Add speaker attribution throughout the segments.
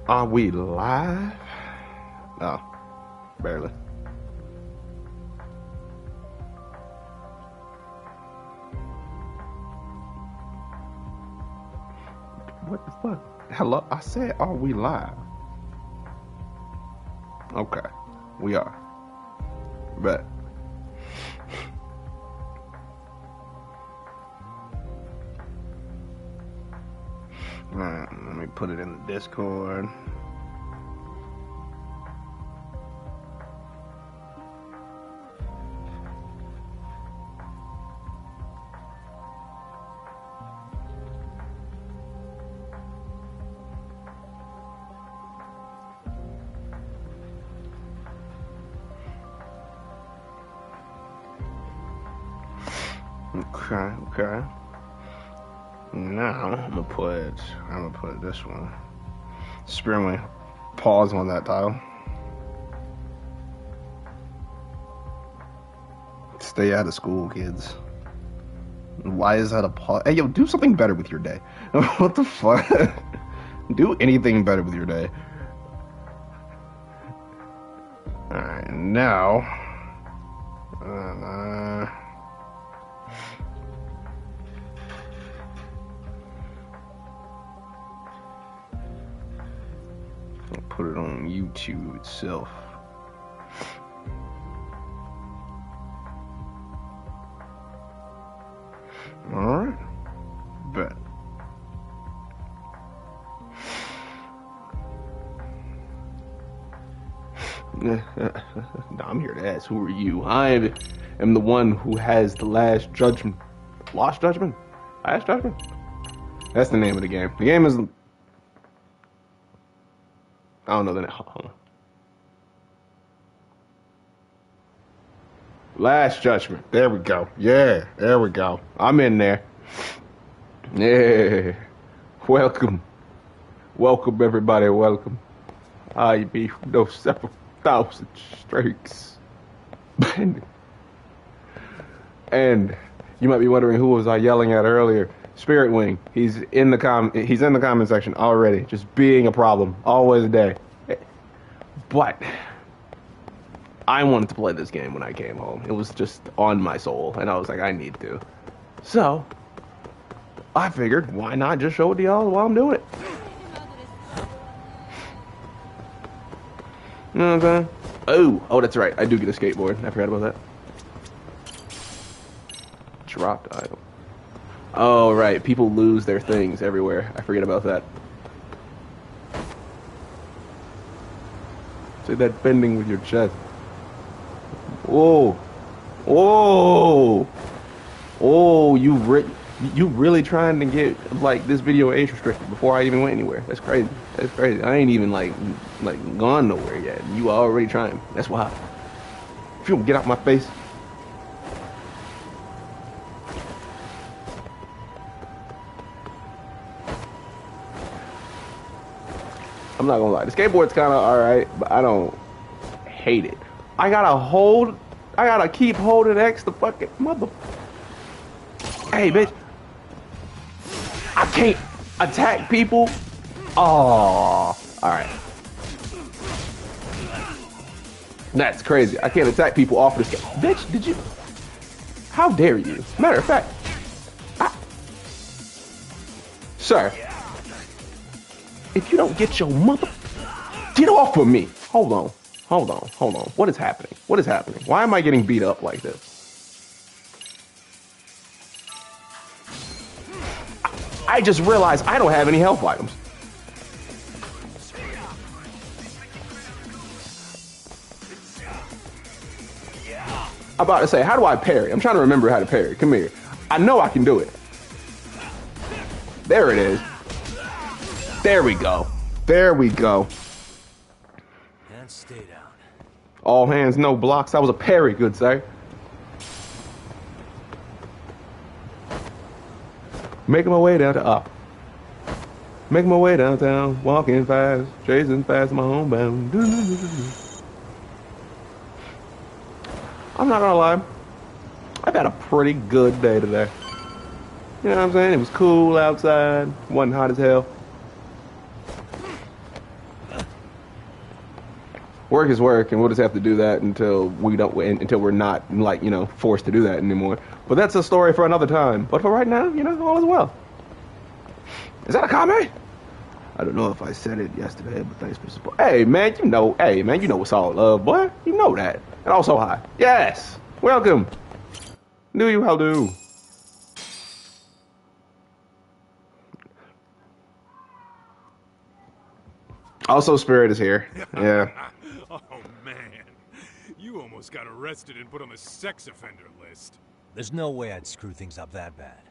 Speaker 1: Are we live? Oh, barely. What the fuck? Hello? I said, are we live? Okay, we are. Bet. Alright, let me put it in the Discord. Okay. Now I'm gonna put this one. Spare me. Pause on that tile. Stay out of school, kids. Why is that a pause? Hey, yo, do something better with your day. What the fuck? Do anything better with your day. Alright, now. I'll put it on YouTube itself. Alright. Bet. I'm here to ask, who are you? I am the one who has the last judgment. Lost judgment? Last judgment? That's the name of the game. The game is... I don't know the name. Hold on. Last Judgment. There we go. Yeah, there we go. I'm in there. Yeah. Welcome. Welcome, everybody. Welcome. I be from those several thousand streaks. And you might be wondering, who was I yelling at earlier? Spirit Wing. He's in the comment section already, just being a problem, always a day. But I wanted to play this game when I came home. It was just on my soul, and I was like, I need to. So I figured, why not just show it to y'all while I'm doing it? You know what I'm saying? Oh, that's right. I do get a skateboard. I forgot about that. Dropped item. Oh, right. People lose their things everywhere. I forget about that. Say that bending with your chest. Whoa. Whoa. Oh, you really trying to get, like, this video age restricted before I even went anywhere. That's crazy. That's crazy. I ain't even, like gone nowhere yet. You already trying. That's wild. If you don't get out my face. I'm not gonna lie, the skateboard's kind of alright, but I don't hate it. I gotta keep holding X the fucking mother. Hey, bitch. I can't attack people. Oh, alright. That's crazy. I can't attack people off the skate. Bitch, did you? How dare you? Matter of fact, sir. If you don't get your mother... Get off of me! Hold on. What is happening? Why am I getting beat up like this? I just realized I don't have any health items. I'm about to say, how do I parry? I'm trying to remember how to parry. Come here. I know I can do it. There it is. There we go.
Speaker 2: And stay down.
Speaker 1: All hands, no blocks. That was a parry, good sir. Making my way down to Making my way downtown, walking fast, chasing fast my homebound. I'm not gonna lie, I've had a pretty good day today. You know what I'm saying? It was cool outside, wasn't hot as hell. Work is work, and we'll just have to do that until we're not, like, you know, forced to do that anymore. But that's a story for another time. But for right now, you know, all is well. Is that a comment? I don't know if I said it yesterday, but thanks for support. Hey man, you know what's all love, boy. You know that. And also hi. Yes. Welcome. Knew you how do. Also, Spirit is here. Yeah.
Speaker 3: Oh man, you almost got arrested and put on the sex offender list.
Speaker 2: There's no way I'd screw things up that bad.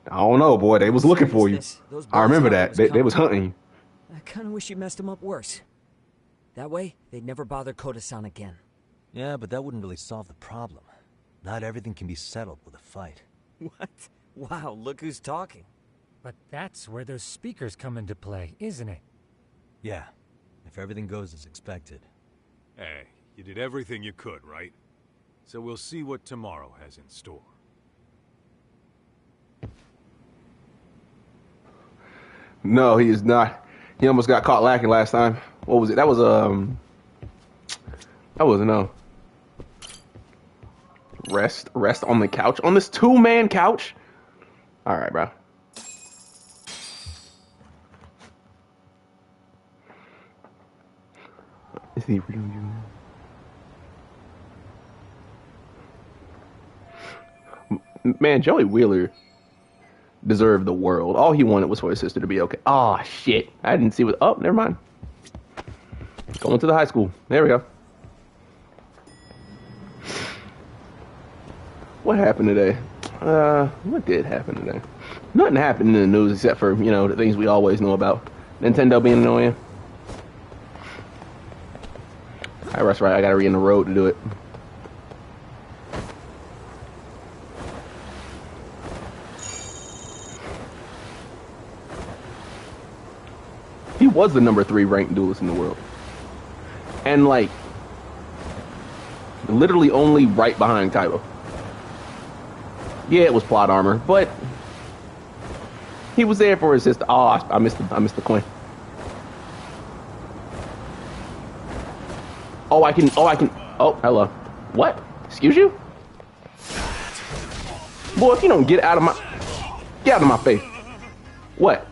Speaker 1: I don't know, boy. They was looking for you. I remember that. They was hunting you.
Speaker 4: I kind of wish you messed him up worse. That way, they'd never bother Koda-san again.
Speaker 2: Yeah, but that wouldn't really solve the problem. Not everything can be settled with a fight.
Speaker 4: What? Wow, look who's talking.
Speaker 5: But that's where those speakers come into play, isn't it?
Speaker 2: Yeah, if everything goes as expected.
Speaker 3: Hey, you did everything you could, right? So we'll see what tomorrow has in store.
Speaker 1: No, he is not. He almost got caught lacking last time. What was it? That was no. Rest on the couch. On this 2-man couch? Alright, bro. Is he really you? Man, Joey Wheeler deserved the world. All he wanted was for his sister to be okay. Oh shit. I didn't see what. Oh, never mind. Going to the high school. There we go. What happened today? What did happen today? Nothing happened in the news except for, you know, the things we always know about. Nintendo being annoying. That's right, I gotta re-in the road to do it. He was the number 3 ranked duelist in the world. And, like, literally only right behind Kaiba. Yeah, it was plot armor, but he was there for his sister. Oh, I missed the coin. Oh, I can. Oh, hello. What? Excuse you? Boy, if you don't get out of my face. What?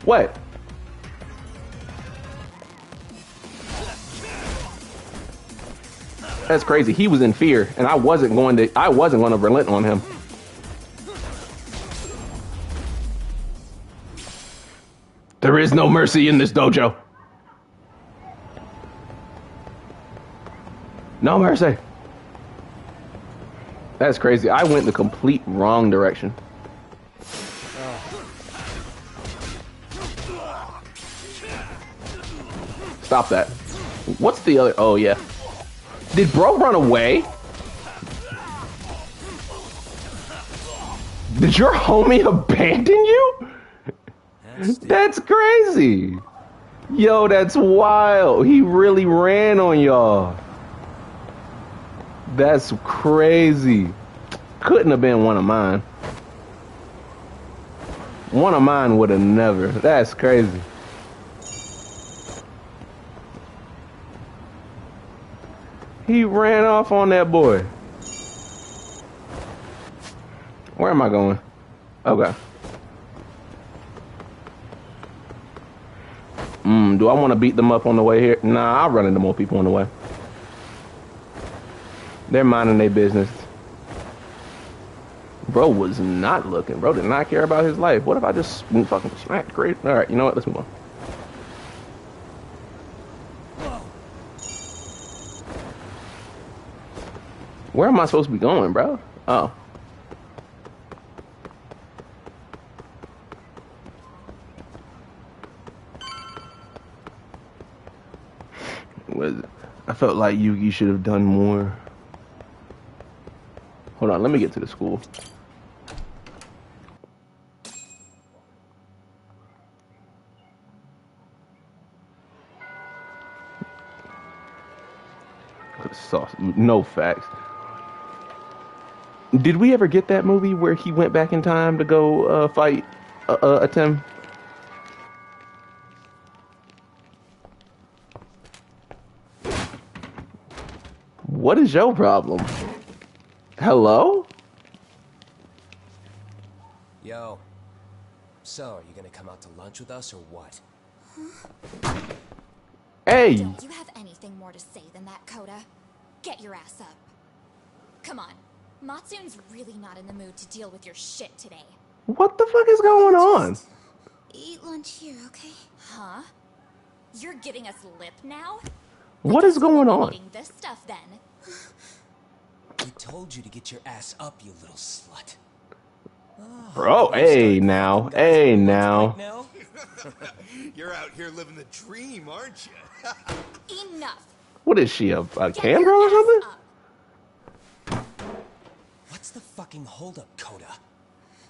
Speaker 1: What? That's crazy. He was in fear, and I wasn't going to relent on him. There is no mercy in this dojo. No mercy. That's crazy. I went the complete wrong direction. Stop that. What's the other? Oh, yeah. Did bro run away? Did your homie abandon you? That's crazy. Yo, that's wild. He really ran on y'all. That's crazy. Couldn't have been one of mine. One of mine would have never. That's crazy. He ran off on that boy. Where am I going? Okay. Do I want to beat them up on the way here? Nah, I'll run into more people on the way. They're minding their business. Bro was not looking. Bro did not care about his life. What if I just fucking smacked great? Alright, you know what? Let's move on. Where am I supposed to be going, bro? Oh. I felt like you should have done more. Hold on, let me get to the school. No facts. Did we ever get that movie where he went back in time to go fight Tim? what is your problem? Hello?
Speaker 6: Yo. So, are you gonna come out to lunch with us or what?
Speaker 1: Hey.
Speaker 7: Don't you have anything more to say than that, Coda? Get your ass up. Come on. Matsune's really not in the mood to deal with your shit today.
Speaker 1: What the fuck is going on?
Speaker 7: Eat lunch here, okay? Huh? You're giving us lip now?
Speaker 1: What is going on?
Speaker 7: Eating this stuff then.
Speaker 6: We told you to get your ass up, you little slut.
Speaker 1: Bro, hey now. Hey now.
Speaker 8: You're out here living the dream, aren't you?
Speaker 7: Enough.
Speaker 1: What is she, a
Speaker 7: Get
Speaker 1: cam
Speaker 7: your
Speaker 1: girl or
Speaker 7: ass
Speaker 1: something?
Speaker 7: up.
Speaker 6: What's the fucking holdup, Coda?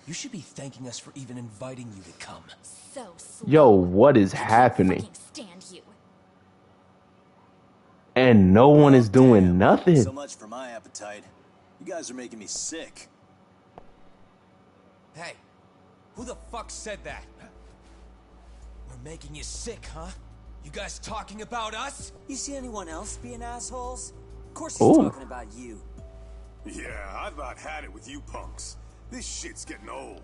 Speaker 6: You should be thanking us for even inviting you to come.
Speaker 7: So slow.
Speaker 1: Yo, what is
Speaker 7: I can't
Speaker 1: happening?
Speaker 7: fucking stand you.
Speaker 1: And no one is doing
Speaker 9: Damn.
Speaker 1: nothing.
Speaker 9: So much for my appetite. You guys are making me sick.
Speaker 6: Hey, who the fuck said that? We're making you sick, huh? You guys talking about us?
Speaker 10: You see anyone else being assholes? Of course he's
Speaker 1: Ooh.
Speaker 10: talking about you.
Speaker 8: Yeah, I've about had it with you punks. This shit's getting old.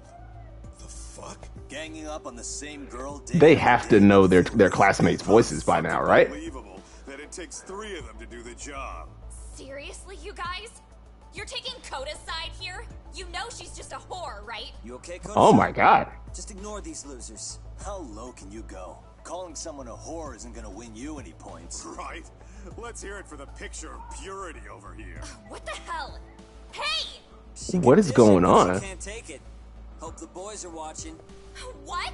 Speaker 8: The fuck?
Speaker 9: Ganging up on the same girl. Day
Speaker 1: They
Speaker 9: after
Speaker 1: have to
Speaker 9: day.
Speaker 1: know their classmates' voices by now, right?
Speaker 8: Unbelievable that it takes 3 of them to do the job.
Speaker 7: Seriously, you guys? You're taking Coda's side here? You know she's just a whore, right?
Speaker 10: You okay, Cody?
Speaker 1: Oh my god.
Speaker 10: Just ignore these losers.
Speaker 9: How low can you go? Calling someone a whore isn't gonna win you any points.
Speaker 8: Right? Let's hear it for the picture of purity over here.
Speaker 7: What the hell? Hey!
Speaker 10: She
Speaker 1: What
Speaker 10: can
Speaker 1: is
Speaker 10: dish
Speaker 1: going
Speaker 10: it, but
Speaker 1: on?
Speaker 10: She can't take it. Hope the boys are watching.
Speaker 7: What?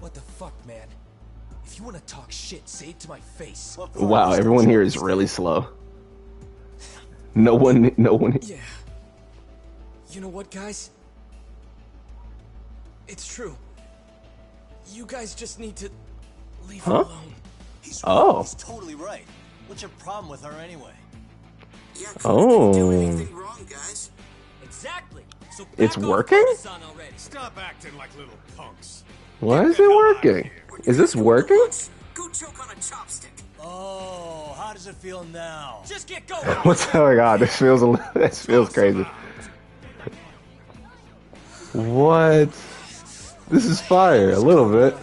Speaker 6: What the fuck, man? If you want to talk shit, say it to my face.
Speaker 9: What part
Speaker 1: Wow,
Speaker 9: of this
Speaker 1: everyone
Speaker 9: don't you
Speaker 1: here is
Speaker 9: understand?
Speaker 1: really slow. No one.
Speaker 6: Yeah. You know what, guys? It's true. You guys just need to leave her
Speaker 1: Huh?
Speaker 6: alone.
Speaker 9: He's
Speaker 1: Oh.
Speaker 9: right. He's totally right. What's your problem with her anyway?
Speaker 10: Yeah,
Speaker 1: Oh.
Speaker 10: didn't do anything wrong, guys.
Speaker 6: Exactly. So
Speaker 1: It's
Speaker 6: back off
Speaker 1: working?
Speaker 6: Coda-san already.
Speaker 8: Stop acting like little punks.
Speaker 1: Why is it working? Is this working?
Speaker 10: Go choke on a chopstick.
Speaker 9: Oh, how does it feel now?
Speaker 6: Just get going.
Speaker 1: What's oh my god? This feels this feels crazy. What? This is fire a little bit.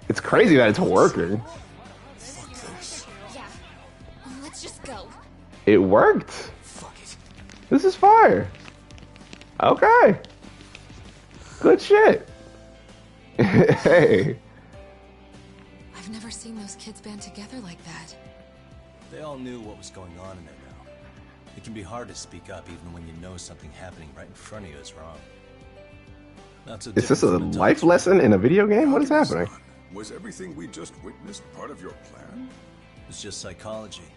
Speaker 1: It's crazy that it's working.
Speaker 7: Yeah. Let's just go.
Speaker 1: It worked.
Speaker 6: Fuck it.
Speaker 1: This is fire. Okay. Good shit. Hey.
Speaker 11: I've never seen those kids band together like that.
Speaker 9: They all knew what was going on in there now. It can be hard to speak up even when you know something happening right in front of you is wrong. Not so
Speaker 1: Is this a
Speaker 9: different from adults.
Speaker 1: life lesson in a video game? What is happening?
Speaker 8: Was everything we just witnessed part of your plan?
Speaker 9: It's just psychology.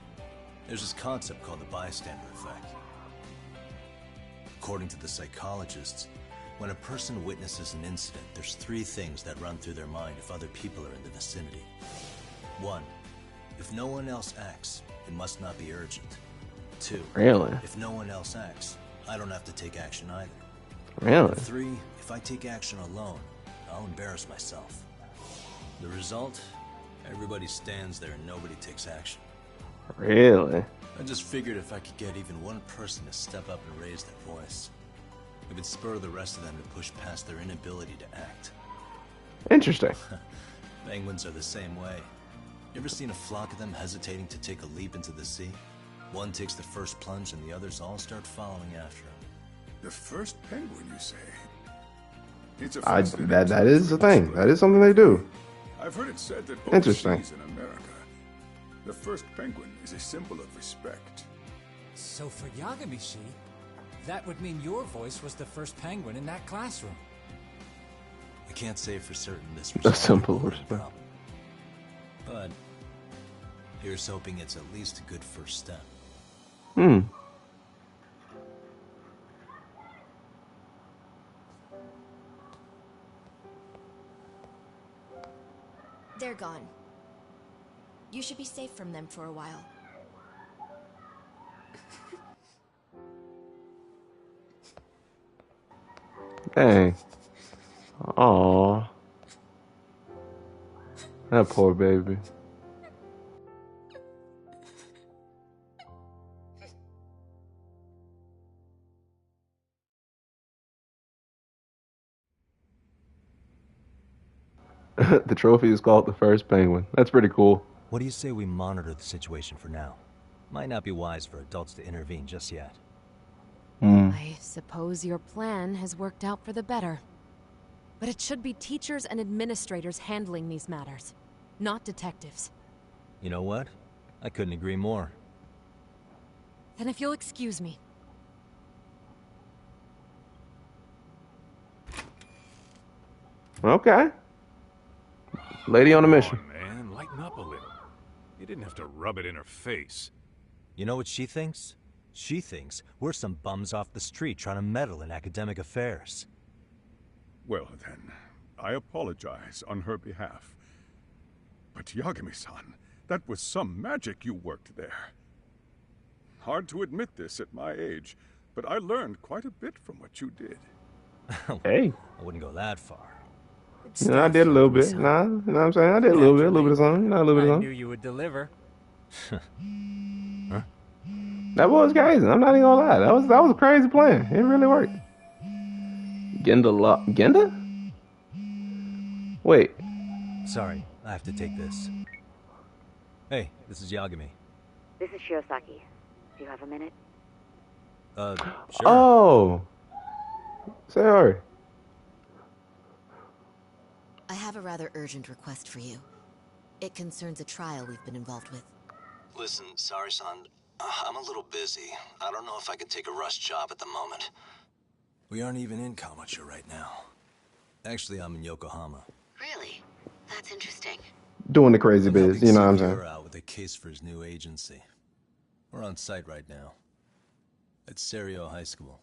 Speaker 9: There's this concept called the bystander effect. According to the psychologists, when a person witnesses an incident, there's 3 things that run through their mind if other people are in the vicinity. 1. If no one else acts, it must not be urgent. 2.
Speaker 1: Really?
Speaker 9: If no one else acts, I don't have to take action either.
Speaker 1: Really?
Speaker 9: 3. If I take action alone, I'll embarrass myself. The result? Everybody stands there and nobody takes action.
Speaker 1: Really?
Speaker 9: I just figured if I could get even one person to step up and raise their voice, it would spur the rest of them to push past their inability to act.
Speaker 1: Interesting.
Speaker 9: Penguins are the same way. You ever seen a flock of them hesitating to take a leap into the sea? One takes the first plunge and the others all start following after him.
Speaker 8: The first penguin, you say? It's a
Speaker 1: That is the thing. That is something they do.
Speaker 8: I've heard it said that
Speaker 1: Interesting.
Speaker 8: overseas in America, the first penguin is a symbol of respect.
Speaker 5: So for Yagamishi, that would mean your voice was the first penguin in that classroom.
Speaker 9: I can't say for certain this
Speaker 1: A
Speaker 9: result
Speaker 1: simple
Speaker 9: will be a
Speaker 1: respect.
Speaker 9: problem. But here's hoping it's at least a good first step.
Speaker 1: Hmm.
Speaker 7: They're gone. You should be safe from them for a while.
Speaker 1: Dang. Aww. That poor baby. The trophy is called the first penguin. That's pretty cool.
Speaker 2: What do you say we monitor the situation for now? Might not be wise for adults to intervene just yet.
Speaker 12: I suppose your plan has worked out for the better. But it should be teachers and administrators handling these matters, not detectives.
Speaker 2: You know what? I couldn't agree more.
Speaker 12: Then if you'll excuse me.
Speaker 1: Okay. Lady on a mission.
Speaker 3: Come on, man, lighten up a little. You didn't have to rub it in her face.
Speaker 2: You know what she thinks? She thinks we're some bums off the street trying to meddle in academic affairs.
Speaker 13: Well then, I apologize on her behalf. But Yagami-san, that was some magic you worked there. Hard to admit this at my age, but I learned quite a bit from what you did.
Speaker 1: Hey.
Speaker 2: I wouldn't go that far.
Speaker 1: You know, I did a little bit. Nah, you know what I'm saying? I did a little bit of something. You know, a little bit of
Speaker 5: I
Speaker 1: something.
Speaker 5: knew you would deliver.
Speaker 2: Huh?
Speaker 1: That was crazy. I'm not even gonna lie. That was a crazy plan. It really worked. Genda? Wait.
Speaker 2: Sorry, I have to take this. Hey, this is Yagami.
Speaker 14: This is Shirosaki. Do you have a minute?
Speaker 2: Sure.
Speaker 1: Oh. Say her.
Speaker 15: I have a rather urgent request for you. It concerns a trial we've been involved with.
Speaker 9: Listen, sorry-san, I'm a little busy. I don't know if I can take a rush job at the moment. We aren't even in Kamucha right now. Actually, I'm in Yokohama.
Speaker 14: Really? That's interesting.
Speaker 1: Doing the crazy biz, you know what I'm saying?
Speaker 9: We're out with a case for his new agency. We're on site right now. At Serio High School.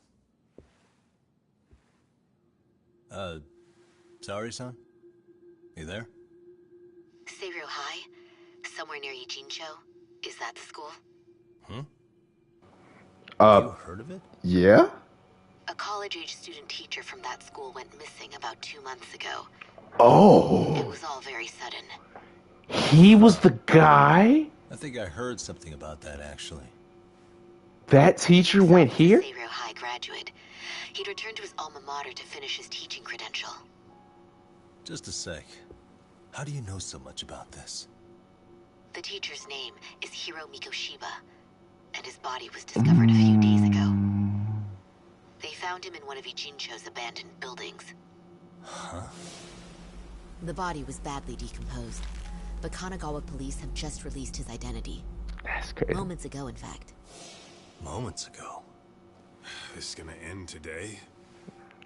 Speaker 9: Sorry-san? You there?
Speaker 14: Serio High? Somewhere near Ijincho? Is that the school?
Speaker 9: Hmm? Have you heard of it?
Speaker 1: Yeah?
Speaker 14: A college-age student teacher from that school went missing about 2 months ago.
Speaker 1: Oh.
Speaker 14: It was all very sudden.
Speaker 1: He was the guy?
Speaker 9: I think I heard something about that, actually.
Speaker 1: That teacher went here?
Speaker 14: Serio High graduate. He'd returned to his alma mater to finish his teaching credential.
Speaker 9: Just a sec. How do you know so much about this?
Speaker 14: The teacher's name is Hiro Mikoshiba, and his body was discovered a few days ago. They found him in one of Ijincho's abandoned buildings.
Speaker 9: Huh?
Speaker 15: The body was badly decomposed, but Kanagawa police have just released his identity.
Speaker 1: That's crazy.
Speaker 15: Moments ago, in fact.
Speaker 9: Moments ago?
Speaker 3: This is gonna end today?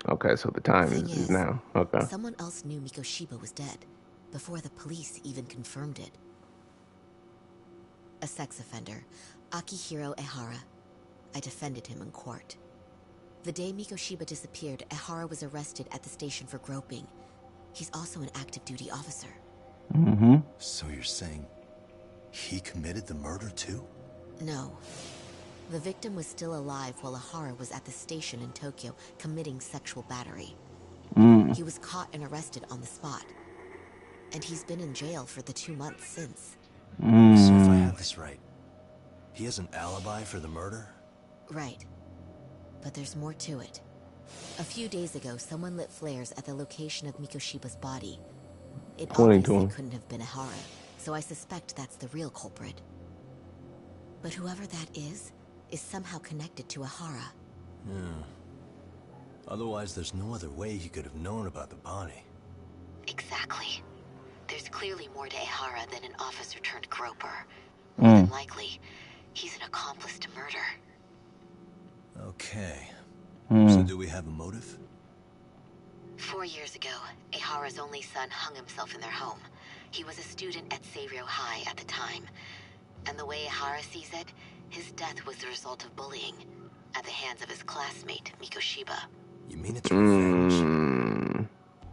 Speaker 1: Okay, so the time
Speaker 15: Thing
Speaker 1: is now. Okay.
Speaker 15: Someone else knew Mikoshiba was dead, before the police even confirmed it. A sex offender, Akihiro Ehara. I defended him in court. The day Mikoshiba disappeared, Ehara was arrested at the station for groping. He's also an active duty officer.
Speaker 1: Mm-hmm.
Speaker 9: So you're saying he committed the murder too?
Speaker 15: No. The victim was still alive while Ehara was at the station in Tokyo committing sexual battery. He was caught and arrested on the spot. And he's been in jail for the 2 months since.
Speaker 9: So if I have this right, he has an alibi for the murder?
Speaker 15: Right. But there's more to it. A few days ago, someone lit flares at the location of Mikoshiba's body. It obviously couldn't have been Ehara, so I suspect that's the real culprit. But whoever that is somehow connected to Ehara.
Speaker 9: Yeah. Otherwise, there's no other way he could have known about the body.
Speaker 14: Exactly. There's clearly more to Ehara than an officer-turned-groper. More than likely, he's an accomplice to murder.
Speaker 9: Okay. So do we have a motive?
Speaker 14: 4 years ago, Ehara's only son hung himself in their home. He was a student at Seiryo High at the time. And the way Ehara sees it, his death was the result of bullying at the hands of his classmate, Mikoshiba.
Speaker 9: You mean it's revenge?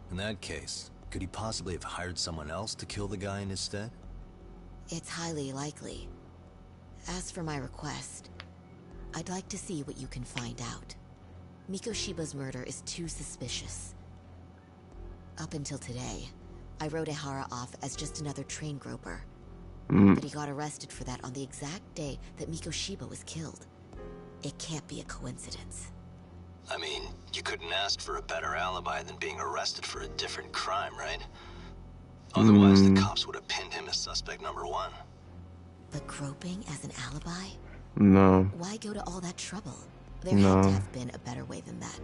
Speaker 9: In that case, could he possibly have hired someone else to kill the guy in his stead?
Speaker 15: It's highly likely. As for my request, I'd like to see what you can find out. Mikoshiba's murder is too suspicious. Up until today, I wrote Ehara off as just another train groper. But he got arrested for that on the exact day that Mikoshiba was killed. It can't be a coincidence.
Speaker 9: I mean, you couldn't ask for a better alibi than being arrested for a different crime, right? Otherwise, the cops would have pinned him as suspect number 1.
Speaker 15: But groping as an alibi?
Speaker 1: No.
Speaker 15: Why go to all that trouble? There had to have been a better way than that.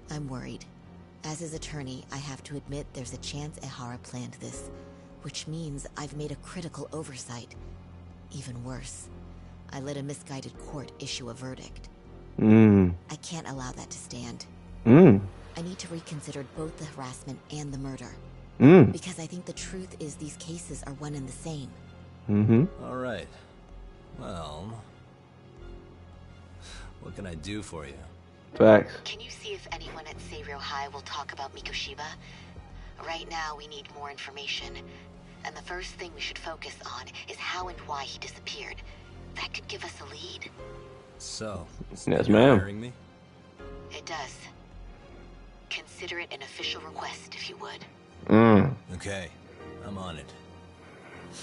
Speaker 15: I'm worried. As his attorney, I have to admit there's a chance Ehara planned this, which means I've made a critical oversight. Even worse, I let a misguided court issue a verdict. I can't allow that to stand. I need to reconsider both the harassment and the murder. Because I think the truth is these cases are one and the same.
Speaker 9: All right. Well, what can I do for you?
Speaker 1: Facts.
Speaker 14: Can you see if anyone at Seiryo High will talk about Mikoshiba? Right now, we need more information. And the first thing we should focus on is how and why he disappeared. That could give us a lead.
Speaker 9: So,
Speaker 1: yes, ma'am.
Speaker 9: Hiring me?
Speaker 14: It does. Consider it an official request, if you would.
Speaker 9: Okay, I'm on it.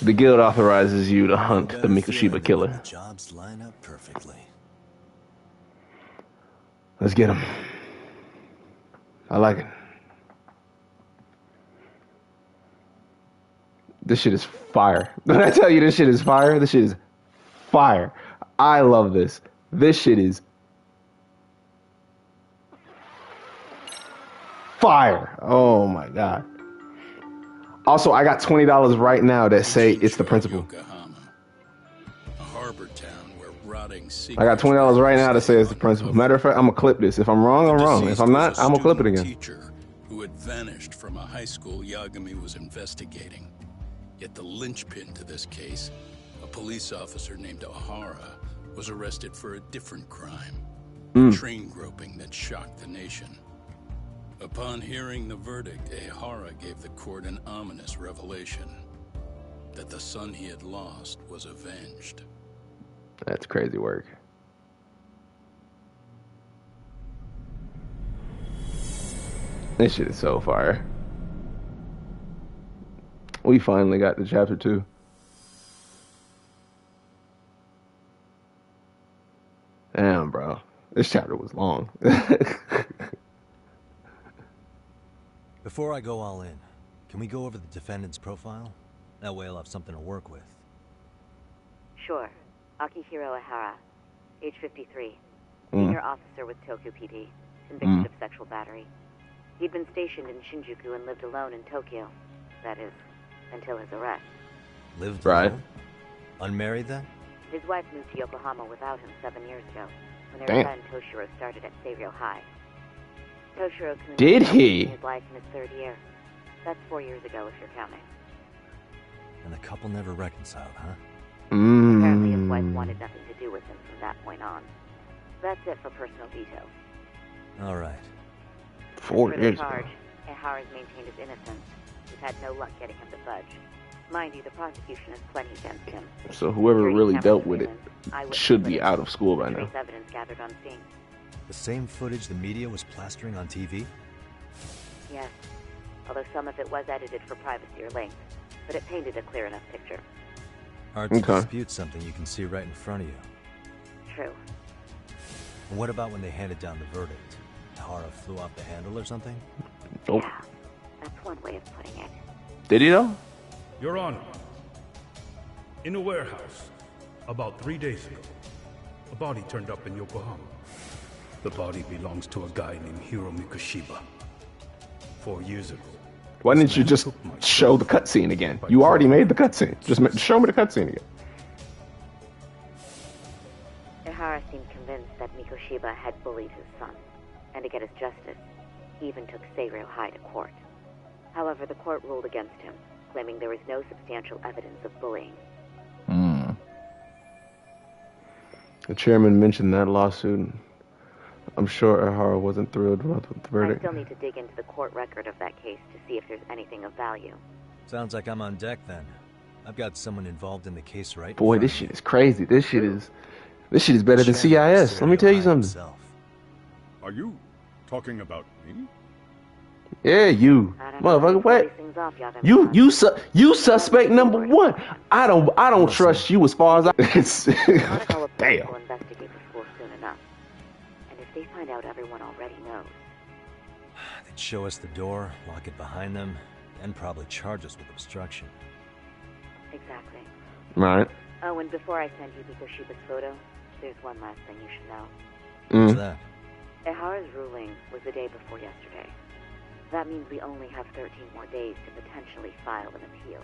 Speaker 1: The guild authorizes you to hunt the Mikoshiba killer.
Speaker 9: The jobs line up perfectly.
Speaker 1: Let's get him. I like it. This shit is fire. When I tell you this shit is fire, this shit is fire. I love this. This shit is fire. Oh my god. Also, I got $20 right now that say it's the principal.
Speaker 16: A harbor town where rotting
Speaker 1: I got $20 right now to say it's the principal. Matter of fact, I'm gonna clip this. If I'm wrong, I'm wrong. If I'm not, I'm gonna clip it again.
Speaker 16: Teacher who had vanished from a high school Yagami was investigating. Yet the linchpin to this case, a police officer named Ohara, was arrested for a different crime. Train groping that shocked the nation. Upon hearing the verdict, Ehara gave the court an ominous revelation. That the son he had lost was avenged.
Speaker 1: That's crazy work. This shit is so fire. We finally got to chapter 2. Damn, bro. This chapter was long.
Speaker 2: Before I go all in, can we go over the defendant's profile? That way I'll have something to work with.
Speaker 17: Sure. Akihiro Ehara, age 53, senior officer with Tokyo PD, convicted of sexual battery. He'd been stationed in Shinjuku and lived alone in Tokyo. That is, until his arrest.
Speaker 2: Lived alone? Unmarried then?
Speaker 17: His wife moved to Yokohama without him 7 years ago, when their son Toshiro started at Seiryo High. Toshiro
Speaker 1: Did he?
Speaker 17: His life in his 3rd year. That's 4 years ago, if you're counting.
Speaker 2: And the couple never reconciled, huh?
Speaker 17: Apparently his wife wanted nothing to do with him from that point on. That's it for personal details.
Speaker 2: All right.
Speaker 1: 4 years ago.
Speaker 17: Charge, Ehara's maintained his innocence. We've had no luck getting him to budge. Mind you, the prosecution has plenty against him.
Speaker 1: So whoever really dealt with it should be out of school by now.
Speaker 17: Trace evidence gathered on scene.
Speaker 2: The same footage the media was plastering on TV?
Speaker 17: Yes, although some of it was edited for privacy or length, but it painted a clear enough picture.
Speaker 2: Hard to dispute something you can see right in front of you.
Speaker 17: True.
Speaker 2: And what about when they handed down the verdict? Ehara flew off the handle or something?
Speaker 1: Nope.
Speaker 17: Yeah, that's one way of putting it.
Speaker 1: Did he though?
Speaker 18: Your Honor, in a warehouse, about 3 days ago, a body turned up in Yokohama. The body belongs to a guy named Hiro Mikoshiba. 4 years ago.
Speaker 1: Why didn't you just show the cutscene again? You already made the cutscene. Just show me the cutscene again.
Speaker 17: Ehara seemed convinced that Mikoshiba had bullied his son, and to get his justice, he even took Seiryo High to court. However, the court ruled against him, claiming there was no substantial evidence of bullying.
Speaker 1: The chairman mentioned that lawsuit. I'm sure Ehara wasn't thrilled with the verdict.
Speaker 17: I still need to dig into the court record of that case to see if there's anything of value.
Speaker 2: Sounds like I'm on deck then. I've got someone involved in the case right.
Speaker 1: Boy, this shit is crazy. This shit is better than CIS. Let me tell you something.
Speaker 13: Are you talking about me?
Speaker 1: Yeah, you, motherfucker. What? You suspect number 1. I don't trust you as far as I. Damn.
Speaker 17: We'll investigate the school soon enough, and if they find out everyone already knows,
Speaker 2: They'd show us the door, lock it behind them, And probably charge us with obstruction.
Speaker 17: Exactly.
Speaker 1: Right.
Speaker 17: Oh, and before I send you Mikoshiba's photo, there's one last thing you should know.
Speaker 2: What's that?
Speaker 17: Ehara's ruling was the day before yesterday. That means we only have 13 more days to potentially file an appeal.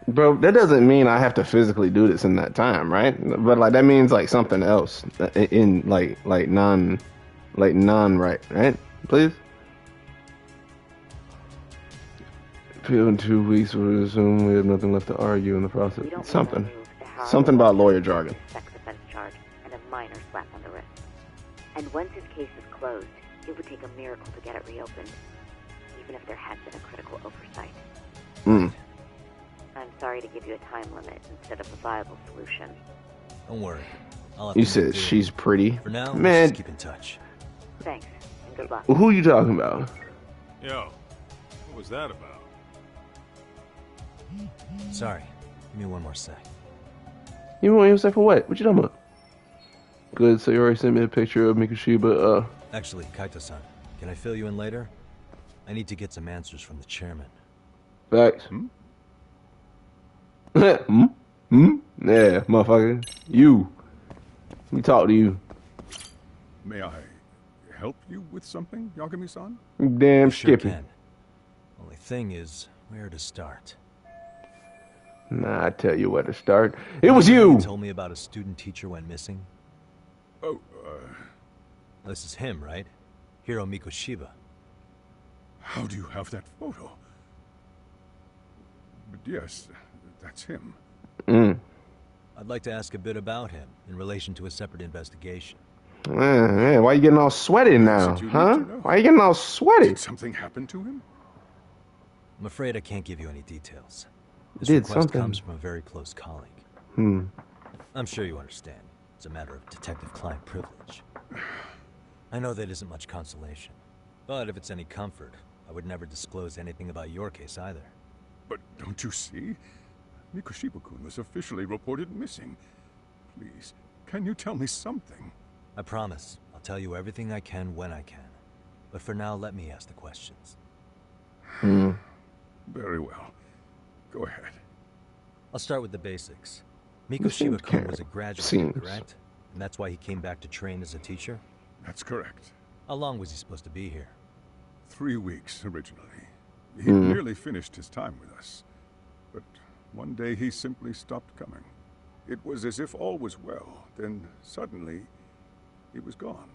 Speaker 1: Bro, that doesn't mean I have to physically do this in that time, right? But like that means like something else in like non right? Please. Appeal in 2 weeks. We assume we have nothing left to argue in the process. Something about lawyer jargon.
Speaker 17: Sex offense charge and a minor slap on the wrist. And once his case is closed, it would take a miracle to get it reopened, even if there had been a critical oversight. I'm sorry to give you a time limit instead of a viable solution.
Speaker 2: Don't worry.
Speaker 1: You said she's pretty.
Speaker 2: For now,
Speaker 1: man.
Speaker 2: Let's just keep in touch.
Speaker 17: Thanks, and good luck.
Speaker 1: Who are you talking about?
Speaker 3: Yo, what was that about?
Speaker 2: Sorry. Give me one more sec.
Speaker 1: You want to say for what? What you talking about? Good, so you already sent me a picture of Mikoshiba,
Speaker 2: Actually, Kaito-san, can I fill you in later? I need to get some answers from the chairman.
Speaker 1: Facts. Yeah, motherfucker. You. Let me talk to you.
Speaker 13: May I help you with something, Yagami-san?
Speaker 1: Damn
Speaker 2: Sure
Speaker 1: Skippy.
Speaker 2: can. Only thing is, where to start?
Speaker 1: Nah, I tell you where to start. It was you!
Speaker 2: Told me about a student teacher went missing.
Speaker 13: Oh,
Speaker 2: This is him, right? Hiro Mikoshiba.
Speaker 13: How do you have that photo? But yes, that's him.
Speaker 2: I'd like to ask a bit about him in relation to a separate investigation.
Speaker 1: Man, why you getting all sweaty now, huh? Why you getting all sweaty?
Speaker 13: Did something happen to him?
Speaker 2: I'm afraid I can't give you any details. This
Speaker 1: Did
Speaker 2: request
Speaker 1: something.
Speaker 2: comes from a very close colleague. I'm sure you understand. It's a matter of detective-client privilege. I know that isn't much consolation. But if it's any comfort, I would never disclose anything about your case either.
Speaker 13: But don't you see? Mikoshiba-kun was officially reported missing. Please, can you tell me something?
Speaker 2: I promise. I'll tell you everything I can when I can. But for now, let me ask the questions.
Speaker 13: Very well. Go ahead.
Speaker 2: I'll start with the basics. Mikoshiba-kun was a graduate, correct? And that's why he came back to train as a teacher?
Speaker 13: That's correct.
Speaker 2: How long was he supposed to be here?
Speaker 13: 3 weeks, originally. He nearly finished his time with us. But one day he simply stopped coming. It was as if all was well, then suddenly he was gone.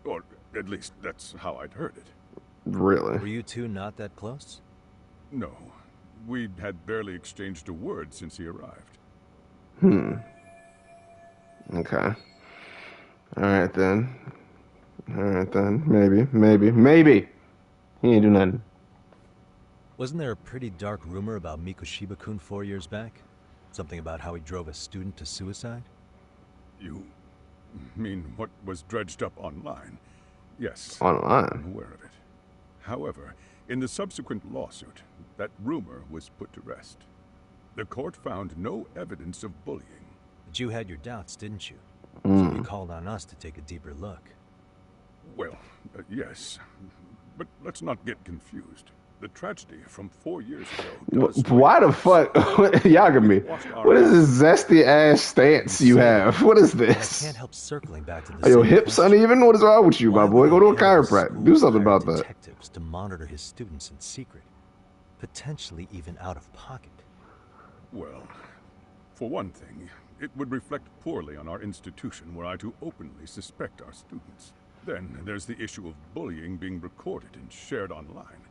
Speaker 13: Or at least that's how I'd heard it.
Speaker 1: Really?
Speaker 2: Were you two not that close?
Speaker 13: No. We had barely exchanged a word since he arrived.
Speaker 1: Okay. Alright then. Maybe. He ain't do nothing.
Speaker 2: Wasn't there a pretty dark rumor about Mikoshiba-kun 4 years back? Something about how he drove a student to suicide?
Speaker 13: You mean what was dredged up online? Yes.
Speaker 1: Online?
Speaker 13: I'm aware of it. However, in the subsequent lawsuit, that rumor was put to rest. The court found no evidence of bullying.
Speaker 2: But you had your doubts, didn't you? So you called on us to take a deeper look.
Speaker 13: Well, yes. But let's not get confused. The tragedy from 4 years ago does...
Speaker 1: Why the fuck? Yagami, what is this zesty ass stance you have? What is this?
Speaker 2: I can't help circling back to
Speaker 1: Are your hips uneven? What is wrong with you, my boy? Go to a chiropractor. Do something about that.
Speaker 2: Detectives to monitor his students in secret, potentially even out of pocket.
Speaker 13: Well, for one thing, it would reflect poorly on our institution were I to openly suspect our students. Then there's the issue of bullying being recorded and shared online.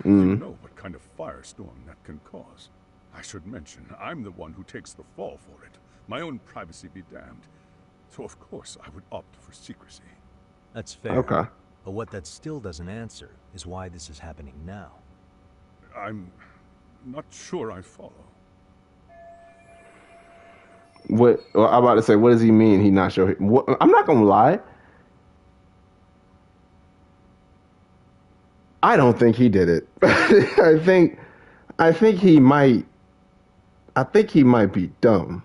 Speaker 13: You know what kind of firestorm that can cause. I should mention, I'm the one who takes the fall for it. My own privacy be damned. So of course I would opt for secrecy.
Speaker 2: That's fair.
Speaker 1: Okay.
Speaker 2: But what that still doesn't answer is why this is happening now.
Speaker 13: I'm not sure I follow.
Speaker 1: What? Well, I'm about to say, what does he mean? He not sure. What, I'm not gonna lie. I don't think he did it. I think he might. I think he might be dumb.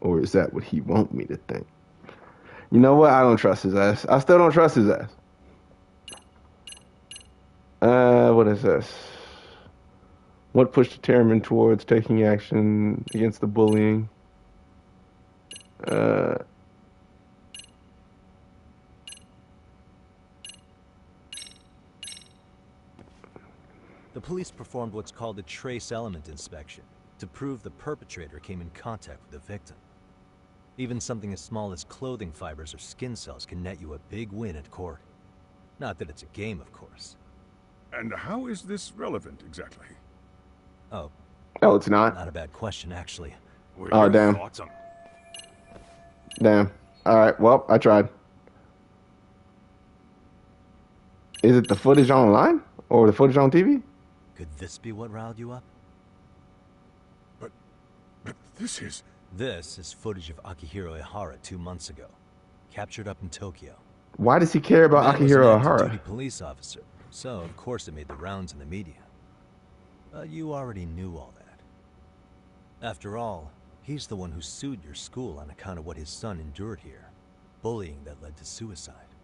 Speaker 1: Or is that what he want me to think? You know what? I don't trust his ass. I still don't trust his ass. what is this? What pushed Chairman towards taking action against the bullying?
Speaker 2: The police performed what's called a trace element inspection to prove the perpetrator came in contact with the victim. Even something as small as clothing fibers or skin cells can net you a big win at court. Not that it's a game, of course.
Speaker 13: And how is this relevant, exactly?
Speaker 2: Oh,
Speaker 1: it's not?
Speaker 2: Not a bad question, actually.
Speaker 1: Oh, damn. Damn. Alright, well, I tried. Is it the footage online? Or the footage on TV?
Speaker 2: Could this be what riled you up?
Speaker 13: But this is...
Speaker 2: This is footage of Akihiro Ihara 2 months ago. Captured up in Tokyo.
Speaker 1: Why does he care about Akihiro
Speaker 2: Ihara?
Speaker 1: Ihara?
Speaker 2: Duty police officer, so of course it made the rounds in the media. But you already knew all that. After all, he's the one who sued your school on account of what his son endured here. Bullying that led to suicide.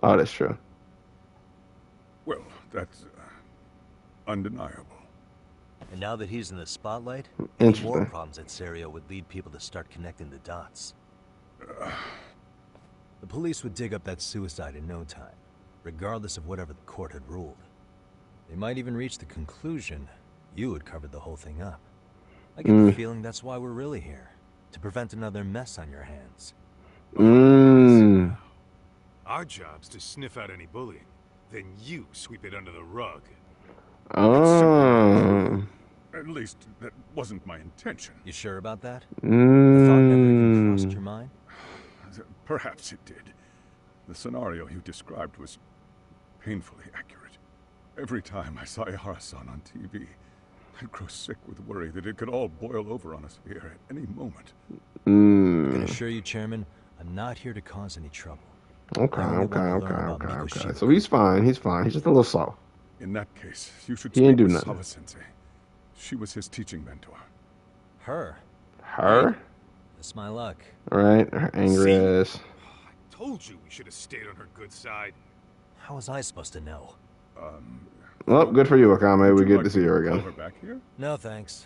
Speaker 1: Oh, that's true.
Speaker 13: Well, that's undeniable.
Speaker 2: And now that he's in the spotlight,
Speaker 1: Interesting.
Speaker 2: more problems at Serio would lead people to start connecting the dots. The police would dig up that suicide in no time, regardless of whatever the court had ruled. They might even reach the conclusion you had covered the whole thing up. I get the feeling that's why we're really here, to prevent another mess on your hands.
Speaker 3: Our job's to sniff out any bullying, then you sweep it under the rug.
Speaker 1: Oh.
Speaker 13: At least, that wasn't my intention.
Speaker 2: You sure about that? The thought never even crossed your mind?
Speaker 13: Perhaps it did. The scenario you described was painfully accurate. Every time I saw Ihara-san on TV, I'd grow sick with worry that it could all boil over on us here at any moment.
Speaker 2: I can assure you, Chairman, I'm not here to cause any trouble.
Speaker 1: Okay. So he's fine. He's just a little slow.
Speaker 13: In that case, you should
Speaker 1: He ain't
Speaker 13: speak
Speaker 1: do
Speaker 13: with
Speaker 1: nothing.
Speaker 13: Sawa-sensei. She was his teaching mentor.
Speaker 2: Her?
Speaker 3: That's my luck.
Speaker 1: Right? Her angry ass.
Speaker 3: I told you we should have stayed on her good side.
Speaker 2: How was I supposed to know?
Speaker 1: Well, good for you, Akame. We get to see her again.
Speaker 2: No, thanks.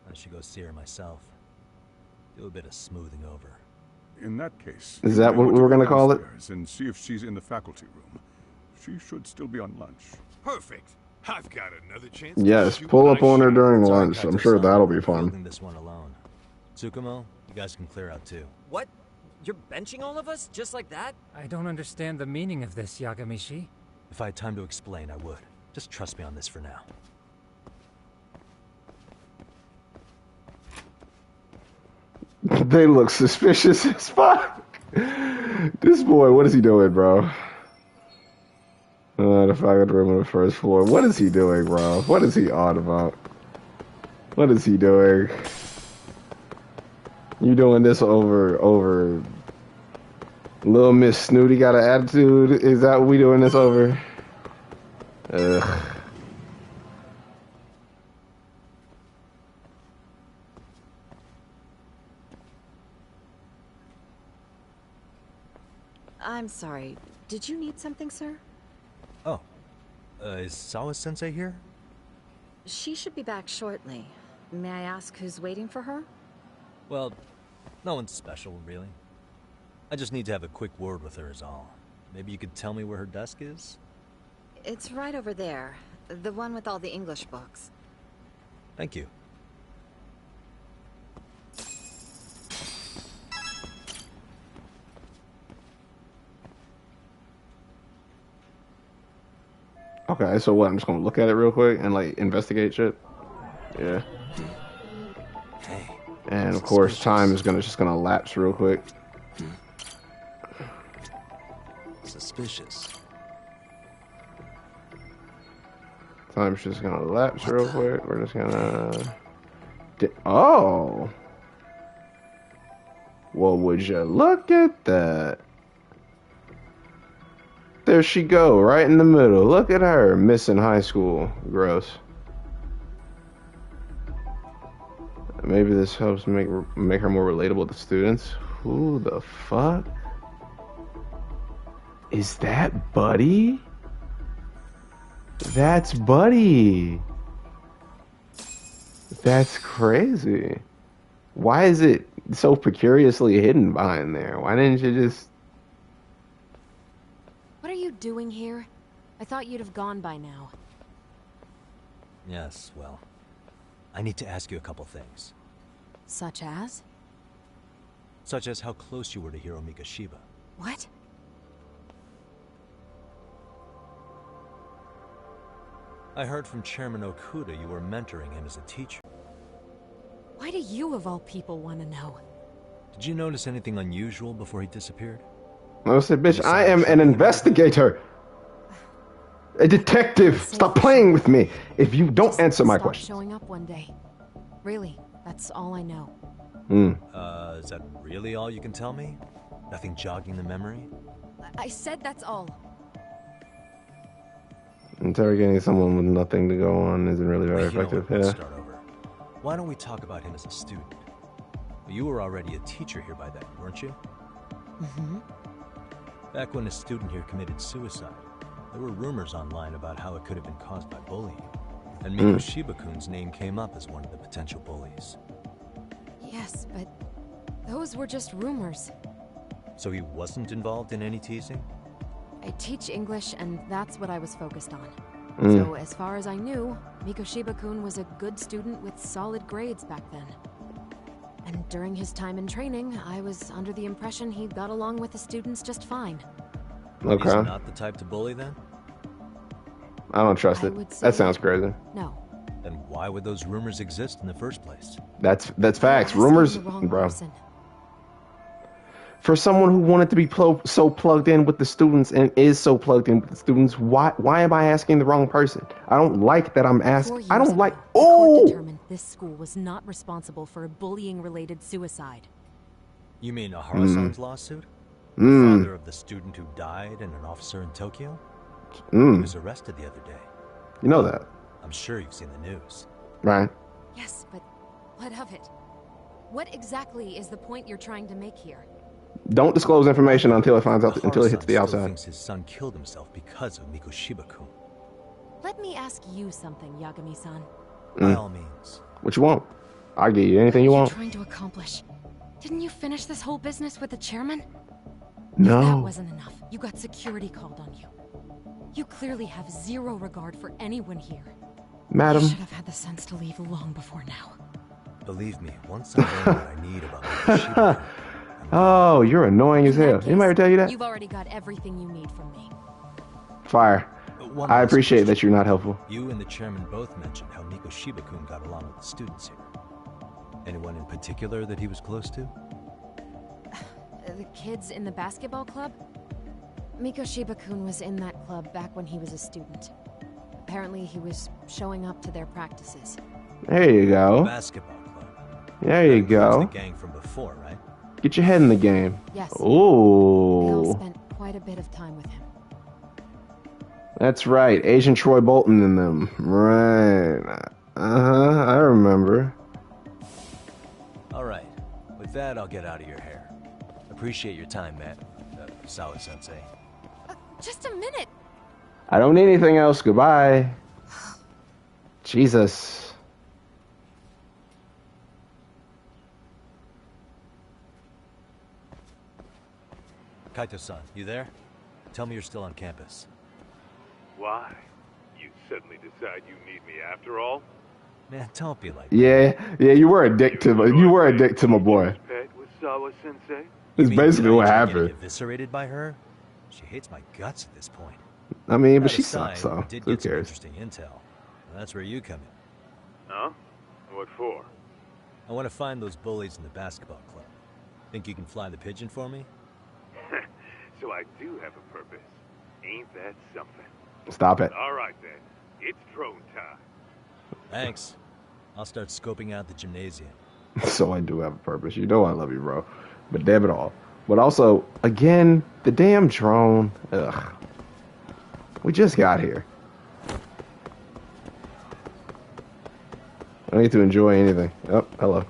Speaker 2: I should go see her myself. Do a bit of smoothing over.
Speaker 13: In that case,
Speaker 1: Is that what we were going to call it?
Speaker 13: And see if she's in the faculty room. She should still be on lunch.
Speaker 3: Perfect. I've got another chance.
Speaker 1: Yes, pull up on her during lunch. I'm sure that'll be fun.
Speaker 2: This one alone. Tsukumo, you guys can clear out too.
Speaker 4: What? You're benching all of us just like that?
Speaker 5: I don't understand the meaning of this, Yagami-shi.
Speaker 2: If I had time to explain, I would. Just trust me on this for now.
Speaker 1: They look suspicious as fuck. This boy, what is he doing, bro? The faculty room on the first floor. What is he doing, bro? What is he on about? What is he doing? You doing this over Little Miss Snooty got an attitude? Is that what we doing this over? Ugh.
Speaker 12: I'm sorry. Did you need something, sir?
Speaker 2: Oh. Is Sawa-sensei here?
Speaker 12: She should be back shortly. May I ask who's waiting for her?
Speaker 2: Well, no one's special, really. I just need to have a quick word with her is all. Maybe you could tell me where her desk is?
Speaker 12: It's right over there. The one with all the English books.
Speaker 2: Thank you.
Speaker 1: Okay, so what? I'm just gonna look at it real quick and like investigate shit. Yeah. And of course, time is just gonna lapse real quick.
Speaker 2: Suspicious.
Speaker 1: Time's just gonna lapse real quick. We're just gonna. Oh. Well, would you look at that? There she go, right in the middle. Look at her, missing high school. Gross. Maybe this helps make her more relatable to students. Who the fuck? Is that Buddy? That's Buddy. That's crazy. Why is it so precariously hidden behind there? Why didn't you just...
Speaker 12: What are you doing here? I thought you'd have gone by now.
Speaker 2: Yes, well, I need to ask you a couple things.
Speaker 12: Such as?
Speaker 2: Such as how close you were to Hiro Mikoshiba.
Speaker 12: What?
Speaker 2: I heard from Chairman Okuda you were mentoring him as a teacher.
Speaker 12: Why do you, of all people, want to know?
Speaker 2: Did you notice anything unusual before he disappeared?
Speaker 1: I said, bitch, I am an investigator. A detective. Stop playing with me. If you don't answer my question.
Speaker 12: Showing up one day. Really, that's all I know.
Speaker 2: Is that really all you can tell me? Nothing jogging the memory?
Speaker 12: I said that's all.
Speaker 1: Interrogating someone with nothing to go on isn't really very effective.
Speaker 2: Let's start over. Why don't we talk about him as a student? You were already a teacher here by then, weren't you?
Speaker 12: Mm-hmm.
Speaker 2: Back when a student here committed suicide, there were rumors online about how it could have been caused by bullying. And Mikoshiba-kun's name came up as one of the potential bullies.
Speaker 12: Yes, but those were just rumors.
Speaker 2: So he wasn't involved in any teasing?
Speaker 12: I teach English, and that's what I was focused on. So, as far as I knew, Mikoshiba-kun was a good student with solid grades back then. And during his time in training, I was under the impression he got along with the students just fine.
Speaker 1: Okay.
Speaker 2: He's not the type to bully, then?
Speaker 1: I don't trust it. That sounds crazy.
Speaker 12: No.
Speaker 2: Then why would those rumors exist in the first place?
Speaker 1: That's facts. Rumors, bro. For someone who wanted to be so plugged in with the students and is so plugged in with the students, why am I asking the wrong person? I don't like that I'm asking. I don't like. Oh!
Speaker 12: The court determined this school was not responsible for a bullying-related suicide.
Speaker 2: You mean Ahara-san's lawsuit? The father of the student who died and an officer in Tokyo? He was arrested the other day.
Speaker 1: You know that.
Speaker 2: I'm sure you've seen the news.
Speaker 1: Right.
Speaker 12: Yes, but what of it? What exactly is the point you're trying to make here?
Speaker 1: Don't disclose information until it hits the outside.
Speaker 2: Thinks his son killed himself because of Mikoshiba-kun.
Speaker 12: Let me ask you something, Yagami-san.
Speaker 2: By all means.
Speaker 1: What you want? I'll give you anything you want.
Speaker 12: What are you trying to accomplish? Didn't you finish this whole business with the chairman?
Speaker 1: No.
Speaker 12: If that wasn't enough, you got security called on you. You clearly have zero regard for anyone here.
Speaker 1: Madam.
Speaker 12: You should have had the sense to leave long before now.
Speaker 2: Believe me, once I learn what I need about Mikoshiba-kun,
Speaker 1: oh, you're annoying as hell. Anybody ever tell you that?
Speaker 12: You've already got everything you need from me.
Speaker 1: Fire. I appreciate that you're not helpful.
Speaker 2: You and the chairman both mentioned how Mikoshiba-kun got along with the students here. Anyone in particular that he was close to?
Speaker 12: The kids in the basketball club? Mikoshiba-kun was in that club back when he was a student. Apparently he was showing up to their practices.
Speaker 1: There you go.
Speaker 2: Basketball club.
Speaker 1: There you go.
Speaker 2: The gang from before, right?
Speaker 1: Get your head in the game.
Speaker 12: Yes.
Speaker 1: Ooh.
Speaker 12: They all spent quite a bit of time with him.
Speaker 1: That's right. Asian Troy Bolton and them. Right. I remember.
Speaker 2: All right. With that, I'll get out of your hair. Appreciate your time, Matt. Sawa-sensei.
Speaker 12: Just a minute.
Speaker 1: I don't need anything else. Goodbye. Jesus.
Speaker 2: Kaito-san, you there? Tell me you're still on campus.
Speaker 3: Why? You suddenly decide you need me after all?
Speaker 2: Man, don't be like
Speaker 1: that. Yeah, you were a dick to my boy.
Speaker 3: Pet with Sawa-sensei?
Speaker 1: It's basically what happened.
Speaker 2: Eviscerated by her? She hates my guts at this point.
Speaker 1: I mean, but
Speaker 2: That
Speaker 1: she
Speaker 2: aside,
Speaker 1: sucks, so
Speaker 2: we did
Speaker 1: who
Speaker 2: get some
Speaker 1: cares?
Speaker 2: interesting intel. And that's where you come in.
Speaker 3: Huh? What for?
Speaker 2: I want to find those bullies in the basketball club. Think you can fly the pigeon for me?
Speaker 3: So I do have a purpose. Ain't that something?
Speaker 1: Stop it.
Speaker 3: All right, then. It's drone time.
Speaker 2: Thanks. I'll start scoping out the gymnasium.
Speaker 1: So I do have a purpose. You know I love you, bro. But damn it all. But also, again, the damn drone. Ugh. We just got here. I don't get to enjoy anything. Oh, hello.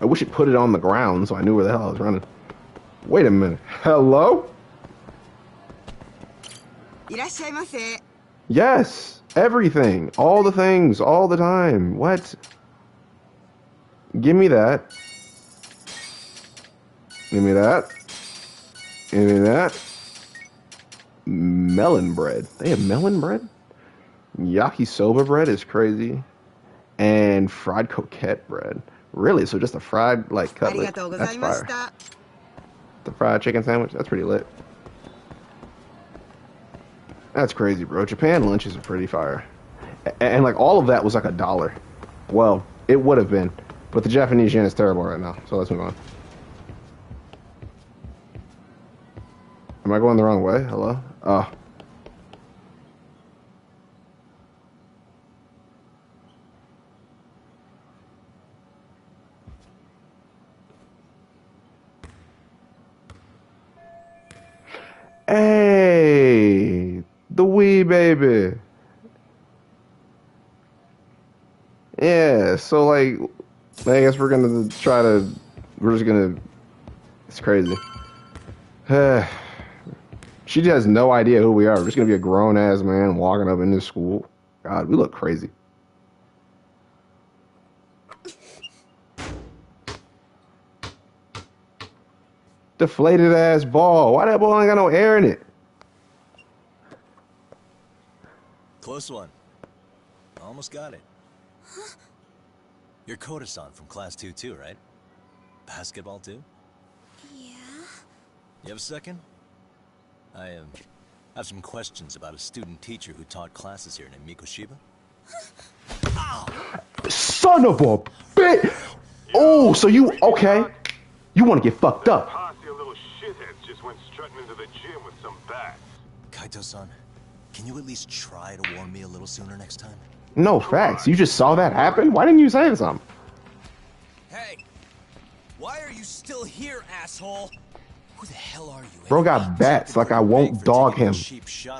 Speaker 1: I wish it put it on the ground so I knew where the hell I was running. Wait a minute. Hello? Yes, everything, all the things, all the time. What? Give me that. Give me that. Give me that. Melon bread. They have melon bread? Yakisoba bread is crazy. And fried coquette bread. Really? So just a fried, like, cutlet? That's fire. The fried chicken sandwich? That's pretty lit. That's crazy, bro. Japan lunches are pretty fire. And like, all of that was like $1. Well, it would have been. But the Japanese yen is terrible right now. So let's move on. Am I going the wrong way? Hello? Oh. Hey, the wee baby. Yeah, so like, I guess we're just gonna, it's crazy. She has no idea who we are. We're just gonna be a grown ass man walking up in this school. God, we look crazy. Deflated ass ball. Why that ball ain't got no air in it?
Speaker 9: Close one. Almost got it. You're Koda-san from class 2 too, right? Basketball too?
Speaker 7: Yeah.
Speaker 9: You have a second? I have some questions about a student teacher who taught classes here named Mikoshiba.
Speaker 1: Son of a bitch! Oh, so you, okay. You want to get fucked up.
Speaker 8: Posse of little shitheads just went strutting into the gym with some bats.
Speaker 9: Kaito-san, can you at least try to warn me a little sooner next time?
Speaker 1: No, facts. You just saw that happen? Why didn't you say something?
Speaker 6: Hey, why are you still here, asshole? Who the hell are you?
Speaker 1: Bro got bats, like I won't dog him.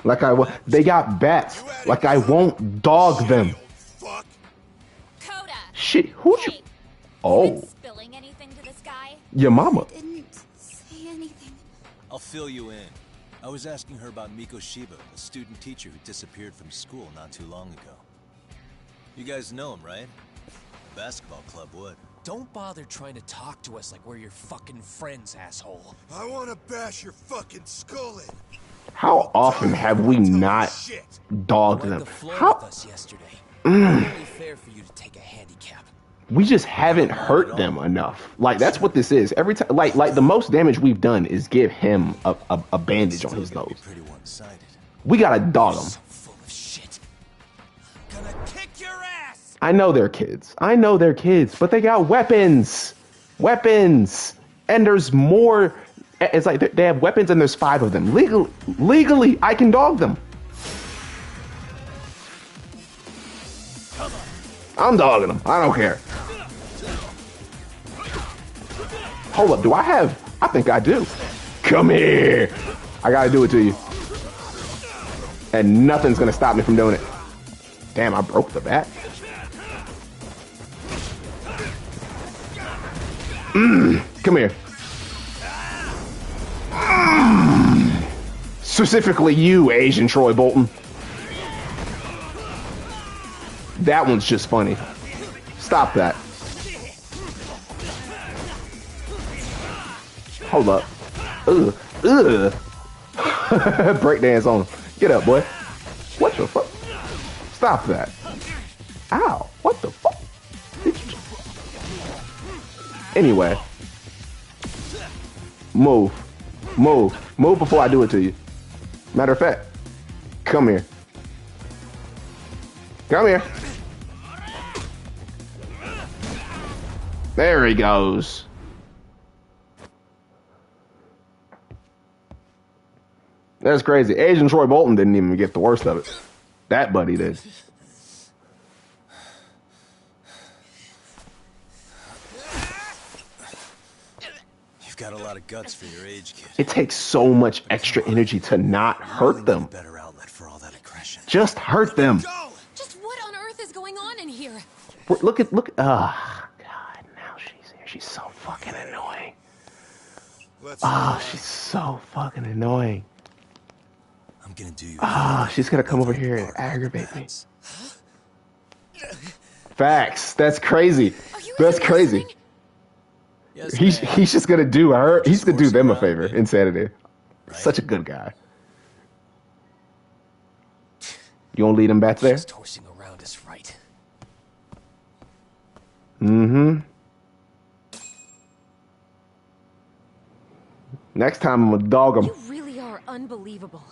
Speaker 1: Like they got bats, like I won't dog them.
Speaker 7: Coda.
Speaker 1: Shit, who you? Oh.
Speaker 7: Spilling anything to this guy?
Speaker 1: Your mama.
Speaker 7: Didn't say anything.
Speaker 9: I'll fill you in. I was asking her about Mikoshiba, a student teacher who disappeared from school not too long ago. You guys know him, right? The basketball club would.
Speaker 6: Don't bother trying to talk to us like we're your fucking friends, asshole.
Speaker 8: I want to bash your fucking skull in.
Speaker 1: How often have we not dogged them? How?
Speaker 6: Only fair for you to take a handicap.
Speaker 1: We just haven't hurt them enough. Like, that's what this is. Every time, like the most damage we've done is give him a bandage on his nose. We gotta dog him. I know they're kids. I know they're kids, but they got weapons. Weapons. And there's more. It's like they have weapons and there's 5 of them. Legally, I can dog them. I'm dogging them. I don't care. Hold up. Do I have? I think I do. Come here. I gotta do it to you. And nothing's gonna stop me from doing it. Damn, I broke the bat. Come here. Specifically you, Asian Troy Bolton. That one's just funny. Stop that. Hold up. Ugh. Ugh. Breakdance on him. Get up, boy. What the fuck? Stop that. Ow. What the fuck? Anyway. Move. Move. Move before I do it to you. Matter of fact. Come here. Come here. There he goes. That's crazy. Asian Troy Bolton didn't even get the worst of it. That buddy did.
Speaker 9: You've got a lot of guts for your age, kid.
Speaker 1: It takes so much extra energy to not hurt them.
Speaker 9: Better outlet for all that aggression.
Speaker 1: Just hurt them.
Speaker 12: Just what on earth is going on in here?
Speaker 1: Look. Ah, God, now she's here. She's so fucking annoying. Ah, she's so fucking annoying.
Speaker 9: I'm gonna do you.
Speaker 1: Ah, she's gonna come over here and aggravate me. Facts. That's crazy. That's crazy.
Speaker 2: Yes,
Speaker 1: He's just gonna do her. He's gonna do them a favor. Insanity.
Speaker 2: Right?
Speaker 1: Such a good guy. You won't lead him back there?
Speaker 6: Just horsing around is right.
Speaker 1: Mm-hmm. Next time I'm gonna dog him.
Speaker 12: You really are unbelievable.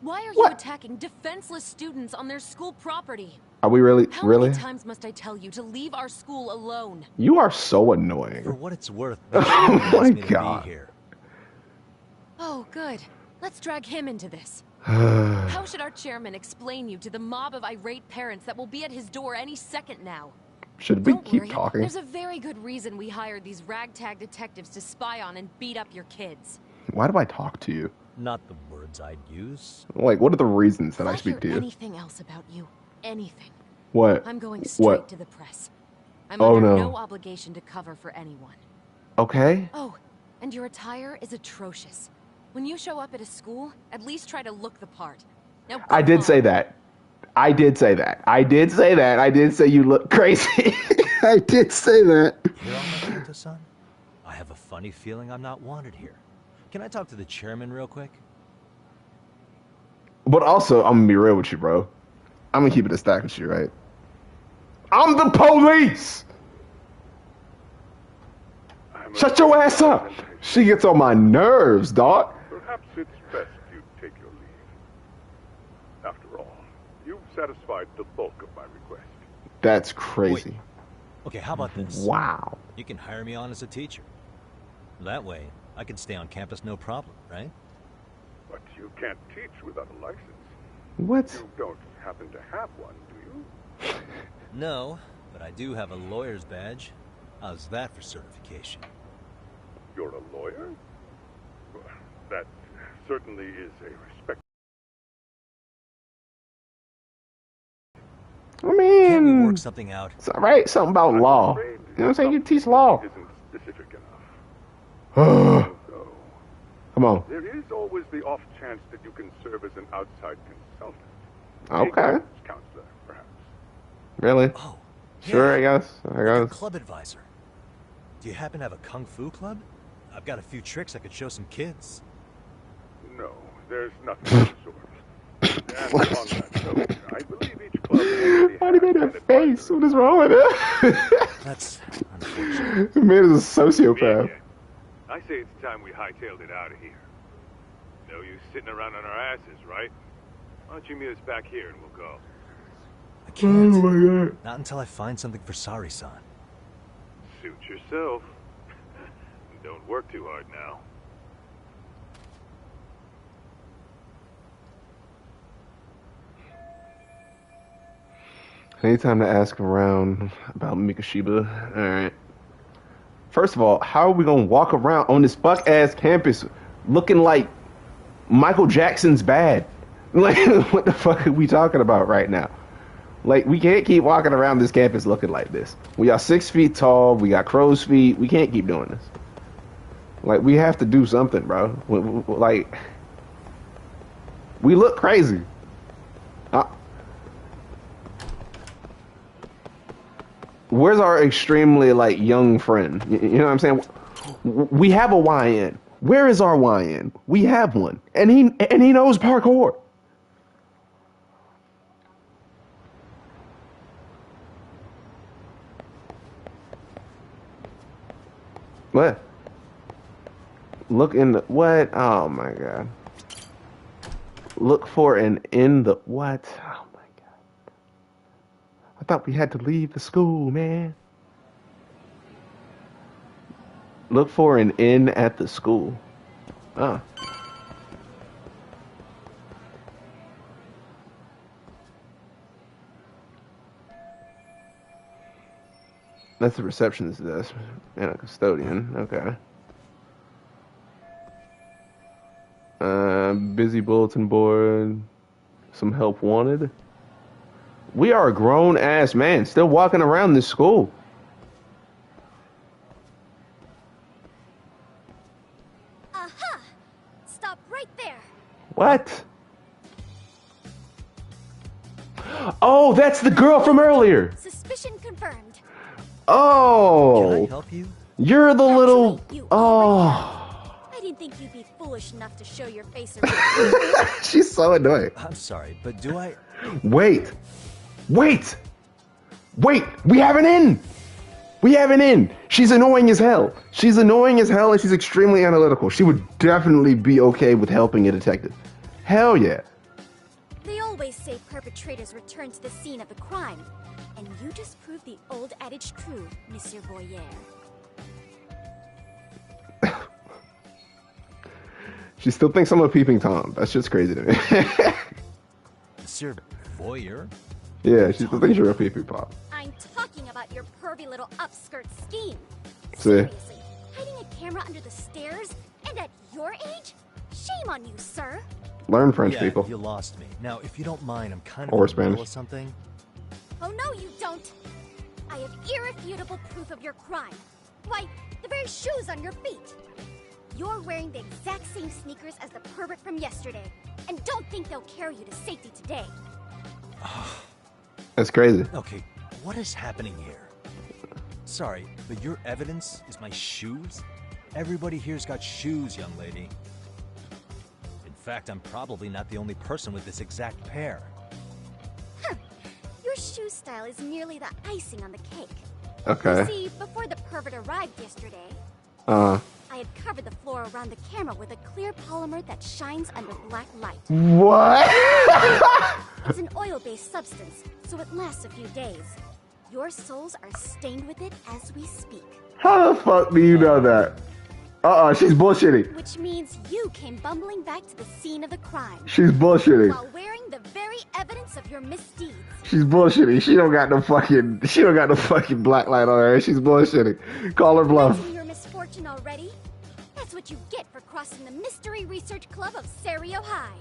Speaker 12: Why are you attacking defenseless students on their school property?
Speaker 1: Are we really?
Speaker 12: How
Speaker 1: Really?
Speaker 12: many times must I tell you to leave our school alone?
Speaker 1: You are so annoying.
Speaker 2: For what it's worth,
Speaker 1: Oh my God.
Speaker 2: here.
Speaker 12: Oh, good. Let's drag him into this. How should our chairman explain you to the mob of irate parents that will be at his door any second now?
Speaker 1: Should we
Speaker 12: Don't
Speaker 1: keep
Speaker 12: worry.
Speaker 1: talking?
Speaker 12: There's a very good reason we hired these ragtag detectives to spy on and beat up your kids.
Speaker 1: Why do I talk to you?
Speaker 2: Not the words I'd use.
Speaker 1: Like, what are the reasons that
Speaker 12: If
Speaker 1: I speak to
Speaker 12: hear
Speaker 1: you?
Speaker 12: anything else about you, anything,
Speaker 1: What?
Speaker 12: I'm going straight
Speaker 1: What?
Speaker 12: to the press. I'm
Speaker 1: Oh,
Speaker 12: under
Speaker 1: no.
Speaker 12: no obligation to cover for anyone.
Speaker 1: Okay.
Speaker 12: Oh, and your attire is atrocious. When you show up at a school, at least try to look the part. Now,
Speaker 1: I did say that. I did say that. I did say that. I did say you look crazy. I did say that.
Speaker 2: You're on my Outta-san? I have a funny feeling I'm not wanted here. Can I talk to the chairman real quick?
Speaker 1: But also, I'm gonna be real with you, bro. I'm gonna keep it a stack with you, right? I'm the police! Shut your ass up! She gets on my nerves, dog.
Speaker 13: Perhaps it's best you take your leave. After all, you've satisfied the bulk of my request.
Speaker 1: That's crazy.
Speaker 2: Okay, how about this?
Speaker 1: Wow.
Speaker 2: You can hire me on as a teacher. That way, I can stay on campus no problem, right?
Speaker 13: But you can't teach without a license.
Speaker 1: What?
Speaker 13: You don't happen to have one, do you?
Speaker 2: No, but I do have a lawyer's badge. How's that for certification?
Speaker 13: You're a lawyer? Well, that certainly is a respect.
Speaker 1: I mean,
Speaker 2: Can't we work something out?
Speaker 1: It's all right. Something about law. You know what I'm saying? You teach law.
Speaker 13: Isn't specific enough.
Speaker 1: Come on.
Speaker 13: There is always the off chance that you can serve as an outside consultant.
Speaker 1: Okay.
Speaker 13: A guidance counselor, perhaps.
Speaker 1: Really?
Speaker 2: Oh.
Speaker 1: Sure, I guess.
Speaker 2: Like a club advisor. Do you happen to have a kung fu club? I've got a few tricks I could show some kids.
Speaker 13: No, there's nothing of the sort. And on that note, I believe each club actually
Speaker 1: Why did he made that face? What is wrong with it?
Speaker 2: That's unfortunate.
Speaker 1: The man is a sociopath.
Speaker 3: I say it's time we hightailed it out of here. No use sitting around on our asses, right? Why don't you meet us back here and we'll go?
Speaker 2: I can't.
Speaker 1: Oh my God.
Speaker 2: Not until I find something for Sari-san.
Speaker 3: Suit yourself. Don't work too hard now.
Speaker 1: Anytime to ask around about Mikoshiba. Alright. First of all, how are we gonna walk around on this fuck ass campus looking like Michael Jackson's bad? Like, what the fuck are we talking about right now? Like, we can't keep walking around this campus looking like this. We are 6 feet tall. We got crow's feet. We can't keep doing this. Like, we have to do something, bro. Like, we look crazy. Where's our extremely, like, young friend? You know what I'm saying? We have a YN. Where is our YN? We have one. And he knows parkour. What? Look in the what? Oh my God. Look for an in the what? Oh my God. I thought we had to leave the school, man. Look for an inn at the school. Ah. That's the receptionist desk and a custodian. Okay. Busy bulletin board. Some help wanted. We are a grown ass man still walking around this school.
Speaker 7: Aha! Stop right there.
Speaker 1: What? Oh, that's the girl from earlier.
Speaker 7: Suspicion confirmed.
Speaker 1: Oh.
Speaker 2: Can I help you?
Speaker 1: You're the little. Oh.
Speaker 7: I didn't think you'd be foolish enough to show your face around.
Speaker 1: She's so annoying.
Speaker 2: I'm sorry, but do I...
Speaker 1: Wait. We have an in. She's annoying as hell. And she's extremely analytical. She would definitely be okay with helping a detective. Hell yeah.
Speaker 7: They always say perpetrators return to the scene of the crime. And you just proved the old adage true, Monsieur Boyer.
Speaker 1: She still thinks I'm a peeping Tom. That's just crazy to me.
Speaker 2: Monsieur Voyeur?
Speaker 1: Yeah, she still thinks you're a peeping Pop.
Speaker 7: I'm talking about your pervy little upskirt scheme.
Speaker 1: See?
Speaker 7: Seriously, hiding a camera under the stairs? And at your age? Shame on you, sir.
Speaker 1: Learn French,
Speaker 2: yeah,
Speaker 1: people.
Speaker 2: You lost me. Now, if you don't mind, I'm kind of
Speaker 1: Or
Speaker 2: in the middle
Speaker 1: Spanish.
Speaker 2: of something.
Speaker 7: Oh, no, you don't. I have irrefutable proof of your crime. Why, the very shoes on your feet. You're wearing the exact same sneakers as the pervert from yesterday. And don't think they'll carry you to safety today.
Speaker 1: That's crazy.
Speaker 2: Okay, what is happening here? Sorry, but your evidence is my shoes? Everybody here's got shoes, young lady. In fact, I'm probably not the only person with this exact pair.
Speaker 7: Huh. Your shoe style is merely the icing on the cake.
Speaker 1: Okay.
Speaker 7: You see, before the pervert arrived yesterday, I had covered the floor around the camera with a clear polymer that shines under black light.
Speaker 1: What?
Speaker 7: It's an oil-based substance, so it lasts a few days. Your soles are stained with it as we speak.
Speaker 1: How the fuck do you know that? She's bullshitting.
Speaker 7: Which means you came bumbling back to the scene of the crime.
Speaker 1: She's bullshitting.
Speaker 7: While wearing the very evidence of your misdeeds.
Speaker 1: She's bullshitting. She don't got no fucking black light on her. She's bullshitting. Call her bluff.
Speaker 7: Imagine your misfortune already? That's what you get for crossing the Mystery Research Club of Serio High.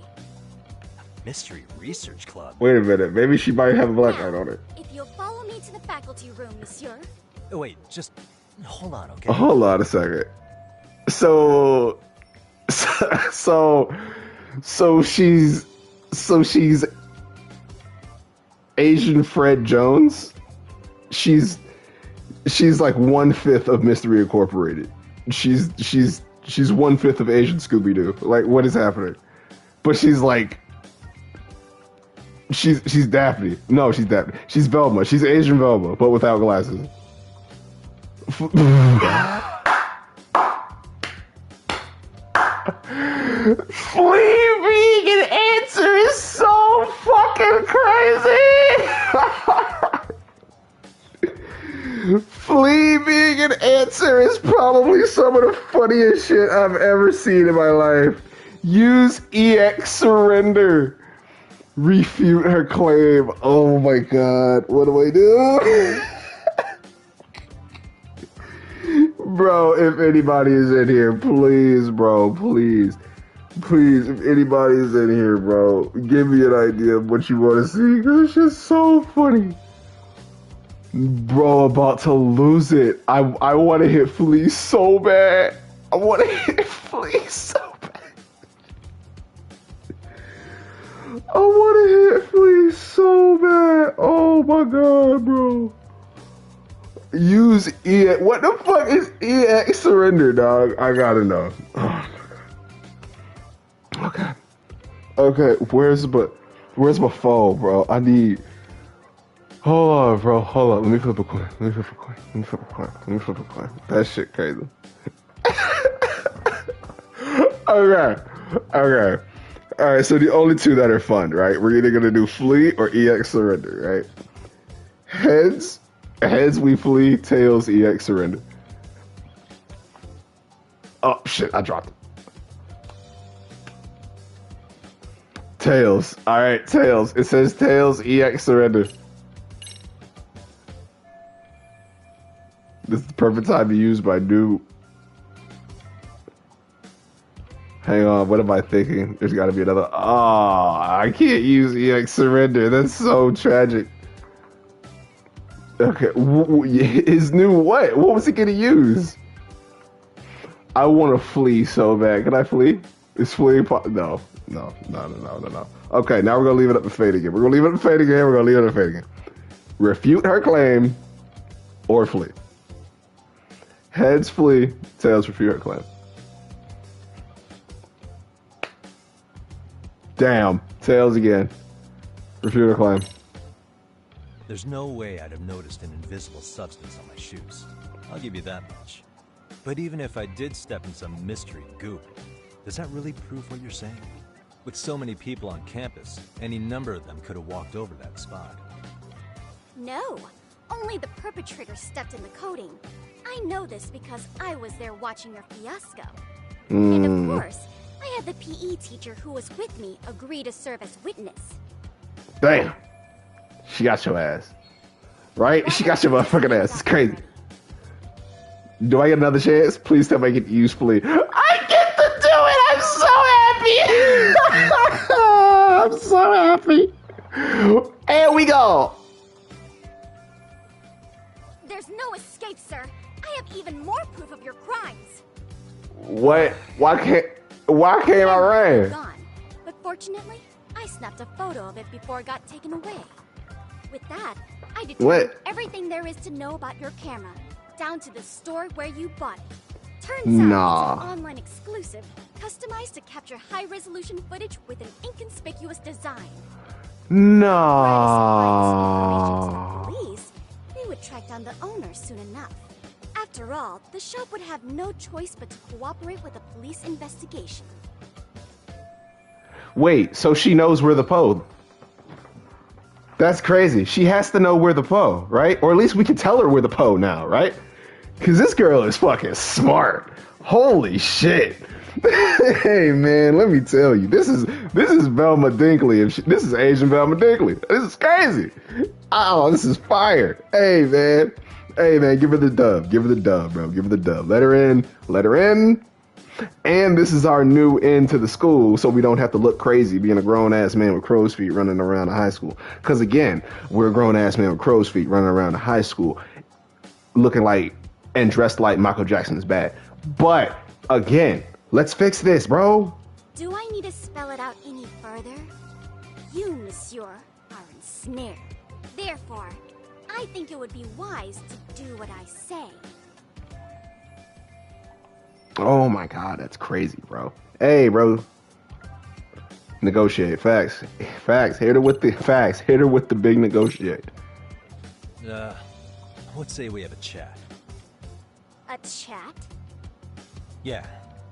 Speaker 2: Mystery Research Club?
Speaker 1: Wait a minute. Maybe she might have a black light on her.
Speaker 7: If you'll follow me to the faculty room, monsieur.
Speaker 2: Oh, wait, just hold on, okay?
Speaker 1: Hold on a second. So she's Asian Fred Jones. She's like 1/5 of Mystery Incorporated. She's 1/5 of Asian Scooby Doo. Like, what is happening? But she's like, she's Daphne. No, she's Daphne. She's Velma. She's Asian Velma, but without glasses. Flea vegan answer is so fucking crazy. Flea vegan answer is probably some of the funniest shit I've ever seen in my life. Use EX surrender. Refute her claim. Oh my god. What do I do? Bro, if anybody is in here, please, bro, please, if anybody is in here, bro, give me an idea of what you want to see. This is so funny. Bro, about to lose it. I want to hit Flea so bad. I want to hit Flea so bad. I want to hit Flea so bad. Oh my god, bro. Use EX. What the fuck is EX surrender, dog? I gotta know. Oh my god. Okay. Where's my phone, bro? I need. Hold on, bro. Hold on. Let me flip a coin. That shit crazy. Okay. Alright, so the only two that are fun, right? We're either gonna do flee or EX surrender, right? Heads we flee, tails EX surrender. Oh shit, I dropped it. Tails. Alright, tails. It says tails EX surrender. This is the perfect time to use my new. Hang on, what am I thinking? There's gotta be another. Oh, I can't use EX surrender. That's so tragic. Okay, his new what? What was he gonna use? I want to flee so bad. Can I flee? Is flee no? No. Okay, now we're gonna leave it up to fate again. We're gonna leave it up to fate again. Refute her claim or flee. Heads flee, tails refute her claim. Damn, tails again. Refute her claim.
Speaker 2: There's no way I'd have noticed an invisible substance on my shoes. I'll give you that much. But even if I did step in some mystery goop, does that really prove what you're saying? With so many people on campus, any number of them could have walked over that spot.
Speaker 7: No, only the perpetrator stepped in the coating. I know this because I was there watching your fiasco. And of course, I had the PE teacher who was with me agree to serve as witness.
Speaker 1: Damn. She got your ass. Right? She got your motherfucking ass. It's crazy. Do I get another chance? Please tell me I get to use flee. I get to do it! I'm so happy! I'm so happy! And we go!
Speaker 7: There's no escape, sir. I have even more proof of your crimes.
Speaker 1: What? Why can't I run?
Speaker 7: Gone. But fortunately, I snapped a photo of it before it got taken away. With that, I determined everything there is to know about your camera, down to the store where you bought it. Turns out it's an online exclusive, customized to capture high-resolution footage with an inconspicuous design.
Speaker 1: No.
Speaker 7: Police, they would track down the owner soon enough. After all, the shop would have no choice but to cooperate with the police investigation.
Speaker 1: Wait, so she knows we're the Poe? That's crazy. She has to know we're the Poe, right? Or at least we can tell her we're the Poe now, right? Because this girl is fucking smart. Holy shit. Hey, man, let me tell you. This is Velma Dinkley. This is Asian Velma Dinkley. This is crazy. Oh, this is fire. Hey, man. Hey, man, give her the dub. Give her the dub, bro. Give her the dub. Let her in. Let her in. And this is our new end to the school, so we don't have to look crazy being a grown-ass man with crow's feet running around the high school. Because, again, we're a grown-ass man with crow's feet running around the high school looking like and dressed like Michael Jackson is bad. But, again, let's fix this, bro.
Speaker 7: Do I need to spell it out any further? You, monsieur, are ensnared. Therefore, I think it would be wise to do what I say.
Speaker 1: Oh my god, that's crazy, bro. Hey, bro. Negotiate. Facts. Facts. Hit her with the facts. Hit her with the big negotiate.
Speaker 2: Let's say we have a chat.
Speaker 7: A chat?
Speaker 2: Yeah.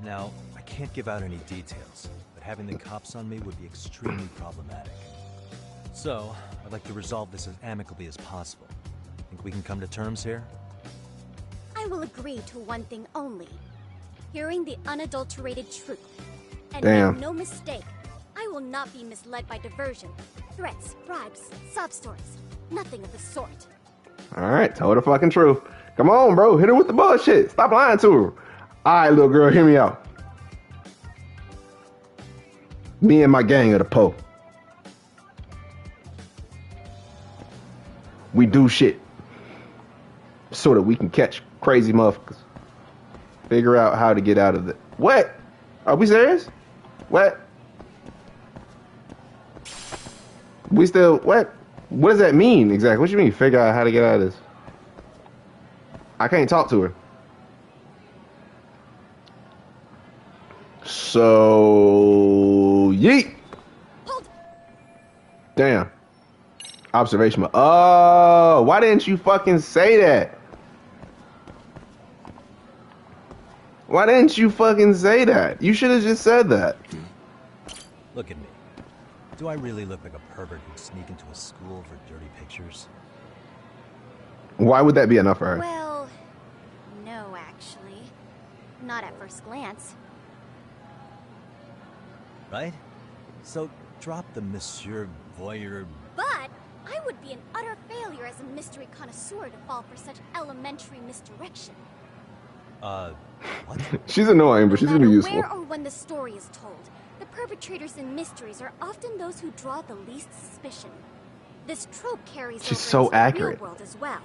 Speaker 2: Now, I can't give out any details, but having the cops on me would be extremely problematic. So, I'd like to resolve this as amicably as possible. Think we can come to terms here?
Speaker 7: I will agree to one thing only. Hearing the unadulterated truth. And make no mistake, I will not be misled by diversion, threats, bribes, sob stories. Nothing of the sort.
Speaker 1: Alright, tell her the fucking truth. Come on, bro. Hit her with the bullshit. Stop lying to her. Alright, little girl, hear me out. Me and my gang are the Poe. We do shit so that we can catch crazy motherfuckers. Figure out how to get out of it. What? Are we serious? What? We still, what? What does that mean exactly? What do you mean, figure out how to get out of this? I can't talk to her. So, yeet. Damn. Observation. Oh, why didn't you fucking say that? Why didn't you fucking say that? You should have just said that.
Speaker 2: Look at me. Do I really look like a pervert who'd sneak into a school for dirty pictures?
Speaker 1: Why would that be enough for her?
Speaker 7: Well, no, actually. Not at first glance.
Speaker 2: Right? So, drop the Monsieur Voyeur...
Speaker 7: But I would be an utter failure as a mystery connoisseur to fall for such elementary misdirection.
Speaker 2: What?
Speaker 1: She's annoying, but she's gonna be useful.
Speaker 7: Where or when the story is told, the perpetrators in mysteries are often those who draw the least suspicion. This trope carries over
Speaker 1: so
Speaker 7: into
Speaker 1: accurate.
Speaker 7: the real world as well.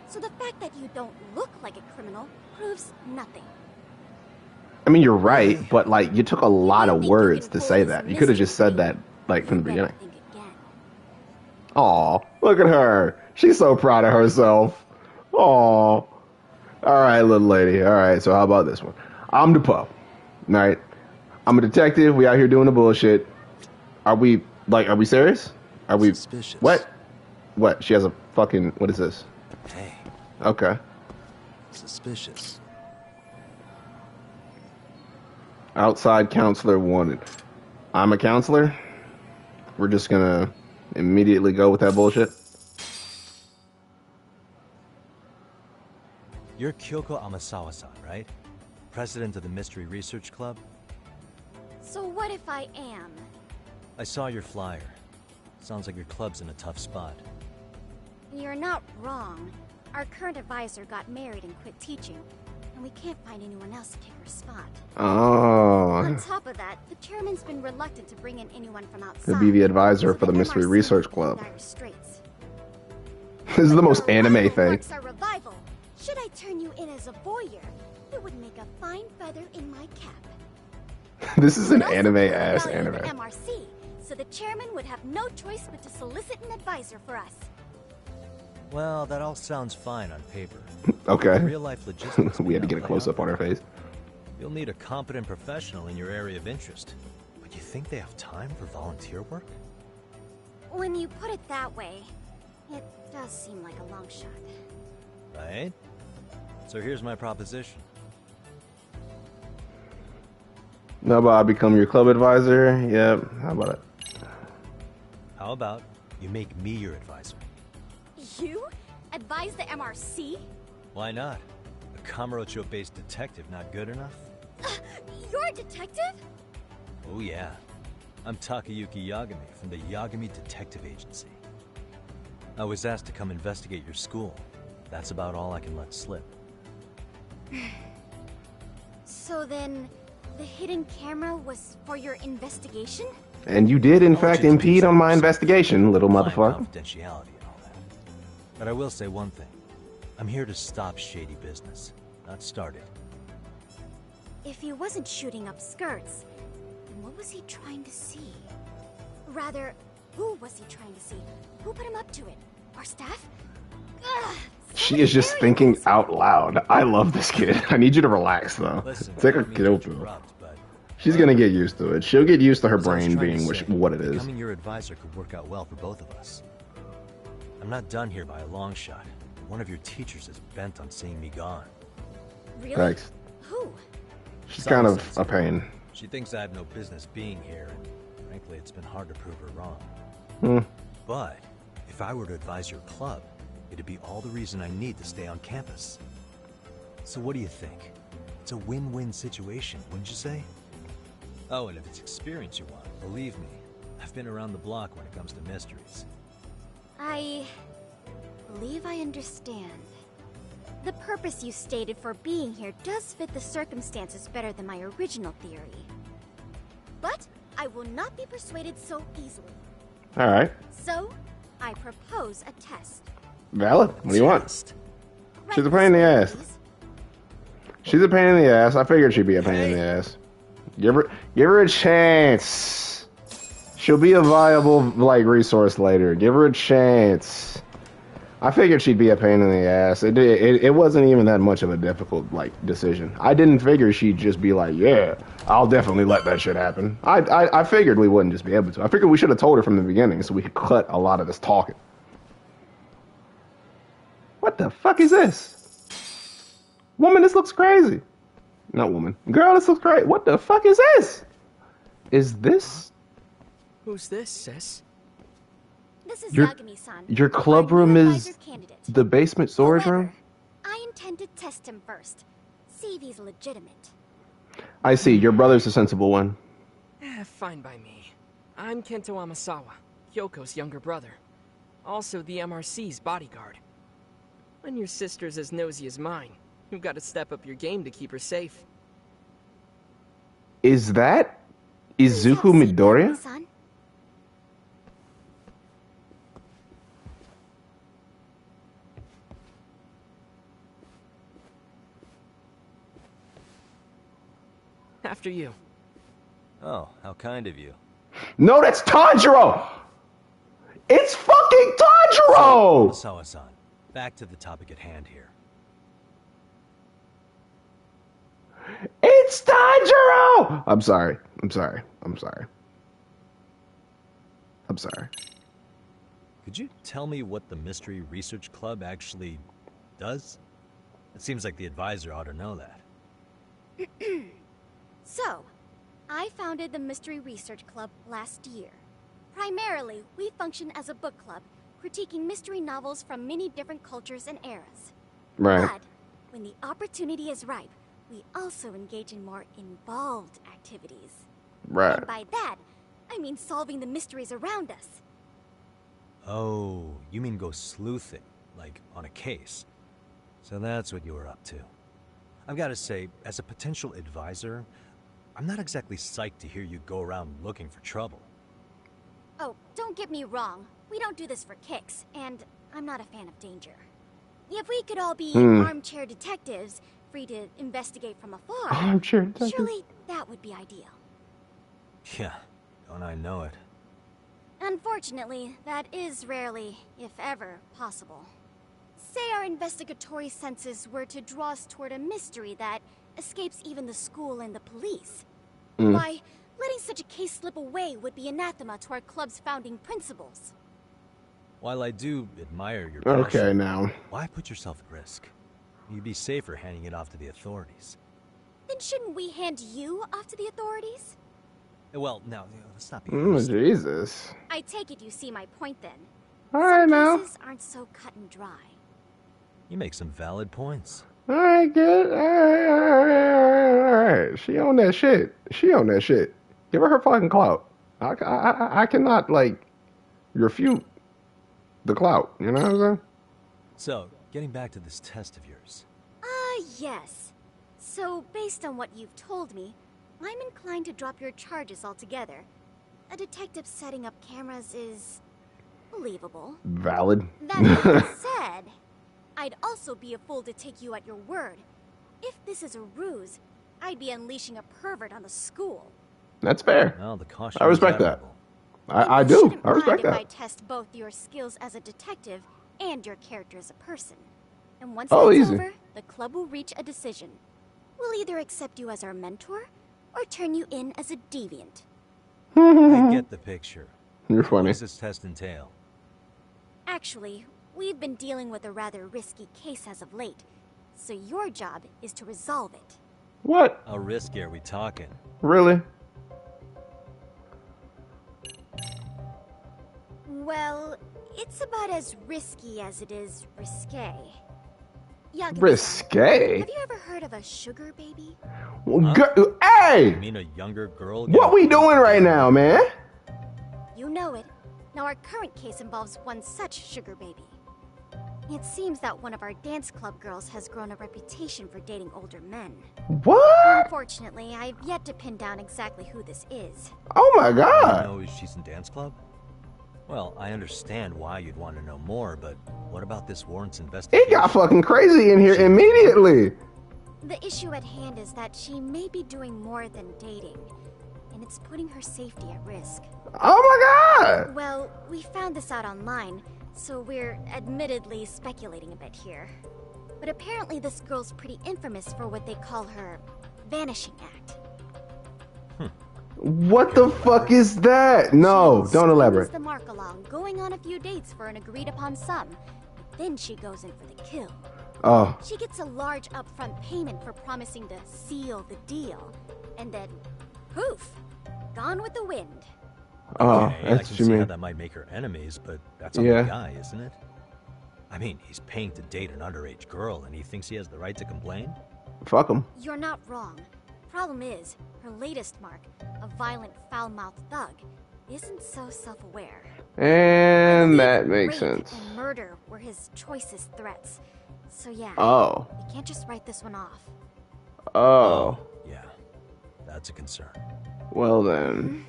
Speaker 7: So the fact that you don't look like a criminal proves nothing.
Speaker 1: I mean, you're right, but like you took a lot of words to say that. You could have just said that like from the beginning. Aw, look at her. She's so proud of herself. Aw. All right, little lady. All right, so how about this one? I'm the pup. All right. I'm a detective. We out here doing the bullshit. Are we serious? Are we
Speaker 2: suspicious?
Speaker 1: What? She has a fucking, what is this?
Speaker 2: Hey.
Speaker 1: Okay.
Speaker 2: Suspicious.
Speaker 1: Outside counselor wanted. I'm a counselor? We're just gonna immediately go with that bullshit?
Speaker 2: You're Kyoko Amasawa-san, right? President of the Mystery Research Club?
Speaker 7: So what if I am?
Speaker 2: I saw your flyer. Sounds like your club's in a tough spot.
Speaker 7: You're not wrong. Our current advisor got married and quit teaching, and we can't find anyone else to take her spot.
Speaker 1: Oh.
Speaker 7: On top of that, the chairman's been reluctant to bring in anyone from outside.
Speaker 1: To be the advisor for the Mystery Research Club. This is the most anime thing.
Speaker 7: Our revival. Should I turn you in as a voyeur, it would make a fine feather in my cap.
Speaker 1: This is an anime-ass anime.
Speaker 7: MRC, so the chairman would have no choice but to solicit an advisor for us.
Speaker 2: Well, that all sounds fine on paper.
Speaker 1: Okay.
Speaker 2: Real life logistics.
Speaker 1: We had to get a close-up on her face.
Speaker 2: You'll need a competent professional in your area of interest. But you think they have time for volunteer work?
Speaker 7: When you put it that way, it does seem like a long shot.
Speaker 2: Right? So here's my proposition.
Speaker 1: How about I become your club advisor? Yep. How about it?
Speaker 2: How about you make me your advisor?
Speaker 7: You? Advise the MRC?
Speaker 2: Why not? A Kamurocho-based detective not good enough?
Speaker 7: You're a detective?
Speaker 2: Oh yeah. I'm Takayuki Yagami from the Yagami Detective Agency. I was asked to come investigate your school. That's about all I can let slip.
Speaker 7: So then, the hidden camera was for your investigation?
Speaker 1: And you did, in fact, impede on my investigation, little motherfucker.
Speaker 2: Confidentiality and all that. But I will say one thing. I'm here to stop shady business, not start it.
Speaker 7: If he wasn't shooting up skirts, then what was he trying to see? Rather, who was he trying to see? Who put him up to it? Our staff? Ugh,
Speaker 1: she is just thinking out loud. I love this kid. I need you to relax, though. Take a chill pill. She's gonna get used to it. She'll get used to her brain being what it is.
Speaker 2: Becoming your advisor could work out well for both of us. I'm not done here by a long shot. One of your teachers is bent on seeing me gone.
Speaker 7: Really?
Speaker 1: Thanks.
Speaker 7: Who?
Speaker 1: She's kind of a pain.
Speaker 2: She thinks I have no business being here, and frankly, it's been hard to prove her wrong. But if I were to advise your club, it'd be all the reason I need to stay on campus. So what do you think? It's a win-win situation, wouldn't you say? Oh, and if it's experience you want, believe me, I've been around the block when it comes to mysteries.
Speaker 7: I believe I understand. The purpose you stated for being here does fit the circumstances better than my original theory. But I will not be persuaded so easily.
Speaker 1: Alright.
Speaker 7: So, I propose a test.
Speaker 1: Valid. What do you want? She's a pain in the ass. She's a pain in the ass. I figured she'd be a pain in the ass. Give her a chance. She'll be a viable, like, resource later. Give her a chance. I figured she'd be a pain in the ass. It wasn't even that much of a difficult, like, decision. I didn't figure she'd just be like, yeah, I'll definitely let that shit happen. I figured we wouldn't just be able to. I figured we should have told her from the beginning so we could cut a lot of this talking. What the fuck is this? Woman, this looks crazy. Not woman. Girl, this looks great. What the fuck is this? Is this?
Speaker 19: Who's this, sis?
Speaker 7: This is Yagami-san.
Speaker 1: Your club room is the basement storage room?
Speaker 7: I intend to test him first. See if he's legitimate.
Speaker 1: I see. Your brother's a sensible one.
Speaker 19: Fine by me. I'm Kento Amasawa, Kyoko's younger brother. Also the MRC's bodyguard. When your sister's as nosy as mine, you've got to step up your game to keep her safe.
Speaker 1: Is that Izuku Midoriya?
Speaker 19: After you.
Speaker 2: Oh, how kind of you.
Speaker 1: No, that's Tanjiro! It's fucking Tanjiro!
Speaker 2: So, Osawa-san, back to the topic at hand here.
Speaker 1: It's Tanjiro! I'm sorry. I'm sorry. I'm sorry. I'm sorry.
Speaker 2: Could you tell me what the Mystery Research Club actually does? It seems like the advisor ought to know that.
Speaker 7: So, I founded the Mystery Research Club last year. Primarily, we function as a book club, critiquing mystery novels from many different cultures and eras.
Speaker 1: Right.
Speaker 7: But, when the opportunity is ripe, we also engage in more involved activities.
Speaker 1: Right.
Speaker 7: And by that, I mean solving the mysteries around us.
Speaker 2: Oh, you mean go sleuthing, like on a case. So that's what you were up to. I've got to say, as a potential advisor, I'm not exactly psyched to hear you go around looking for trouble.
Speaker 7: Oh, don't get me wrong. We don't do this for kicks, and I'm not a fan of danger. If we could all be armchair detectives, free to investigate from afar,
Speaker 1: Armchair detective.
Speaker 7: surely that would be ideal.
Speaker 2: Yeah, don't I know it.
Speaker 7: Unfortunately, that is rarely, if ever, possible. Say our investigatory senses were to draw us toward a mystery that escapes even the school and the police. Why, letting such a case slip away would be anathema to our club's founding principles.
Speaker 2: While I do admire your passion,
Speaker 1: Okay, now.
Speaker 2: why put yourself at risk? You'd be safer handing it off to the authorities.
Speaker 7: Then shouldn't we hand you off to the authorities?
Speaker 2: Well, now, let's not be
Speaker 1: Jesus.
Speaker 7: I take it you see my point then.
Speaker 1: Alright now.
Speaker 7: Cases aren't so cut and dry.
Speaker 2: You make some valid points.
Speaker 1: Alright, good. Alright. She on that shit. She on that shit. Give her fucking clout. I cannot, like, refute the clout. You know what I'm saying?
Speaker 2: So, getting back to this test of yours.
Speaker 7: Yes. So, based on what you've told me, I'm inclined to drop your charges altogether. A detective setting up cameras is believable.
Speaker 1: Valid.
Speaker 7: That being said, I'd also be a fool to take you at your word. If this is a ruse, I'd be unleashing a pervert on the school.
Speaker 1: That's fair.
Speaker 2: Well, the caution
Speaker 1: I respect
Speaker 2: is
Speaker 1: that. I do. I respect
Speaker 7: If
Speaker 1: that.
Speaker 7: I test both your skills as a detective and your character as a person. And once
Speaker 1: Oh,
Speaker 7: that's
Speaker 1: easy.
Speaker 7: over, the club will reach a decision. We'll either accept you as our mentor, or turn you in as a deviant.
Speaker 2: I get the picture.
Speaker 1: You're funny.
Speaker 2: What does this test entail?
Speaker 7: Actually, we've been dealing with a rather risky case as of late, so your job is to resolve it.
Speaker 1: What?
Speaker 2: How risky are we talking?
Speaker 1: Really?
Speaker 7: Well, it's about as risky as it is risque. Yakuza,
Speaker 1: Risque?
Speaker 7: have you ever heard of a sugar baby?
Speaker 1: Hey!
Speaker 2: You mean a younger girl?
Speaker 1: What we doing right now, man?
Speaker 7: You know it. Now our current case involves one such sugar baby. It seems that one of our dance club girls has grown a reputation for dating older men.
Speaker 1: What?
Speaker 7: Unfortunately, I've yet to pin down exactly who this is.
Speaker 1: Oh my god.
Speaker 2: You know she's in dance club? Well, I understand why you'd want to know more, but what about this warrant's investigation?
Speaker 1: It got fucking crazy in here immediately.
Speaker 7: The issue at hand is that she may be doing more than dating, and it's putting her safety at risk.
Speaker 1: Oh my god!
Speaker 7: Well, we found this out online, so we're admittedly speculating a bit here. But apparently this girl's pretty infamous for what they call her vanishing act.
Speaker 1: What the fuck is that? No, don't elaborate.
Speaker 7: The mark along, going on a few dates for an agreed upon sum. But then she goes in for the kill.
Speaker 1: Oh.
Speaker 7: She gets a large upfront payment for promising to seal the deal. And then, poof, gone with the wind.
Speaker 1: Oh,
Speaker 2: Okay, I
Speaker 1: that's
Speaker 2: can
Speaker 1: what you
Speaker 2: see how
Speaker 1: mean.
Speaker 2: that might make her enemies, but that's on
Speaker 1: Yeah.
Speaker 2: the guy, isn't it? I mean, he's paying to date an underage girl, and he thinks he has the right to complain?
Speaker 1: Fuck him.
Speaker 7: You're not wrong. Problem is, her latest mark, a violent, foul-mouthed thug, isn't so self-aware.
Speaker 1: And that makes
Speaker 7: Rape
Speaker 1: sense.
Speaker 7: and murder were his choicest threats. So yeah,
Speaker 1: Oh.
Speaker 7: we can't just write this one off.
Speaker 1: Oh.
Speaker 2: Yeah, that's a concern.
Speaker 1: Well then.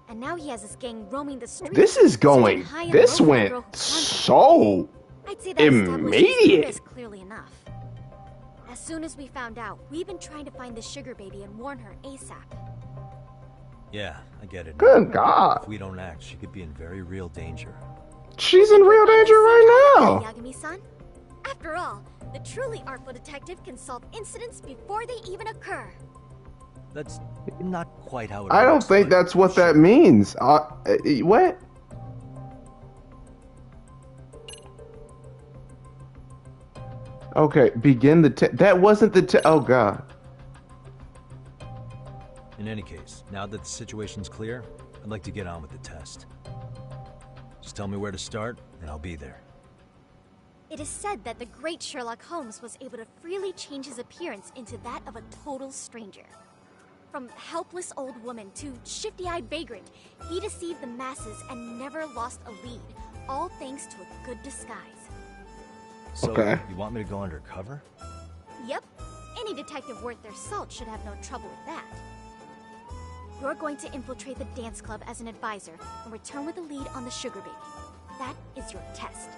Speaker 7: And now he has his gang roaming the streets.
Speaker 1: This is going.
Speaker 7: searching high and
Speaker 1: This
Speaker 7: low for a
Speaker 1: went
Speaker 7: girl who
Speaker 1: so
Speaker 7: I'd say that establishes the
Speaker 1: immediate.
Speaker 7: risk clearly enough. As soon as we found out, we've been trying to find the sugar baby and warn her ASAP.
Speaker 2: Yeah, I get it.
Speaker 1: Good God.
Speaker 2: If we don't act, she could be in very real danger.
Speaker 1: She's in real danger right now.
Speaker 7: Yagami-san? After all, the truly artful detective can solve incidents before they even occur.
Speaker 2: That's not quite how it
Speaker 1: I don't
Speaker 2: works,
Speaker 1: think
Speaker 2: but
Speaker 1: that's what that means. What? Okay, begin the that wasn't the oh God.
Speaker 2: In any case, now that the situation's clear, I'd like to get on with the test. Just tell me where to start, and I'll be there.
Speaker 7: It is said that the great Sherlock Holmes was able to freely change his appearance into that of a total stranger. From helpless old woman to shifty-eyed vagrant, he deceived the masses and never lost a lead, all thanks to a good disguise.
Speaker 2: So,
Speaker 1: okay.
Speaker 2: You want me to go undercover?
Speaker 7: Yep. Any detective worth their salt should have no trouble with that. You're going to infiltrate the dance club as an advisor and return with a lead on the sugar baby. That is your test.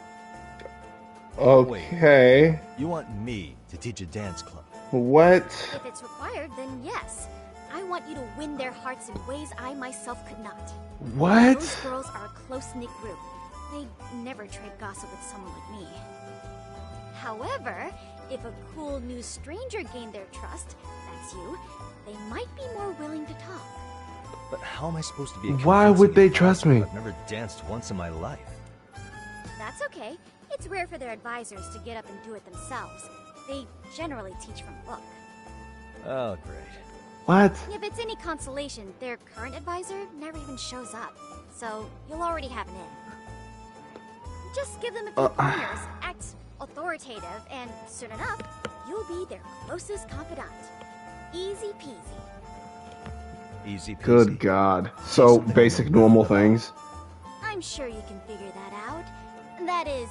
Speaker 1: Okay.
Speaker 2: Wait, you want me to teach a dance club?
Speaker 1: What?
Speaker 7: If it's required, then yes. I want you to win their hearts in ways I myself could not.
Speaker 1: What?
Speaker 7: Those girls are a close-knit group. They'd never trade gossip with someone like me. However, if a cool new stranger gained their trust, that's you, they might be more willing to talk.
Speaker 2: But how am I supposed to be?
Speaker 1: Why would they trust me?
Speaker 2: I've never danced once in my life.
Speaker 7: That's okay. It's rare for their advisors to get up and do it themselves. They generally teach from a book.
Speaker 2: Oh, great.
Speaker 1: What?
Speaker 7: If it's any consolation, their current advisor never even shows up. So, you'll already have an in. Just give them a few pointers, act authoritative, and soon enough, you'll be their closest confidant. Easy peasy.
Speaker 2: Easy peasy.
Speaker 1: Good God. So, basic normal things.
Speaker 7: I'm sure you can figure that out. That is,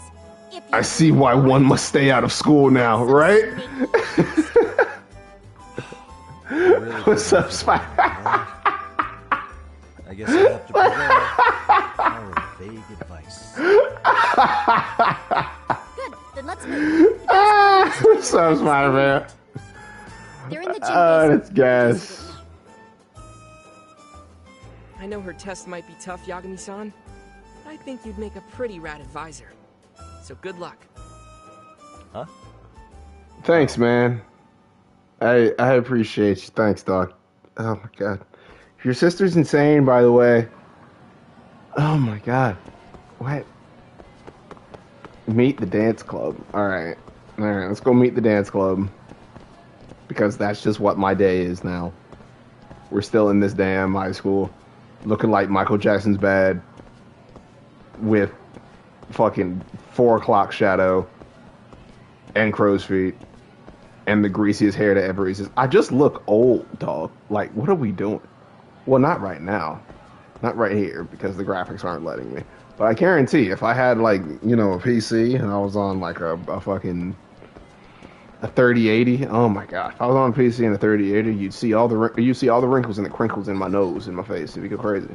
Speaker 7: if you
Speaker 1: I see why one must stay out of school now, right? What's up, Spider?
Speaker 2: I guess I have to provide our vague advice.
Speaker 7: Good, then let's move.
Speaker 1: What's up, Spider-Man?
Speaker 7: They're in the gym
Speaker 1: That's gas.
Speaker 19: I know her test might be tough, Yagami-san. I think you'd make a pretty rad advisor. So good luck.
Speaker 2: Huh?
Speaker 1: Thanks, man. I appreciate you. Thanks, Doc. Oh my God. Your sister's insane, by the way. Oh my God. What? Meet the dance club. Alright. Alright, let's go meet the dance club. Because that's just what my day is now. We're still in this damn high school. Looking like Michael Jackson's bad. With fucking 4 o'clock shadow. And crow's feet. And the greasiest hair that ever exists. I just look old, dog. Like, what are we doing? Well, not right now. Not right here, because the graphics aren't letting me. But I guarantee, if I had, like, you know, a PC, and I was on, like, a fucking... a 3080, oh my God. If I was on a PC and a 3080, you'd see all the wrinkles and the crinkles in my nose, in my face. It'd be go crazy.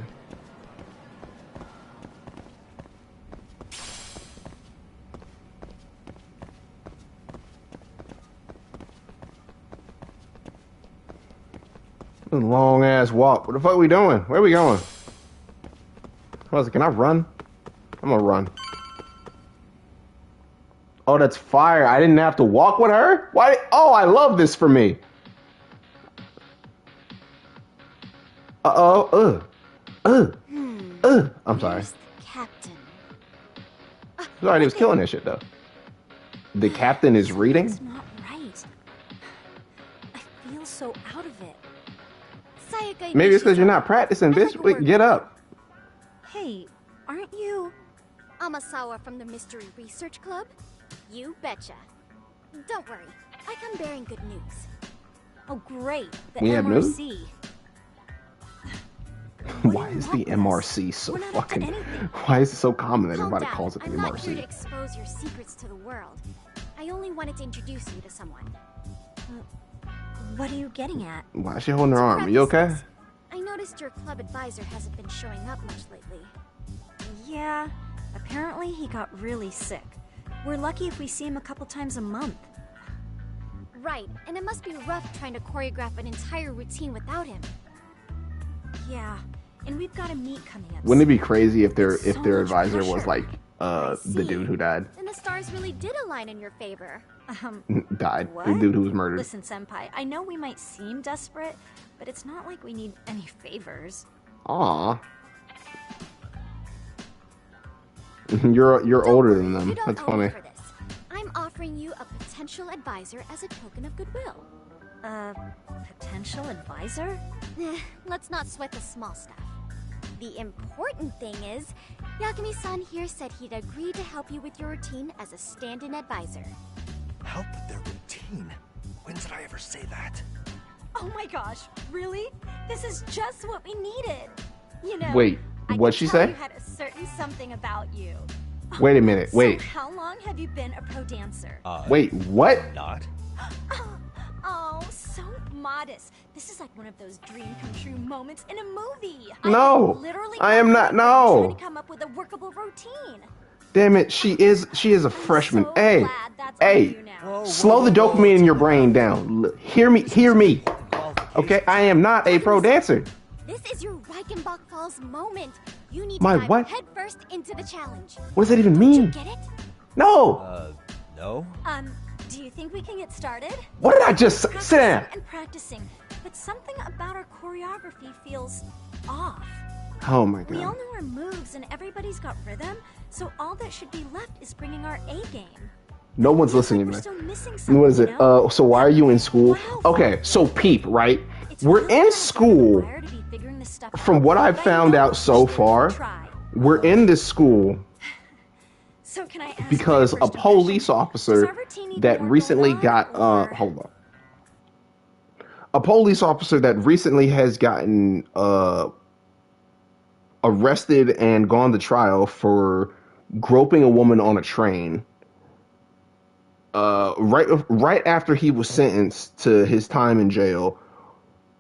Speaker 1: Long ass walk. What the fuck are we doing? Where are we going? I was like, can I run? I'm gonna run. Oh, that's fire. I didn't have to walk with her? Why? Oh, I love this for me. I'm sorry.
Speaker 7: Captain.
Speaker 1: Sorry, he was killing that shit though. The captain is reading?
Speaker 7: It's not right. I feel so out of it. Sayaka,
Speaker 1: Maybe it's because you're not practicing, bitch. Wait, get up.
Speaker 7: Hey, aren't you Amasawa from the Mystery Research Club? You betcha. Don't worry, I come bearing good news. Oh great, the
Speaker 1: We have news?
Speaker 7: MRC.
Speaker 1: Why is the MRC so fucking... Why is it so common that everybody calls it the
Speaker 7: I'm not here to
Speaker 1: MRC?
Speaker 7: expose your secrets to the world. I only wanted to introduce you to someone. What are you getting at?
Speaker 1: Why is she holding her arm? Are you okay?
Speaker 7: I noticed your club advisor hasn't been showing up much lately.
Speaker 20: Yeah, apparently he got really sick. We're lucky if we see him a couple times a month.
Speaker 7: Right, and it must be rough trying to choreograph an entire routine without him.
Speaker 20: Yeah, and we've got a meet coming up.
Speaker 1: Wouldn't it be crazy if their
Speaker 20: So
Speaker 1: their
Speaker 20: much
Speaker 1: advisor
Speaker 20: pressure.
Speaker 1: was like the dude who died?
Speaker 7: Then the stars really did align in your favor.
Speaker 1: Died.
Speaker 20: What?
Speaker 1: The dude who was murdered.
Speaker 20: Listen, Senpai, I know we might seem desperate, but it's not like we need any favors.
Speaker 1: Aw. You're older than them.
Speaker 7: You don't
Speaker 1: That's
Speaker 7: owe
Speaker 1: funny.
Speaker 7: me for this. I'm offering you a potential advisor as a token of goodwill.
Speaker 20: Potential advisor?
Speaker 7: Let's not sweat the small stuff. The important thing is, Yagami-san here said he'd agree to help you with your routine as a stand-in advisor.
Speaker 2: Help with their routine? When did I ever say that?
Speaker 20: Oh my gosh, really? This is just what we needed. You know,
Speaker 1: Wait, what'd she say?
Speaker 20: You had a certain something about you.
Speaker 1: Wait a minute. Wait.
Speaker 20: So how long have you been a pro dancer?
Speaker 1: Wait, what?
Speaker 2: Not.
Speaker 20: Oh, so modest. This is like one of those dream come true moments in a movie.
Speaker 1: No, I am not. No.
Speaker 20: Trying to come up with a workable routine.
Speaker 1: Damn it, she is a freshman. Hey, slow the dopamine in your brain down. Hear me. Okay, I am not a pro dancer.
Speaker 7: This is your Reichenbach Falls moment. You need to
Speaker 1: My
Speaker 7: dive
Speaker 1: what?
Speaker 7: headfirst into the challenge.
Speaker 1: What does that even mean?
Speaker 7: Get it?
Speaker 1: No.
Speaker 2: No.
Speaker 20: Do you think we can get started?
Speaker 1: What did I just say? Sit down.
Speaker 20: And practicing, but something about our choreography feels off.
Speaker 1: Oh my
Speaker 20: We all
Speaker 1: god.
Speaker 20: know our moves and everybody's got rhythm, so all that should be left is bringing our A game.
Speaker 1: No one's listening to me.
Speaker 20: Still missing something,
Speaker 1: What is it?
Speaker 20: you know?
Speaker 1: So why are you in school? Okay, so peep, right? We're in school. From what I've found out so far, we're in this school
Speaker 20: So can I ask
Speaker 1: because a police officer that recently got hold on. A police officer that recently has gotten arrested and gone to trial for groping a woman on a train. Right after he was sentenced to his time in jail,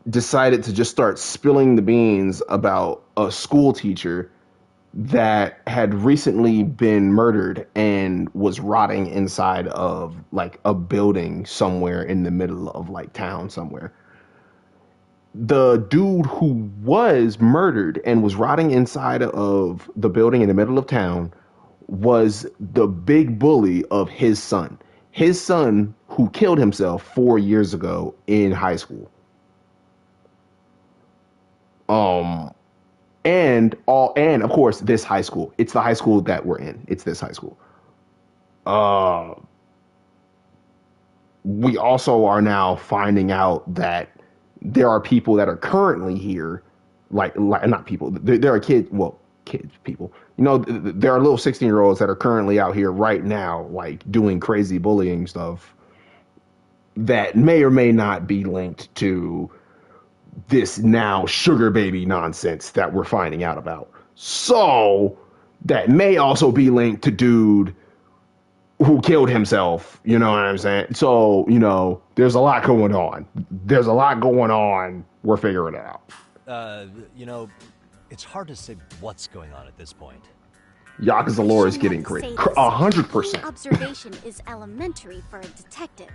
Speaker 1: decided to just start spilling the beans about a school teacher that had recently been murdered and was rotting inside of like a building somewhere in the middle of like town somewhere. The dude who was murdered and was rotting inside of the building in the middle of town was the big bully of his son. His son who killed himself 4 years ago in high school. And of course this high school. It's the high school that we're in. It's this high school. We also are now finding out that there are people that are currently here, like not people. There are people. You know, there are little 16-year-olds that are currently out here right now, like doing crazy bullying stuff that may or may not be linked to this now sugar baby nonsense that we're finding out about. So that may also be linked to dude who killed himself. You know what I'm saying? So, you know, there's a lot going on. We're figuring it out.
Speaker 2: You know, it's hard to say what's going on at this point.
Speaker 1: Yakuza lore is getting great. 100%.
Speaker 7: Observation is elementary for a detective.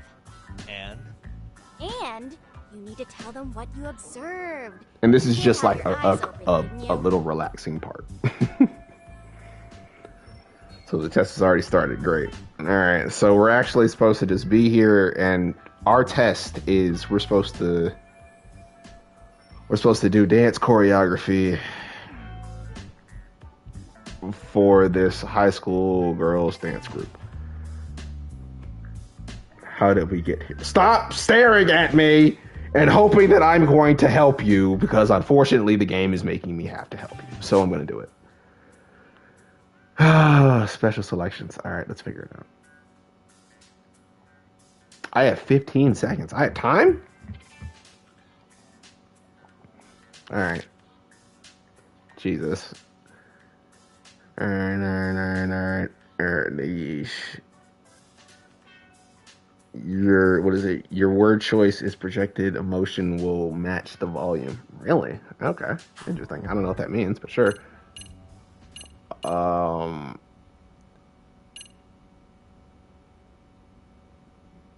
Speaker 2: And
Speaker 7: You need to tell them what you observed.
Speaker 1: And this is just like a little relaxing part. So the test has already started. Great. All right. So we're actually supposed to just be here, and our test is we're supposed to do dance choreography for this high school girls dance group. How did we get here? Stop staring at me and hoping that I'm going to help you, because unfortunately the game is making me have to help you. So I'm going to do it. Special selections. All right, let's figure it out. I have 15 seconds. I have time? All right. Jesus. All right. Yeesh. Your word choice is projected emotion will match the volume. Really? Okay. Interesting. I don't know what that means, but sure.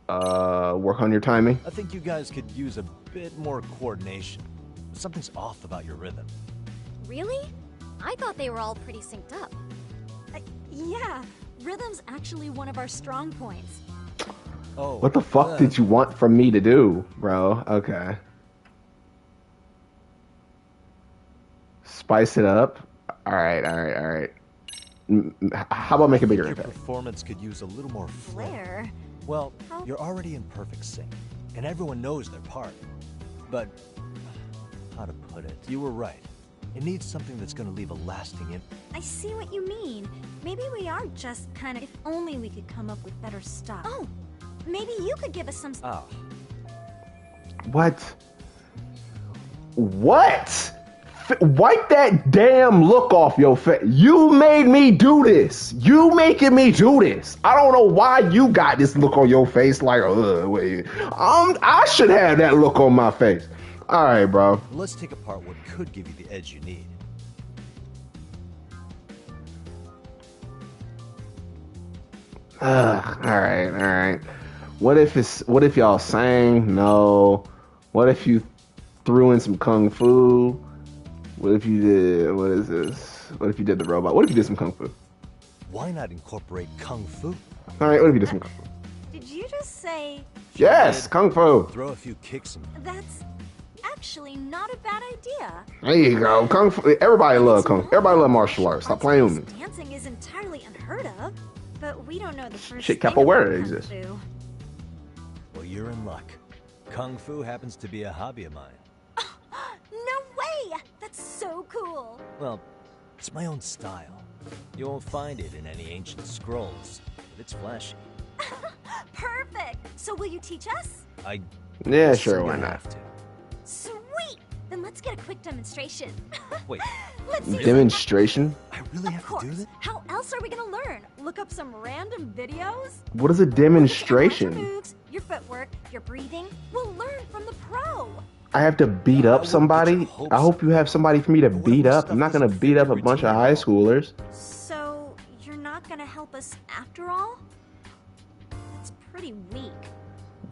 Speaker 1: Work on your timing.
Speaker 2: I think you guys could use a bit more coordination. Something's off about your rhythm.
Speaker 7: Really? I thought they were all pretty synced up.
Speaker 20: Yeah, rhythm's actually one of our strong points.
Speaker 2: Oh.
Speaker 1: What the fuck did you want from me to do, bro? Okay. Spice it up. All right. How about make a bigger
Speaker 2: Your
Speaker 1: impact?
Speaker 2: performance could use a little more
Speaker 20: Flair?
Speaker 2: Well, you're already in perfect sync, and everyone knows their part. But, how to put it, you were right. It needs something that's gonna leave a lasting impact.
Speaker 20: I see what you mean. Maybe we are just kind of... If only we could come up with better stuff. Oh, maybe you could give us some...
Speaker 2: Oh.
Speaker 1: What? Wipe that damn look off your face. You made me do this. You making me do this. I don't know why you got this look on your face like, wait. I should have that look on my face. All right, bro.
Speaker 2: Let's take apart what could give you the edge you need.
Speaker 1: All right. What if y'all sang? No. What if you threw in some kung fu? What if you did, what is this? What if you did the robot? What if you did some kung fu?
Speaker 2: Why not incorporate kung fu?
Speaker 1: All right, what if you did some kung fu?
Speaker 20: Did you just say...
Speaker 1: Yes, kung fu.
Speaker 2: Throw a few kicks and...
Speaker 20: That's actually not a bad idea.
Speaker 1: There you go, kung fu. Everybody love kung fu. Everybody love martial arts. Stop playing with me.
Speaker 20: Dancing is entirely unheard of, but we don't know the first
Speaker 1: Shit,
Speaker 20: thing
Speaker 1: capoeira
Speaker 20: about
Speaker 1: exists.
Speaker 20: kung fu.
Speaker 2: Well, you're in luck. Kung fu happens to be a hobby of mine.
Speaker 20: No way! That's so cool.
Speaker 2: Well, it's my own style. You won't find it in any ancient scrolls, but it's flashy.
Speaker 20: Perfect. So will you teach us?
Speaker 1: Yeah, sure, why not?
Speaker 2: Have to.
Speaker 20: Sweet. Then let's get a quick demonstration.
Speaker 2: Wait.
Speaker 20: Let's see.
Speaker 1: Demonstration?
Speaker 2: I really have to do this?
Speaker 20: How else are we gonna learn? Look up some random videos?
Speaker 1: What is a demonstration?
Speaker 20: Your moves, your footwork, your breathing. We'll learn from the pro.
Speaker 1: I have to beat up somebody? I hope you have somebody for me to beat up. I'm not gonna beat up a bunch of high schoolers.
Speaker 20: So, you're not gonna help us after all? That's pretty weak.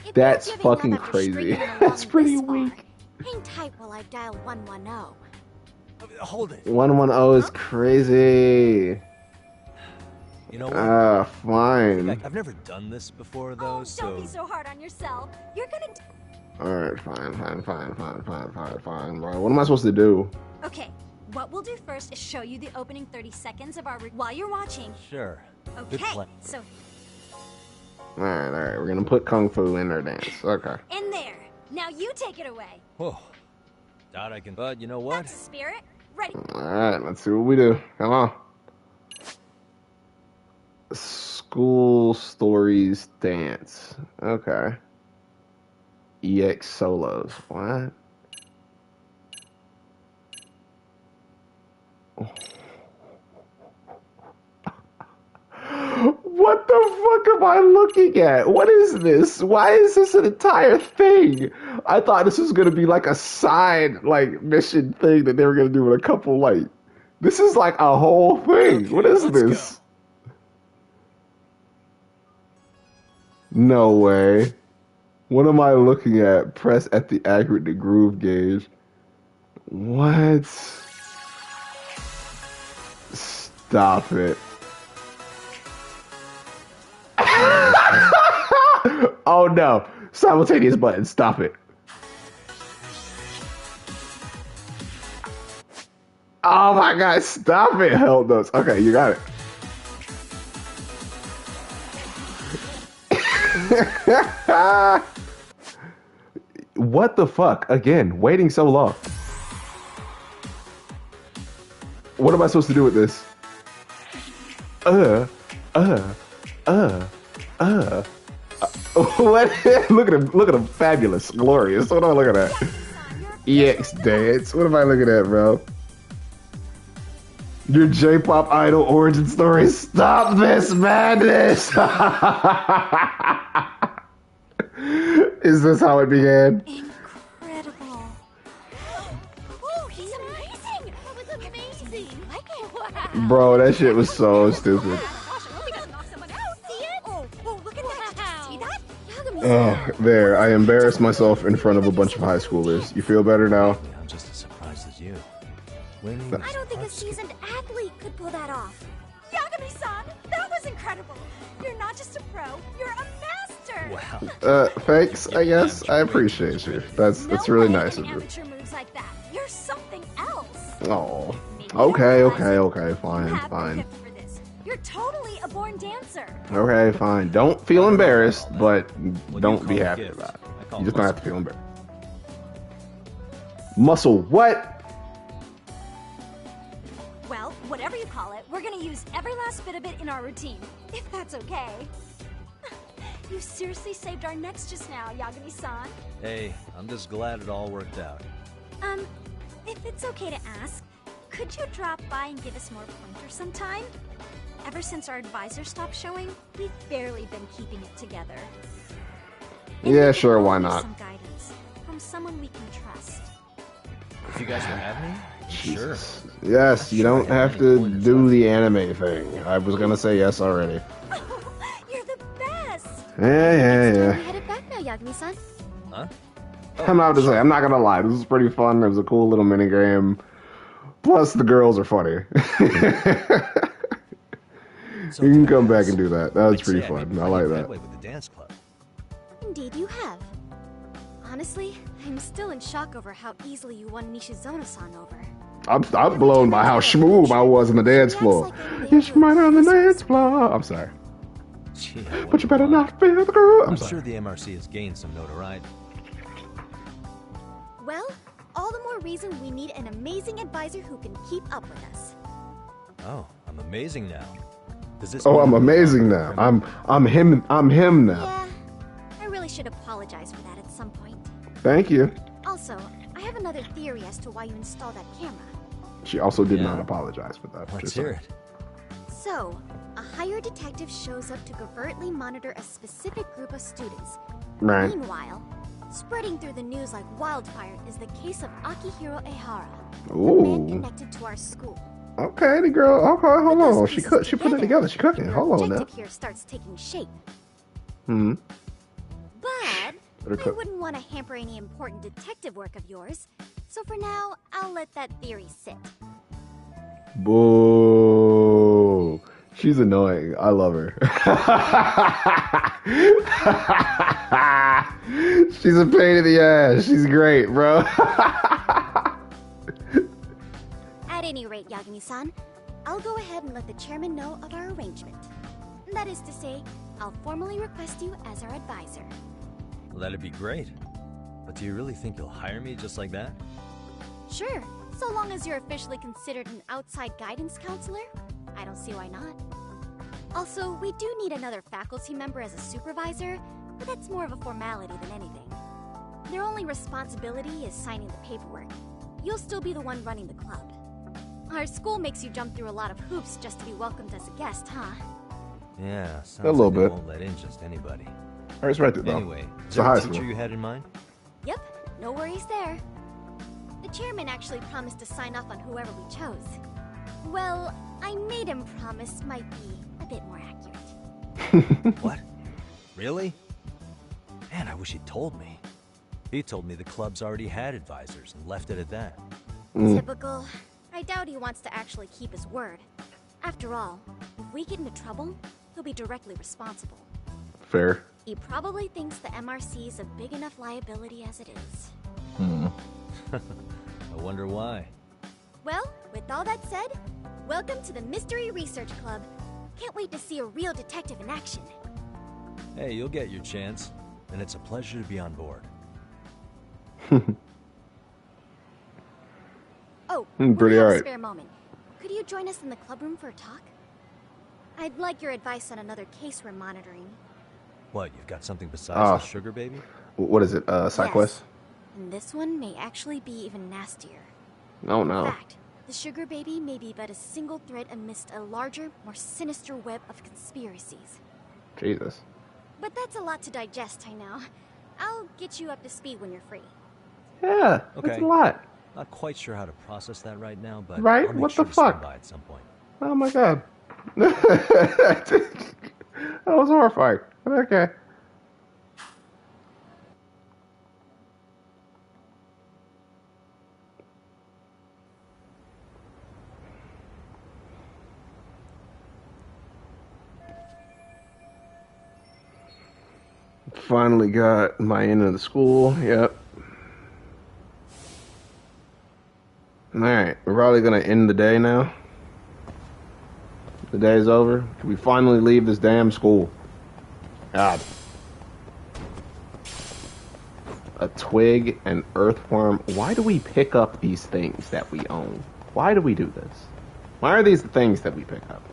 Speaker 7: If
Speaker 1: That's
Speaker 7: you're giving up
Speaker 1: fucking
Speaker 7: after
Speaker 1: crazy.
Speaker 7: stringing along
Speaker 1: That's pretty
Speaker 7: this far,
Speaker 1: weak.
Speaker 7: hang tight while I dial 110.
Speaker 2: Hold it.
Speaker 1: 110 is crazy.
Speaker 2: You know what?
Speaker 1: Fine.
Speaker 2: I've never done this before, though, so...
Speaker 20: Don't be so hard on yourself. You're gonna...
Speaker 1: Alright, fine, bro. What am I supposed to do?
Speaker 20: Okay, what we'll do first is show you the opening 30 seconds of our... While you're watching.
Speaker 2: Sure. Good
Speaker 20: Okay,
Speaker 2: plan.
Speaker 20: so
Speaker 1: Alright, we're gonna put kung fu in our dance. Okay.
Speaker 20: in there. Now you take it away.
Speaker 2: Whoa. Doubt I can... But you know what?
Speaker 20: That's the spirit. Ready?
Speaker 1: Alright, let's see what we do. Come on. School stories dance. Okay. EX solos. What? What the fuck am I looking at? What is this? Why is this an entire thing? I thought this was gonna be like a side mission thing that they were gonna do with a couple this is like a whole thing.
Speaker 2: Okay,
Speaker 1: what is this? No way. What am I looking at? Press at the accurate to groove gauge. What? Stop it. Oh no. Simultaneous button. Stop it. Oh my god. Stop it. Held those. Okay, you got it. What the fuck? Again, waiting so long. What am I supposed to do with this? What? Look at him, fabulous, glorious. What am I looking at? EX dance. What am I looking at, bro? Your J-pop idol origin story. Stop this madness! Is this how it began?
Speaker 20: Incredible.
Speaker 7: Oh, he's amazing! That was amazing! Like it?
Speaker 1: Bro, that shit was so stupid.
Speaker 20: Oh, look at that. Did you see that?
Speaker 1: Oh, there. I embarrassed myself in front of a bunch of high schoolers. You feel better now?
Speaker 2: I'm just as surprised as you.
Speaker 7: I don't think a seasoned athlete could pull that off.
Speaker 20: Yagami-san, that was incredible. You're not just a pro, you're a master.
Speaker 2: Wow.
Speaker 1: Thanks, I guess. I appreciate you. That's really nice of you.
Speaker 20: Amateur moves like that. You're something else.
Speaker 1: Oh. Okay, fine.
Speaker 20: You're totally a born dancer.
Speaker 1: Okay, fine. Don't feel embarrassed, but don't be happy about it. You just don't have to feel embarrassed. Muscle what?
Speaker 20: Well, whatever you call it, we're gonna use every last bit of it in our routine, if that's okay. You seriously saved our necks just now, Yagami-san.
Speaker 2: Hey, I'm just glad it all worked out.
Speaker 20: If it's okay to ask, could you drop by and give us more pointers sometime? Ever since our advisor stopped showing, we've barely been keeping it together.
Speaker 1: Yeah, sure, why not?
Speaker 20: Some guidance from someone we can trust.
Speaker 2: If you guys will have me, sure.
Speaker 1: Yes, you don't have to do the anime thing. I was gonna say yes already.
Speaker 20: You're the best.
Speaker 1: Yeah.
Speaker 7: We headed back now, Yagami-san.
Speaker 2: Huh?
Speaker 1: I'm not gonna lie. This is pretty fun. It was a cool little mini game. Plus, the girls are funny. You can come back and do that. That was pretty fun. I like that.
Speaker 2: With the dance club.
Speaker 7: Indeed, you have. Honestly, I'm still in shock over how easily you won Nishizono-san over.
Speaker 1: I'm blown by how smooth I was on the dance floor. It's right on the dance floor. I'm sorry.
Speaker 2: Gee,
Speaker 1: But you better not feel the girl.
Speaker 2: I'm sure the MRC has gained some notoriety.
Speaker 7: Well, all the more reason we need an amazing advisor who can keep up with us.
Speaker 2: Oh, I'm amazing now. Does this
Speaker 1: I'm amazing now. I'm him now.
Speaker 7: Yeah, I really should apologize for that at some point.
Speaker 1: Thank you.
Speaker 7: Also, I have another theory as to why you installed that camera.
Speaker 1: She also did not apologize for that.
Speaker 2: Let's hear it.
Speaker 7: So, a hired detective shows up to covertly monitor a specific group of students.
Speaker 1: Right.
Speaker 7: Meanwhile, spreading through the news like wildfire is the case of Akihiro Ehara, the
Speaker 1: Ooh.
Speaker 7: man connected to our school.
Speaker 1: Okay, the girl. Okay, hold on. She put it together. She cooking. Hold on now.
Speaker 7: The objective here starts taking shape. But I wouldn't want to hamper any important detective work of yours. So for now, I'll let that theory sit.
Speaker 1: Boo. She's annoying. I love her. She's a pain in the ass. She's great, bro.
Speaker 7: At any rate, Yagami-san, I'll go ahead and let the chairman know of our arrangement. That is to say, I'll formally request you as our advisor.
Speaker 2: Well, that'd be great. But do you really think you'll hire me just like that?
Speaker 7: Sure, so long as you're officially considered an outside guidance counselor, I don't see why not. Also, we do need another faculty member as a supervisor, but that's more of a formality than anything. Their only responsibility is signing the paperwork. You'll still be the one running the club. Our school makes you jump through a lot of hoops just to be welcomed as a guest, huh?
Speaker 2: Yeah, sounds
Speaker 1: a little
Speaker 2: like they
Speaker 1: bit.
Speaker 2: won't let in just anybody.
Speaker 1: I respect it though.
Speaker 2: Anyway,
Speaker 1: It's
Speaker 2: is
Speaker 1: a
Speaker 2: there
Speaker 1: high
Speaker 2: a teacher
Speaker 1: school.
Speaker 2: you had in mind?
Speaker 7: Yep, no worries there. The chairman actually promised to sign off on whoever we chose. Well, I made him promise might be a bit more accurate.
Speaker 2: What? Really? Man, I wish he'd told me. He told me the club's already had advisors and left it at that.
Speaker 7: Typical. I doubt he wants to actually keep his word. After all, if we get into trouble, he'll be directly responsible.
Speaker 1: Fair.
Speaker 7: He probably thinks the MRC is a big enough liability as it is.
Speaker 2: I wonder why.
Speaker 7: Well, with all that said, welcome to the Mystery Research Club. Can't wait to see a real detective in action.
Speaker 2: Hey, you'll get your chance, and it's a pleasure to be on board.
Speaker 7: Oh,
Speaker 1: Pretty
Speaker 7: we have a
Speaker 1: alright.
Speaker 7: spare moment. Could you join us in the club room for a talk? I'd like your advice on another case we're monitoring.
Speaker 2: What, you've got something besides the sugar baby?
Speaker 1: What is it? SideQuest?
Speaker 7: Yes. And this one may actually be even nastier.
Speaker 1: Oh no.
Speaker 7: In fact, the sugar baby may be but a single thread amidst a larger, more sinister web of conspiracies.
Speaker 1: Jesus.
Speaker 7: But that's a lot to digest, I know. I'll get you up to speed when you're free.
Speaker 1: Yeah,
Speaker 2: Okay.
Speaker 1: that's a lot.
Speaker 2: Not quite sure how to process that right now, but
Speaker 1: Right?
Speaker 2: I'll make
Speaker 1: What
Speaker 2: sure
Speaker 1: the
Speaker 2: to swing
Speaker 1: fuck?
Speaker 2: by at some point.
Speaker 1: Oh my god. That was horrifying. Okay. finally got my end of the school. Yep. Alright, we're probably gonna end the day now. The day's over. Can we finally leave this damn school? God. A twig, an earthworm. Why do we pick up these things that we own? Why do we do this? Why are these the things that we pick up?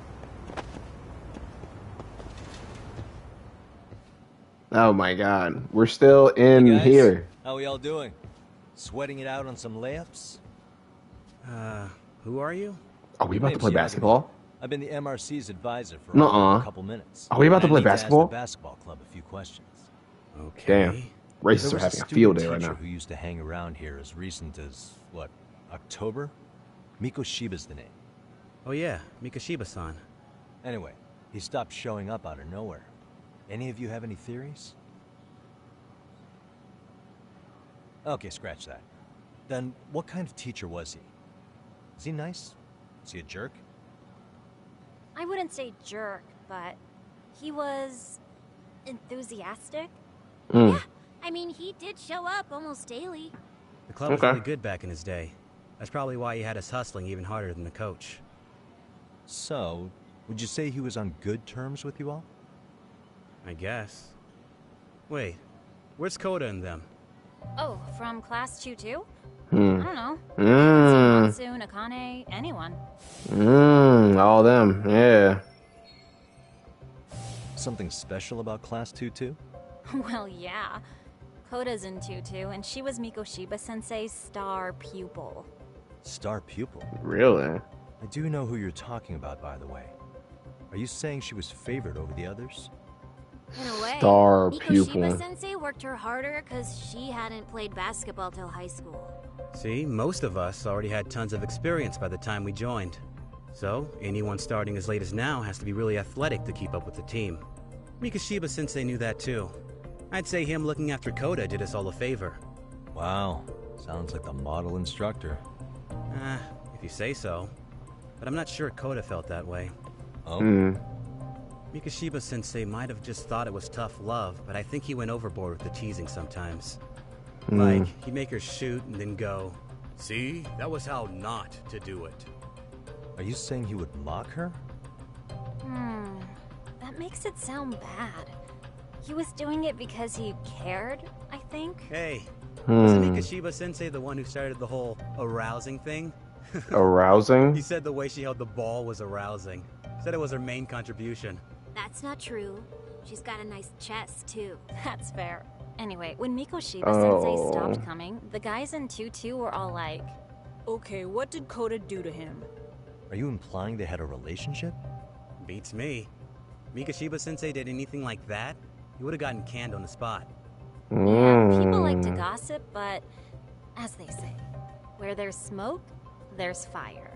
Speaker 1: Oh my god. We're still in
Speaker 2: Hey guys,
Speaker 1: here.
Speaker 2: how we all doing? Sweating it out on some layups?
Speaker 21: Who are you?
Speaker 1: Are we about to play basketball?
Speaker 2: I've been the MRC's advisor for
Speaker 1: Nuh-uh.
Speaker 2: a couple minutes.
Speaker 1: Are we about to play
Speaker 2: I need
Speaker 1: basketball?
Speaker 2: ask the basketball club a few questions.
Speaker 21: Okay.
Speaker 1: Damn. Racists
Speaker 2: There
Speaker 1: are
Speaker 2: was
Speaker 1: having a field day right
Speaker 2: teacher
Speaker 1: now.
Speaker 2: who used to hang around here as recent as, what, October? Mikoshiba's the name.
Speaker 21: Oh yeah, Mikoshiba-san.
Speaker 2: Anyway, he stopped showing up out of nowhere. Any of you have any theories? Okay, scratch that. Then, what kind of teacher was he? Is he nice? Is he a jerk?
Speaker 20: I wouldn't say jerk, but he was enthusiastic.
Speaker 21: Mm.
Speaker 20: Yeah, I mean, he did show up almost daily.
Speaker 21: The club was really good back in his day. That's probably why he had us hustling even harder than the coach.
Speaker 2: So, would you say he was on good terms with you all?
Speaker 21: I guess. Wait, where's Koda and them?
Speaker 20: Oh, from class 2-2?
Speaker 1: Hmm.
Speaker 20: I don't know.
Speaker 1: Mm.
Speaker 20: Matsu, Nakane, anyone.
Speaker 1: All them, yeah.
Speaker 2: Something special about Class 2-2?
Speaker 20: Well, yeah. Koda's in 2-2, and she was Mikoshiba-sensei's star pupil.
Speaker 2: Star pupil?
Speaker 1: Really?
Speaker 2: I do know who you're talking about, by the way. Are you saying she was favored over the others?
Speaker 20: In a way,
Speaker 1: Star pupil.
Speaker 20: Mikoshiba-sensei worked her harder because she hadn't played basketball till high school.
Speaker 21: See, most of us already had tons of experience by the time we joined. So, anyone starting as late as now has to be really athletic to keep up with the team. Mikoshiba-sensei knew that too. I'd say him looking after Koda did us all a favor.
Speaker 2: Wow, sounds like the model instructor.
Speaker 21: If you say so. But I'm not sure Koda felt that way.
Speaker 2: Oh?
Speaker 21: Mikoshiba-sensei might have just thought it was tough love, but I think he went overboard with the teasing sometimes.
Speaker 1: Mm.
Speaker 21: Like, he'd make her shoot and then go, "See, that was how not to do it."
Speaker 2: Are you saying he would mock her?
Speaker 20: That makes it sound bad. He was doing it because he cared, I think.
Speaker 21: Hey, wasn't Mikoshiba-sensei the one who started the whole arousing thing?
Speaker 1: Arousing?
Speaker 21: He said the way she held the ball was arousing. Said it was her main contribution.
Speaker 20: That's not true. She's got a nice chest, too. That's fair. Anyway, when Mikoshiba-sensei stopped coming, the guys in 2-2 were all like,
Speaker 19: Okay, what did Koda do to him?
Speaker 2: Are you implying they had a relationship?
Speaker 21: Beats me. Mikoshiba-sensei did anything like that, he would have gotten canned on the spot.
Speaker 20: Yeah, people like to gossip, but as they say, where there's smoke, there's fire.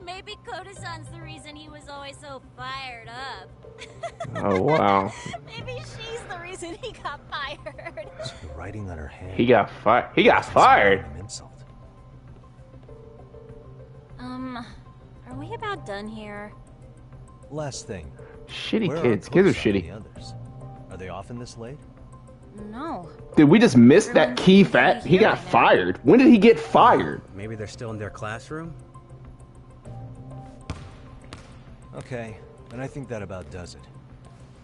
Speaker 20: Maybe Koda-san's the reason he was always so fired up.
Speaker 1: Oh, wow.
Speaker 20: Maybe she's the reason he got fired.
Speaker 2: So you're writing on her hand.
Speaker 1: He got fired. He got fired.
Speaker 2: An insult.
Speaker 20: Are we about done here?
Speaker 2: Last thing.
Speaker 1: Shitty
Speaker 2: Where
Speaker 1: kids.
Speaker 2: are
Speaker 1: Kids are
Speaker 2: Koda-san and
Speaker 1: shitty.
Speaker 2: the others? Are they often this late?
Speaker 20: No.
Speaker 1: Did we just miss that key fact? He got fired. When did he get fired?
Speaker 21: Maybe they're still in their classroom?
Speaker 2: Okay, then I think that about does it.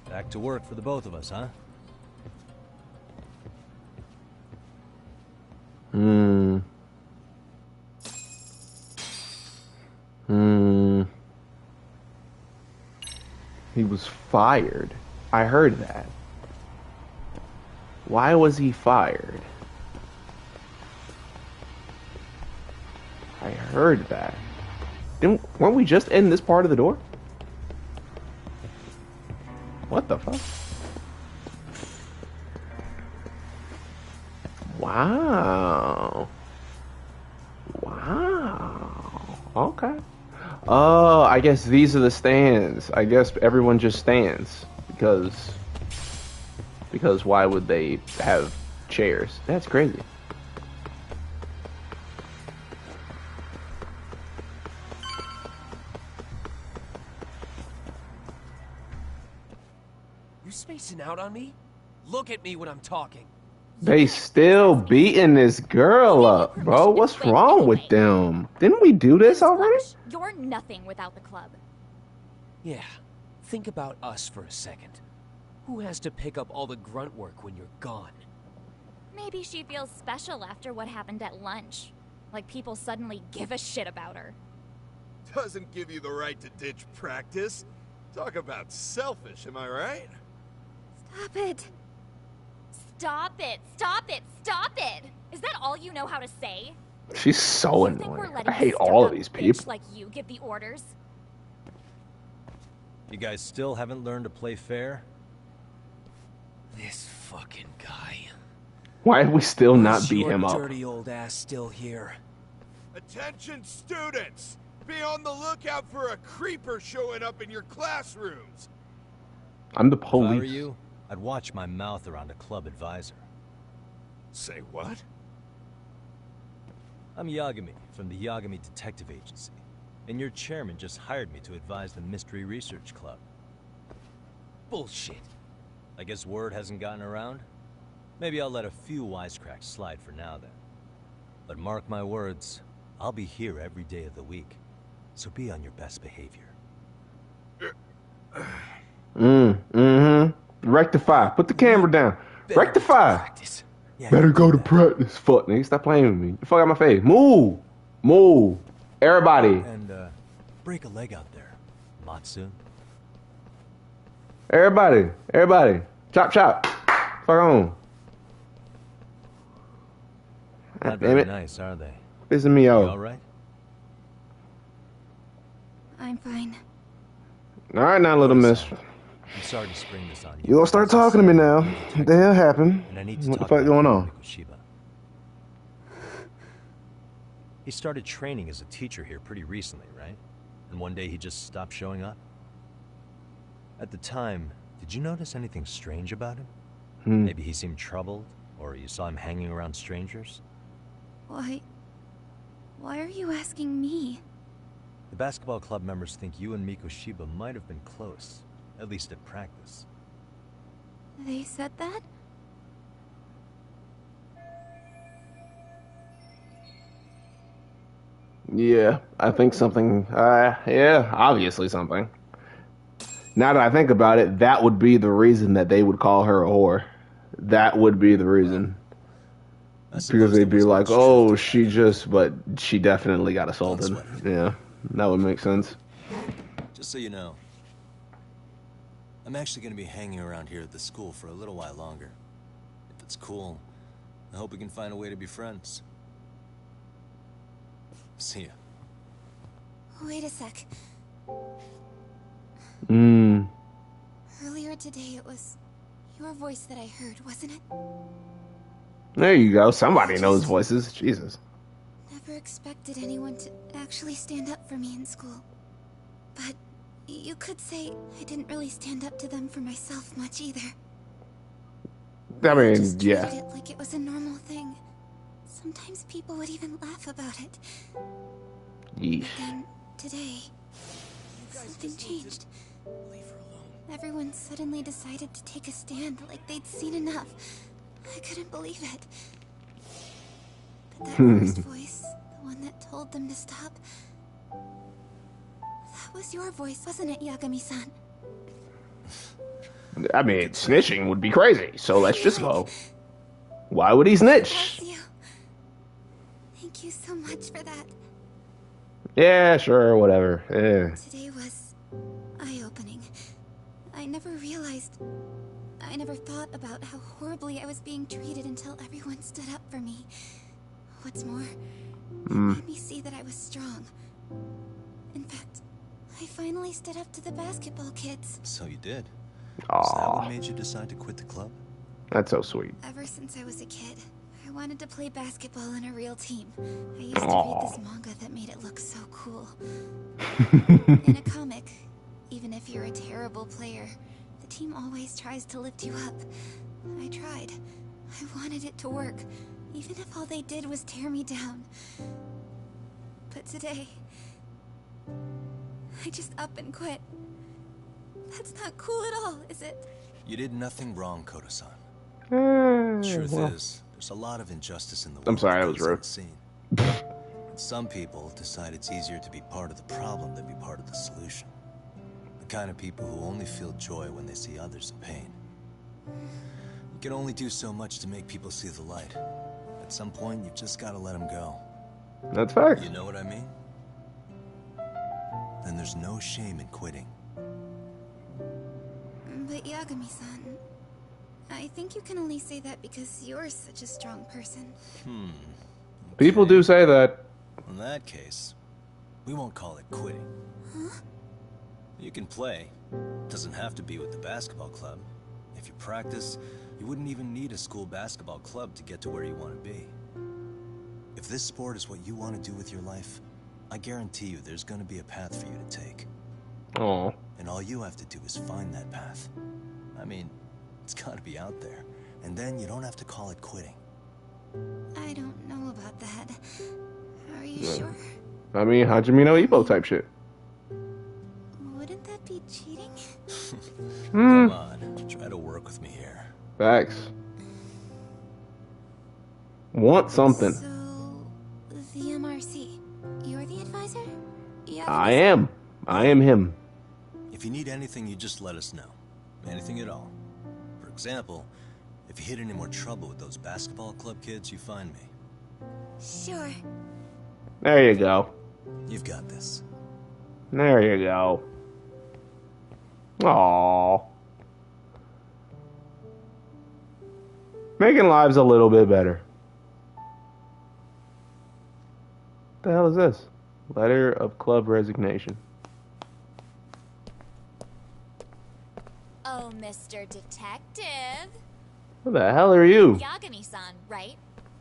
Speaker 2: Back to work for the both of us, huh?
Speaker 1: He was fired. I heard that. Why was he fired? I heard that. Weren't we just in this part of the door? What the fuck? Wow. Wow. Okay. Oh, I guess these are the stands. I guess everyone just stands because why would they have chairs? That's crazy.
Speaker 6: You spacing out on me? Look at me when I'm talking.
Speaker 1: They still beating this girl up, bro. What's wrong with them? Didn't we do this already?
Speaker 7: You're nothing without the club.
Speaker 6: Yeah, think about us for a second. Who has to pick up all the grunt work when you're gone?
Speaker 7: Maybe she feels special after what happened at lunch. Like people suddenly give a shit about her.
Speaker 10: Doesn't give you the right to ditch practice. Talk about selfish, am I right?
Speaker 7: Stop it. Stop it. Stop it. Stop it. Is that all you know how to say?
Speaker 1: She's so annoying. I hate all of these people.
Speaker 7: Like you give the orders.
Speaker 2: You guys still haven't learned to play fair?
Speaker 6: This fucking guy.
Speaker 1: Why have we still not beat him up?
Speaker 6: Dirty old ass still here.
Speaker 10: Attention students! Be on the lookout for a creeper showing up in your classrooms.
Speaker 1: I'm the
Speaker 2: If I were
Speaker 1: police.
Speaker 2: you, I'd watch my mouth around a club advisor.
Speaker 10: Say what?
Speaker 2: I'm Yagami from the Yagami Detective Agency, and your chairman just hired me to advise the Mystery Research Club.
Speaker 6: Bullshit.
Speaker 2: I guess word hasn't gotten around? Maybe I'll let a few wisecracks slide for now then. But mark my words, I'll be here every day of the week, so be on your best behavior.
Speaker 1: Rectify. Put the camera down. Rectify. Better go to practice. Fuck, nigga. Stop playing with me. Fuck out my face. Move. Move. Everybody.
Speaker 2: And, break a leg out there, Matsu.
Speaker 1: Everybody. Everybody. Chop, chop. Fuck on.
Speaker 2: Not
Speaker 1: Damn
Speaker 2: very
Speaker 1: it.
Speaker 2: nice, are they?
Speaker 1: Pissing me
Speaker 2: You
Speaker 1: off.
Speaker 2: alright?
Speaker 7: I'm fine.
Speaker 1: All right now, little miss.
Speaker 2: I'm sorry to spring this on you.
Speaker 1: You gonna start talking to me now. What the hell happened?
Speaker 2: And I need to
Speaker 1: What the
Speaker 2: talk
Speaker 1: fuck
Speaker 2: about
Speaker 1: going on?
Speaker 2: Mikoshiba. He started training as a teacher here pretty recently, right? And one day he just stopped showing up? At the time, did you notice anything strange about him? Maybe he seemed troubled, or you saw him hanging around strangers?
Speaker 7: Why are you asking me?
Speaker 2: The basketball club members think you and Mikoshiba might have been close, at least at practice.
Speaker 7: They said that?
Speaker 1: Yeah, I think something. Yeah, obviously something. Now that I think about it, that would be the reason that they would call her a whore. That would be the reason. Because they'd be like, oh, but she definitely got assaulted. Yeah, that would make sense.
Speaker 9: Just so you know, I'm actually going to be hanging around here at the school for a little while longer. If it's cool, I hope we can find a way to be friends. See ya.
Speaker 7: Wait a sec. Earlier today it was your voice that I heard, wasn't it?
Speaker 1: There you go. Somebody knows voices. Jesus.
Speaker 7: Never expected anyone to actually stand up for me in school. But you could say I didn't really stand up to them for myself much either.
Speaker 1: I mean,
Speaker 7: Treated
Speaker 1: yeah.
Speaker 7: it like it was a normal thing. Sometimes people would even laugh about it.
Speaker 1: Yeesh.
Speaker 7: But then, today, something changed. Everyone suddenly decided to take a stand like they'd seen enough. I couldn't believe it. But that first voice, the one that told them to stop, that was your voice, wasn't it, Yagami-san?
Speaker 1: I mean, snitching would be crazy, so let's just go. Why would he snitch?
Speaker 7: Thank you so much for that.
Speaker 1: Yeah, sure, whatever. Yeah.
Speaker 7: Today was eye-opening. I never thought about how horribly I was being treated until everyone stood up for me. What's more, it made me see that I was strong. In fact, I finally stood up to the basketball kids.
Speaker 9: So you did.
Speaker 1: Aww.
Speaker 9: Is that what made you decide to quit the club?
Speaker 1: That's so sweet.
Speaker 7: Ever since I was a kid, I wanted to play basketball in a real team. I used to read this manga that made it look so cool. In a comic, even if you're a terrible player, the team always tries to lift you up. I tried. I wanted it to work, even if all they did was tear me down. But today, I just up and quit. That's not cool at all, is it?
Speaker 9: You did nothing wrong, Koto-san. Truth
Speaker 1: well.
Speaker 9: is, there's a lot of injustice in the world.
Speaker 1: I'm sorry, that was
Speaker 9: goes
Speaker 1: rude.
Speaker 9: unseen. And some people decide it's easier to be part of the problem than be part of the solution. The kind of people who only feel joy when they see others in pain. You can only do so much to make people see the light. At some point, you've just got to let them go.
Speaker 1: That's fact.
Speaker 9: You know what I mean? Then there's no shame in quitting.
Speaker 11: But Yagami-san, I think you can only say that because you're such a strong person.
Speaker 1: People do say that.
Speaker 9: In that case, we won't call it quitting.
Speaker 11: Huh?
Speaker 9: You can play. It doesn't have to be with the basketball club. If you practice, you wouldn't even need a school basketball club to get to where you want to be. If this sport is what you want to do with your life, I guarantee you there's going to be a path for you to take.
Speaker 1: Oh.
Speaker 9: And all you have to do is find that path. I mean, it's got to be out there. And then you don't have to call it quitting.
Speaker 11: I don't know about that. Are you sure?
Speaker 1: I mean, Hajime no Ippo type shit.
Speaker 11: Wouldn't that be cheating?
Speaker 9: Come on, try to work with me here.
Speaker 1: Facts. Want something.
Speaker 11: So, the MRC, you're the advisor?
Speaker 1: I am him.
Speaker 9: If you need anything, you just let us know. Anything at all. For example, if you hit any more trouble with those basketball club kids, you find me.
Speaker 11: Sure.
Speaker 1: There you go.
Speaker 9: You've got this.
Speaker 1: There you go. Aww. Making lives a little bit better. What the hell is this? Letter of club resignation.
Speaker 7: Oh, Mr. Detective.
Speaker 1: Who the hell are you?
Speaker 7: Yagami-san, right?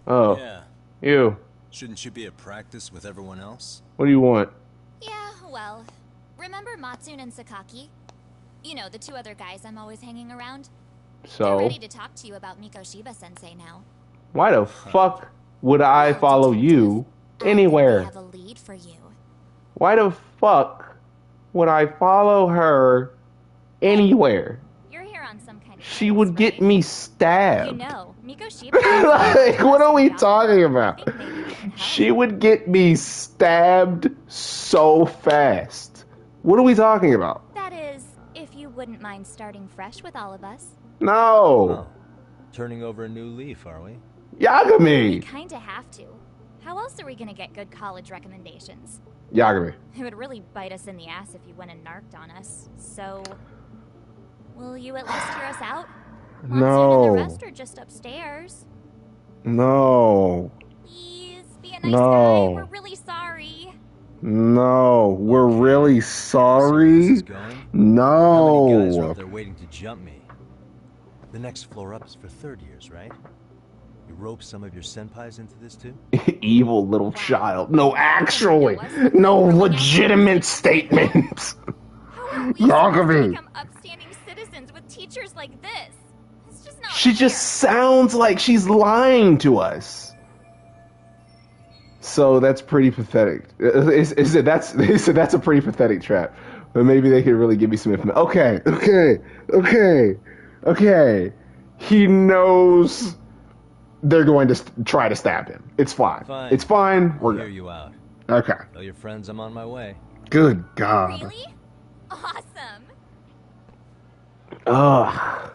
Speaker 1: Oh.
Speaker 9: Yeah.
Speaker 1: You.
Speaker 9: Shouldn't you be at practice with everyone else?
Speaker 1: What do you want?
Speaker 7: Yeah, well, remember Matsune and Sakaki? You know, the two other guys I'm always hanging around? They're
Speaker 1: So,
Speaker 7: ready to talk to you about Mikoshiba-sensei now.
Speaker 1: why the fuck would I follow you anywhere?
Speaker 7: I have a lead for you.
Speaker 1: Why the fuck would I follow her anywhere?
Speaker 7: You're here on some kind of
Speaker 1: She would get me stabbed.
Speaker 7: You know, Mikoshiba.
Speaker 1: Like, what are we talking about? She would get me stabbed so fast. What are we talking about?
Speaker 7: That is, if you wouldn't mind starting fresh with all of us.
Speaker 1: No.
Speaker 2: Oh. Turning over a new leaf, are we?
Speaker 7: We
Speaker 1: Yagami.
Speaker 7: kinda have to. How else are we gonna get good college recommendations?
Speaker 1: Yagami.
Speaker 7: It would really bite us in the ass if you went and narked on us. So, will you at least hear us out? Matsune and
Speaker 1: No.
Speaker 7: the rest are just upstairs.
Speaker 1: No.
Speaker 7: Please, be a nice
Speaker 1: No.
Speaker 7: guy. We're really sorry.
Speaker 1: No. We're really sorry.
Speaker 2: How many guys are
Speaker 1: No.
Speaker 2: up there waiting to jump me? The next floor up is for third years, right? You rope some of your senpais into this too?
Speaker 1: Evil little child. No, actually. No legitimate statements. Yagami.
Speaker 7: Become upstanding citizens with teachers like this. It's just not
Speaker 1: She just sounds like she's lying to us. So that's pretty pathetic. They said that's a pretty pathetic trap. But maybe they could really give me some information. Okay. He knows they're going to try to stab him. It's fine. It's fine. We're
Speaker 2: I'll hear
Speaker 1: good.
Speaker 2: you out.
Speaker 1: Okay.
Speaker 2: Tell your friends I'm on my way.
Speaker 1: Good God.
Speaker 7: Really? Awesome.
Speaker 1: Ugh.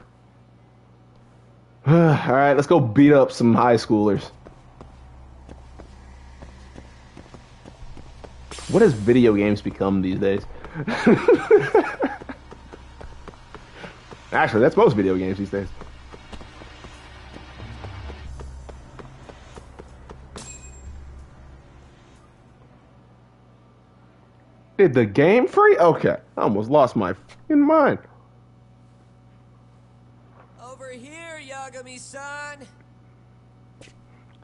Speaker 1: All right, let's go beat up some high schoolers. What has video games become these days? Actually, that's most video games these days. Did the game free? Okay. I almost lost my fucking mind.
Speaker 6: Over here, Yagami-san.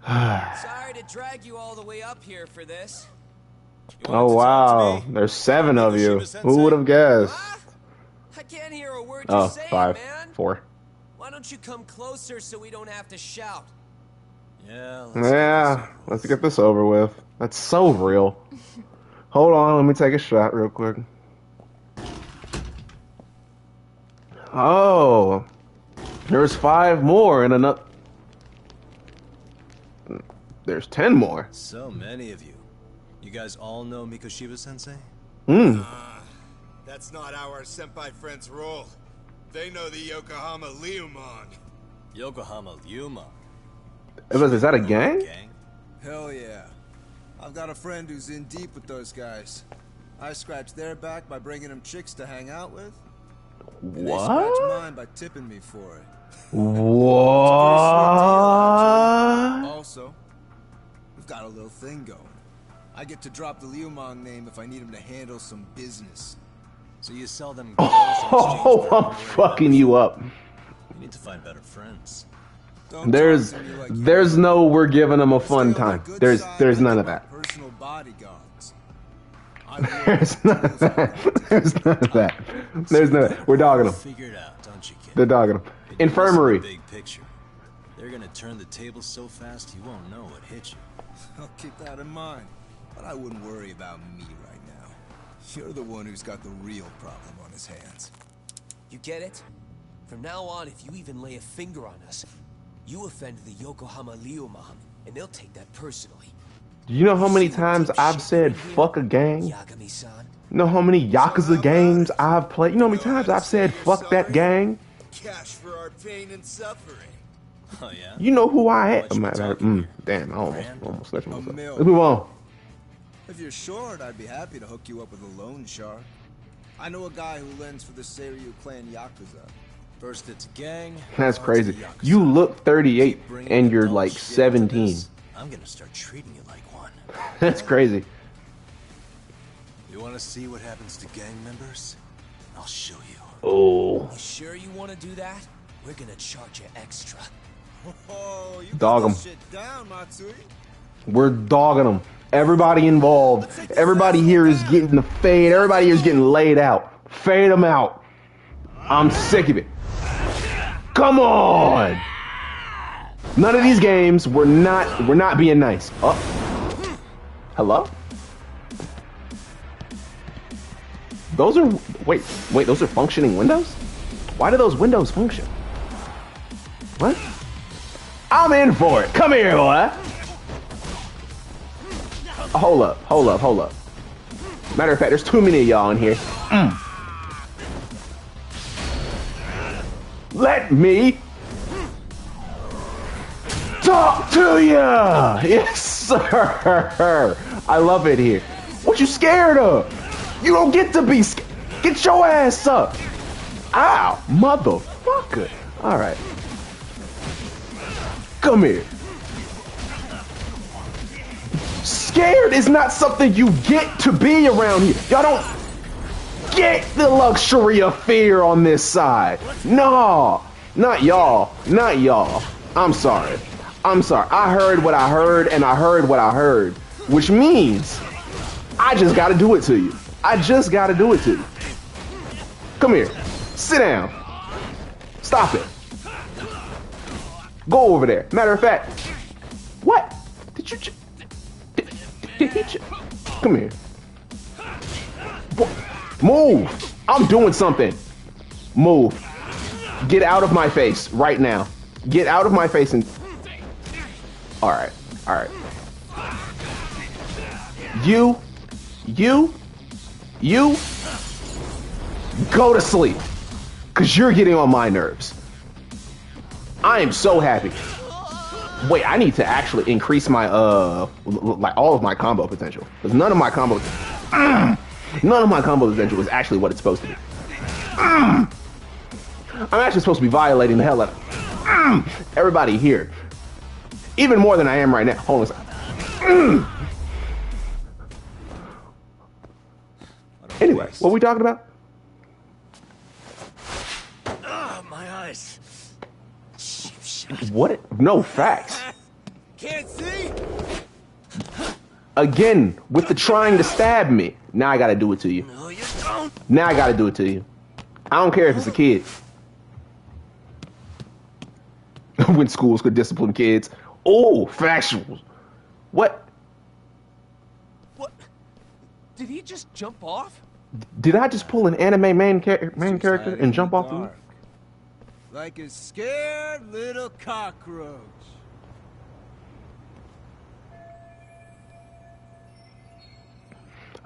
Speaker 6: Sorry to drag you all the way up here for this.
Speaker 1: Oh wow, there's 7 of you. Who would have guessed?
Speaker 6: I can't hear a word
Speaker 1: Oh,
Speaker 6: you're saying,
Speaker 1: 5,
Speaker 6: man.
Speaker 1: 4.
Speaker 6: Why don't you come closer so we don't have to shout?
Speaker 9: Yeah,
Speaker 1: Let's get this over with. That's so real. Hold on, let me take a shot real quick. Oh, there's 5 more in another. There's 10 more.
Speaker 9: So many of you. You guys all know Mikoshiba-sensei?
Speaker 10: That's not how our senpai friends roll. They know the Yokohama Liumon.
Speaker 9: Yokohama Liumon?
Speaker 1: Is that a gang?
Speaker 15: Hell yeah. I've got a friend who's in deep with those guys. I scratch their back by bringing them chicks to hang out with. And they scratch mine by tipping me for it.
Speaker 1: What?
Speaker 15: Also, we've got a little thing going. I get to drop the Liumon name if I need him to handle some business.
Speaker 9: So you sell them girls
Speaker 1: Oh, I'm fucking you up.
Speaker 9: You need to find better friends.
Speaker 1: There's no we're giving them a fun time. There's none of that.
Speaker 15: Personal bodyguards.
Speaker 1: There's none of that. There's none of that. There's none of that. We're dogging them.
Speaker 9: Figure it out, don't you, kid?
Speaker 1: They're dogging them. Infirmary.
Speaker 9: Big picture. They're gonna turn the tables so fast you won't know what hit you.
Speaker 15: I'll keep that in mind. But I wouldn't worry about me right now. You're the one who's got the real problem on his hands.
Speaker 6: You get it? From now on, if you even lay a finger on us, you offend the Yokohama Liumon, and they'll take that personally.
Speaker 1: Do you know how many times I've said fuck a gang? You know how many Yakuza games I've played? You know how many times I've said fuck that gang?
Speaker 10: Cash for our pain and suffering.
Speaker 9: Oh yeah?
Speaker 1: You know who I am. Damn, I almost let myself. Let's move on.
Speaker 15: If you're short, I'd be happy to hook you up with a loan shark. I know a guy who lends for the Seiryu clan Yakuza.
Speaker 9: First it's a gang.
Speaker 1: That's crazy. You look 38 and you're like 17.
Speaker 9: I'm gonna start treating you like one.
Speaker 1: That's crazy.
Speaker 9: You wanna see what happens to gang members? I'll show you.
Speaker 1: Oh.
Speaker 6: You sure you wanna do that? We're gonna charge you extra.
Speaker 15: Oh, you
Speaker 1: Dog 'em.
Speaker 15: shit down, Matsui.
Speaker 1: We're dogging them. Everybody involved. Everybody here is getting the fade. Everybody here is getting laid out. Fade them out. I'm sick of it. Come on. None of these games. We're not being nice. Oh. Hello? Those are wait, those are functioning windows? Why do those windows function? What? I'm in for it. Come here, boy. Hold up. Matter of fact, there's too many of y'all in here. Let me talk to ya. Yes, sir. I love it here. What you scared of? You don't get to be scared. Get your ass up. Ow, motherfucker. All right. Come here. Scared is not something you get to be around here. Y'all don't get the luxury of fear on this side. No, not y'all. Not y'all. I'm sorry. I heard what I heard and I heard what I heard, which means I just got to do it to you. Come here. Sit down. Stop it. Go over there. Matter of fact, what? Did you just... Did he just... Come here. Move. I'm doing something. Move. Get out of my face right now. Get out of my face and... All right. You go to sleep. Because you're getting on my nerves. I am so happy. Wait, I need to actually increase my, like all of my combo potential. Because none of my combo potential is actually what it's supposed to be. I'm actually supposed to be violating the hell out of everybody here. Even more than I am right now. Hold on a second. Anyway, what are we talking about?
Speaker 6: My eyes.
Speaker 1: What? No facts.
Speaker 10: Can't see?
Speaker 1: Again, with the trying to stab me. Now I gotta do it to you.
Speaker 6: No, you don't.
Speaker 1: Now I gotta do it to you. I don't care if it's a kid. When schools could discipline kids. Oh, factuals. What?
Speaker 6: What? Did he just jump off?
Speaker 1: Did I just pull an anime main character and jump off the roof?
Speaker 15: Like a scared little cockroach.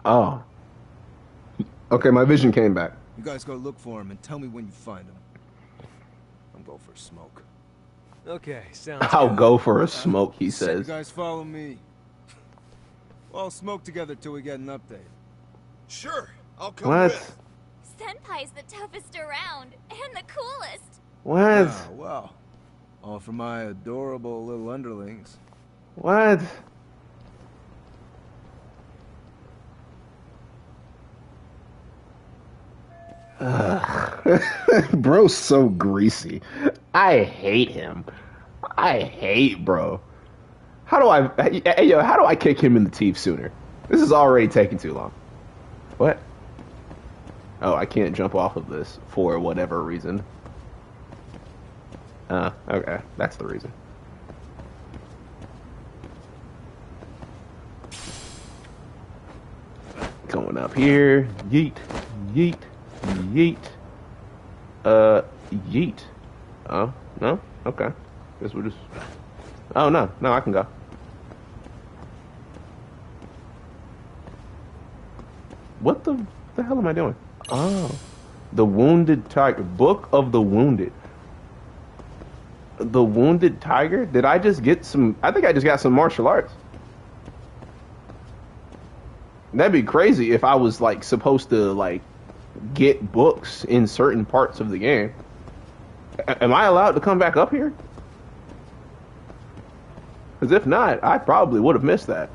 Speaker 1: Oh. Okay, my vision came back.
Speaker 15: You guys go look for him and tell me when you find him. I'm going for a smoke.
Speaker 2: Okay, sounds
Speaker 1: I'll
Speaker 2: good.
Speaker 1: go for a smoke, he says.
Speaker 15: You guys follow me. We'll all smoke together till we get an update.
Speaker 10: Sure, I'll come
Speaker 1: What?
Speaker 10: with.
Speaker 7: Senpai's the toughest around and the coolest.
Speaker 1: What?
Speaker 15: Ah, well. All for my adorable little underlings.
Speaker 1: What? Bro's so greasy. I hate him. I hate bro. How do I kick him in the teeth sooner? This is already taking too long. What? Oh, I can't jump off of this for whatever reason. Okay, that's the reason. Going up here. Yeet. Yeet. Yeet. Yeet. Oh, no? Okay. Guess we're just... Oh, no. No, I can go. What the hell am I doing? Oh. The Wounded Tiger. Book of the Wounded. The Wounded Tiger? Did I just get some... I think I just got some martial arts. That'd be crazy if I was, like, supposed to, like, get books in certain parts of the game. Am I allowed to come back up here? Because if not, I probably would have missed that.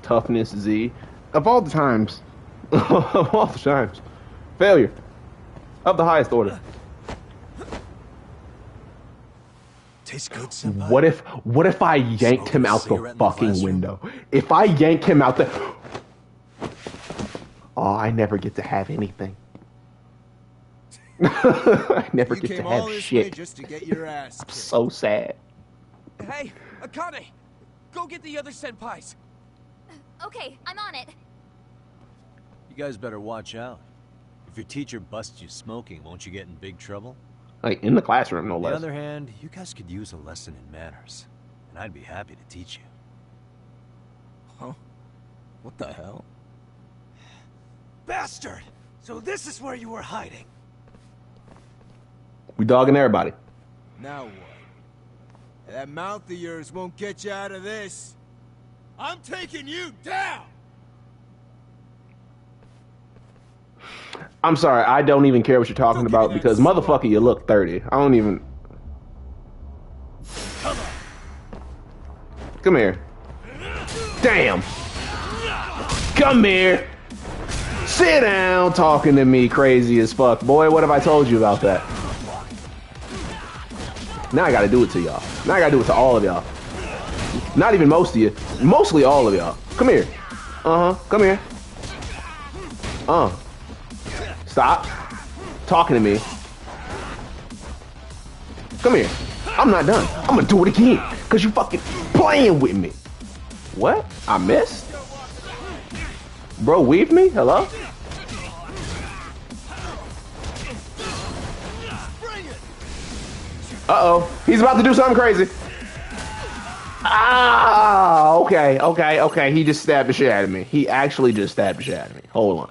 Speaker 1: Toughness Z. Of all the times. Of all the times. Failure. Of the highest order.
Speaker 9: Tastes good, senpai.
Speaker 1: What if I yanked him out the fucking window? If I yank him out the... Oh, I never get to have anything. I never get to have shit.
Speaker 15: Just to get your ass kicked.
Speaker 1: So sad.
Speaker 6: Hey, Akane! Go get the other senpais!
Speaker 7: Okay, I'm on it.
Speaker 2: You guys better watch out. If your teacher busts you smoking, won't you get in big trouble?
Speaker 1: Like, in the classroom, no less.
Speaker 2: On the other hand, you guys could use a lesson in manners, and I'd be happy to teach you.
Speaker 15: Huh? What the hell?
Speaker 6: Bastard! So this is where you were hiding.
Speaker 1: We dogging everybody.
Speaker 15: Now what? That mouth of yours won't get you out of this.
Speaker 10: I'm taking you down!
Speaker 1: I'm sorry, I don't even care what you're talking about because motherfucker, you look 30. I don't even... Come here. Damn! Come here! Sit down talking to me crazy as fuck. Boy, what have I told you about that? Now I gotta do it to y'all. Now I gotta do it to all of y'all. Not even most of you. Mostly all of y'all. Come here. Come here. Stop talking to me. Come here. I'm not done. I'm gonna do it again. Cause you fucking playing with me. What? I missed? Bro, weave me? Hello? Uh-oh. He's about to do something crazy. Ah, okay. He just stabbed the shit out of me. He actually just stabbed the shit out of me. Hold on.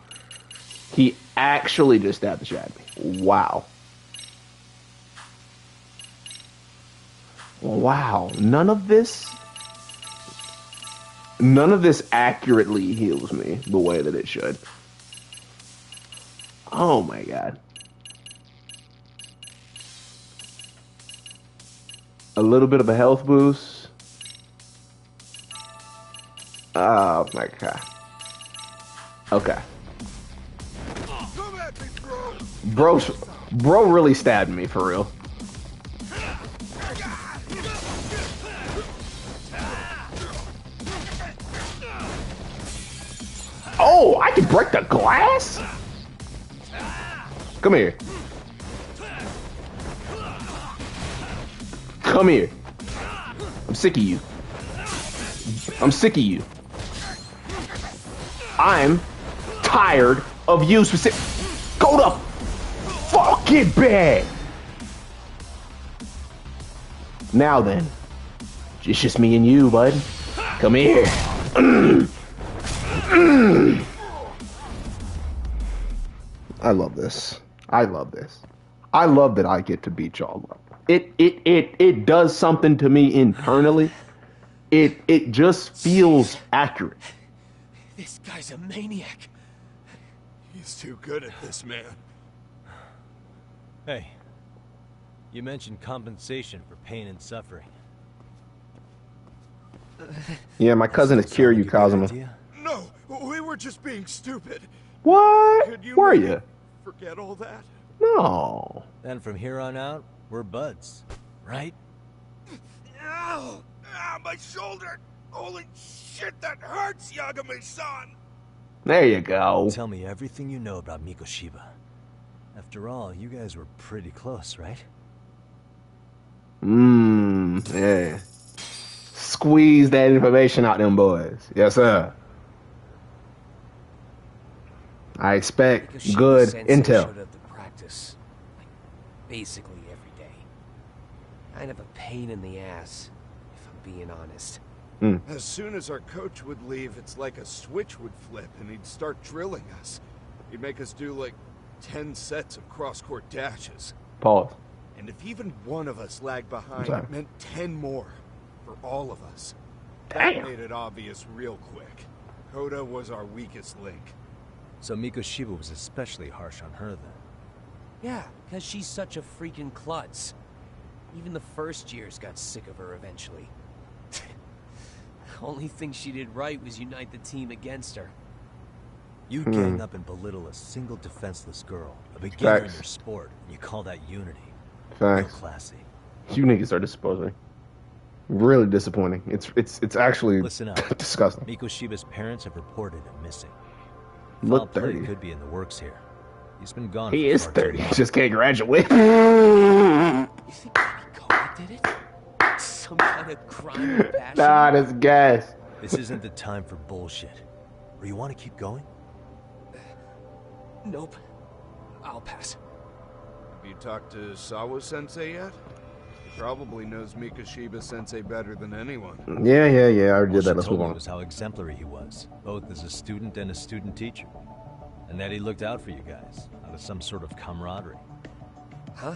Speaker 1: He actually just stabbed the shit out of me. Wow. Wow. None of this accurately heals me the way that it should. Oh my god. A little bit of a health boost. Oh my god. Okay. Bro really stabbed me for real. Oh, I can break the glass? Come here. Come here. I'm sick of you. I'm sick of you. I'm tired of you specific. Go to fucking bed. Now then, It's just me and you, bud. Come here. I love this. I love this. I love that I get to beat y'all up. It does something to me internally. It just feels accurate.
Speaker 6: This guy's a maniac.
Speaker 10: He's too good at this, man.
Speaker 2: Hey, you mentioned compensation for pain and suffering.
Speaker 1: Yeah, my cousin is Kiryu Kazuma.
Speaker 10: No, we were just being stupid.
Speaker 1: What?
Speaker 10: Could you
Speaker 1: Were
Speaker 10: maybe
Speaker 1: you?
Speaker 10: forget all that?
Speaker 1: No.
Speaker 2: Then from here on out, we're buds, right?
Speaker 10: Ow! Ah, my shoulder! Holy shit, that hurts, Yagami-san!
Speaker 1: There you go.
Speaker 2: Tell me everything you know about Mikoshiba. After all, you guys were pretty close, right?
Speaker 1: Yeah. Squeeze that information out them boys. Yes, sir. I expect good intel.
Speaker 6: Showed up to practice, like, basically every day. Kind of a pain in the ass, if I'm being honest.
Speaker 10: As soon as our coach would leave, it's like a switch would flip and he'd start drilling us. He'd make us do like 10 sets of cross-court dashes.
Speaker 1: Pause.
Speaker 10: And if even one of us lagged behind,
Speaker 1: Sorry.
Speaker 10: it meant 10 more for all of us.
Speaker 1: Damn.
Speaker 10: That made it obvious real quick. Koda was our weakest link.
Speaker 2: So Mikoshiba was especially harsh on her then.
Speaker 6: Yeah, because she's such a freaking klutz. Even the first years got sick of her eventually. Only thing she did right was unite the team against her.
Speaker 2: You gang up and belittle a single defenseless girl, a beginner in your sport, and you call that unity. Real
Speaker 1: Facts.
Speaker 2: classy.
Speaker 1: You niggas are disappointing. Really disappointing. It's actually
Speaker 2: Listen up.
Speaker 1: disgusting.
Speaker 2: Mikoshiba's parents have reported him missing.
Speaker 1: Look
Speaker 2: Foul play
Speaker 1: 30.
Speaker 2: could be in the works here. He's been gone.
Speaker 1: He
Speaker 2: for
Speaker 1: is
Speaker 2: far too
Speaker 1: 30. He
Speaker 2: long.
Speaker 1: just can't graduate.
Speaker 6: You think maybe Koda did it? Some kind of crime of passion?
Speaker 1: Nah, that's gas.
Speaker 2: This isn't the time for bullshit. Or you want to keep going?
Speaker 6: Nope. I'll pass.
Speaker 10: Have you talked to Sawa-sensei yet? He probably knows Mikoshiba-sensei better than anyone.
Speaker 1: Yeah. I already did that.
Speaker 2: All she
Speaker 1: Let's
Speaker 2: told
Speaker 1: move
Speaker 2: me
Speaker 1: on.
Speaker 2: was how exemplary he was, both as a student and a student teacher. And that he looked out for you guys, out of some sort of camaraderie.
Speaker 6: Huh?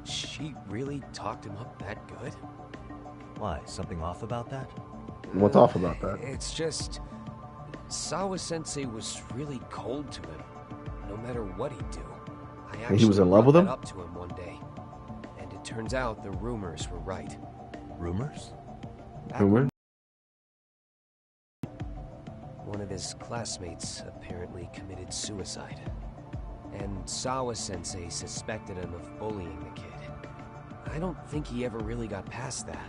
Speaker 6: She really talked him up that good?
Speaker 2: Why, something off about that?
Speaker 1: What's off about that?
Speaker 6: It's just... Sawa-sensei was really cold to him, no matter what he'd do. I
Speaker 1: And he was in
Speaker 6: actually
Speaker 1: love with
Speaker 6: brought
Speaker 1: him?
Speaker 6: that up to him one day. And it turns out the rumors were right.
Speaker 2: Rumors?
Speaker 1: Rumor?
Speaker 6: One of his classmates apparently committed suicide. And Sawa-sensei suspected him of bullying the kid. I don't think he ever really got past that.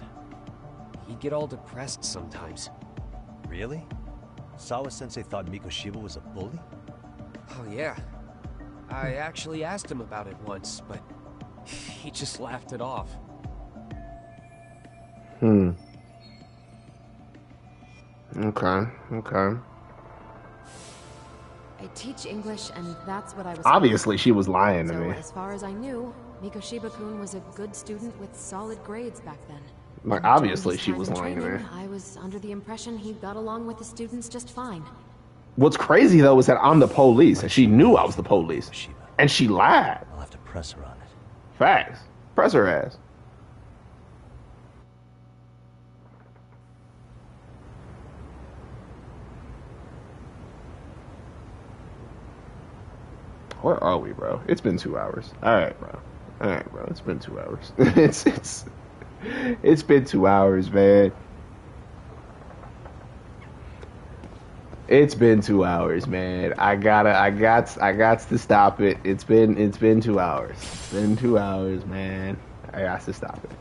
Speaker 6: He'd get all depressed sometimes.
Speaker 2: Really? Sawa-sensei thought Mikoshiba was a bully?
Speaker 6: Oh yeah. I actually asked him about it once, but he just laughed it off.
Speaker 1: Okay.
Speaker 12: I teach English, and that's what I was.
Speaker 1: Obviously, she was lying to
Speaker 12: So,
Speaker 1: me.
Speaker 12: as far as I knew, Mikoshiba-kun was a good student with solid grades back then.
Speaker 1: Like,
Speaker 12: And during
Speaker 1: obviously,
Speaker 12: his
Speaker 1: she
Speaker 12: time
Speaker 1: was
Speaker 12: in
Speaker 1: lying to me.
Speaker 12: training, I was under the impression he got along with the students just fine.
Speaker 1: What's crazy though is that I'm the police, and she knew I was the police, and she lied.
Speaker 2: I'll have to press her on it.
Speaker 1: Facts. Press her ass. Where are we, bro? It's been 2 hours. All right, bro. It's been 2 hours. It's been 2 hours, man. It's been 2 hours, man. I got to stop it. It's been 2 hours. It's been 2 hours, man. I got to stop it.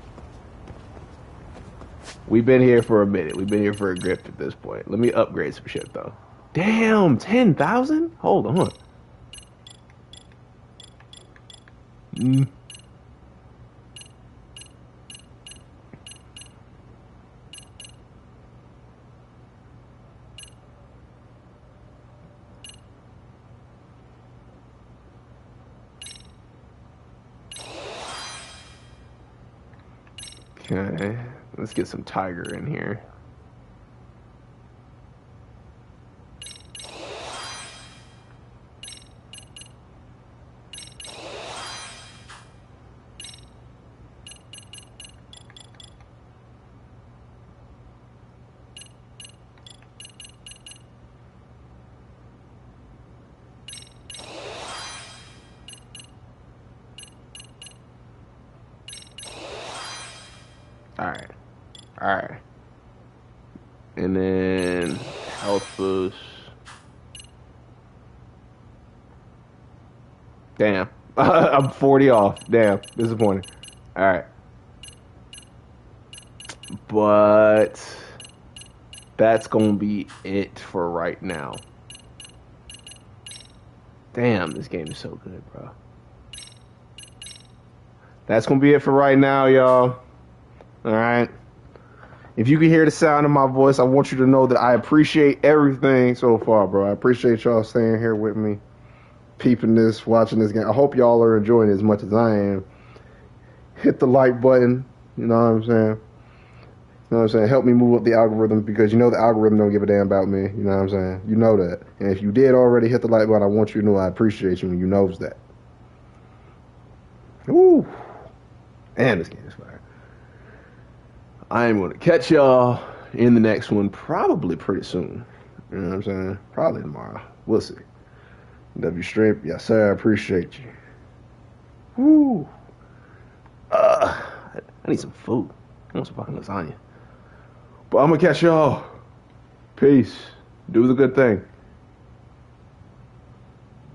Speaker 1: We've been here for a minute. We've been here for a grip at this point. Let me upgrade some shit though. Damn, 10,000? Hold on. Okay. Let's get some Tiger in here. Alright. And then health boost. Damn. I'm 40 off. Damn. Disappointing. Alright. But that's gonna be it for right now. Damn, this game is so good, bro. That's gonna be it for right now, y'all. Alright. If you can hear the sound of my voice, I want you to know that I appreciate everything so far, bro. I appreciate y'all staying here with me, peeping this, watching this game. I hope y'all are enjoying it as much as I am. Hit the like button, you know what I'm saying? You know what I'm saying? Help me move up the algorithm, because you know the algorithm don't give a damn about me, you know what I'm saying? You know that. And if you did already hit the like button, I want you to know I appreciate you, and you knows that. Woo! And this game is fire. I am going to catch y'all in the next one probably pretty soon. You know what I'm saying? Probably tomorrow. We'll see. W Strip, yes sir, I appreciate you. Woo! I need some food. I want some fucking lasagna. But I'm going to catch y'all. Peace. Do the good thing.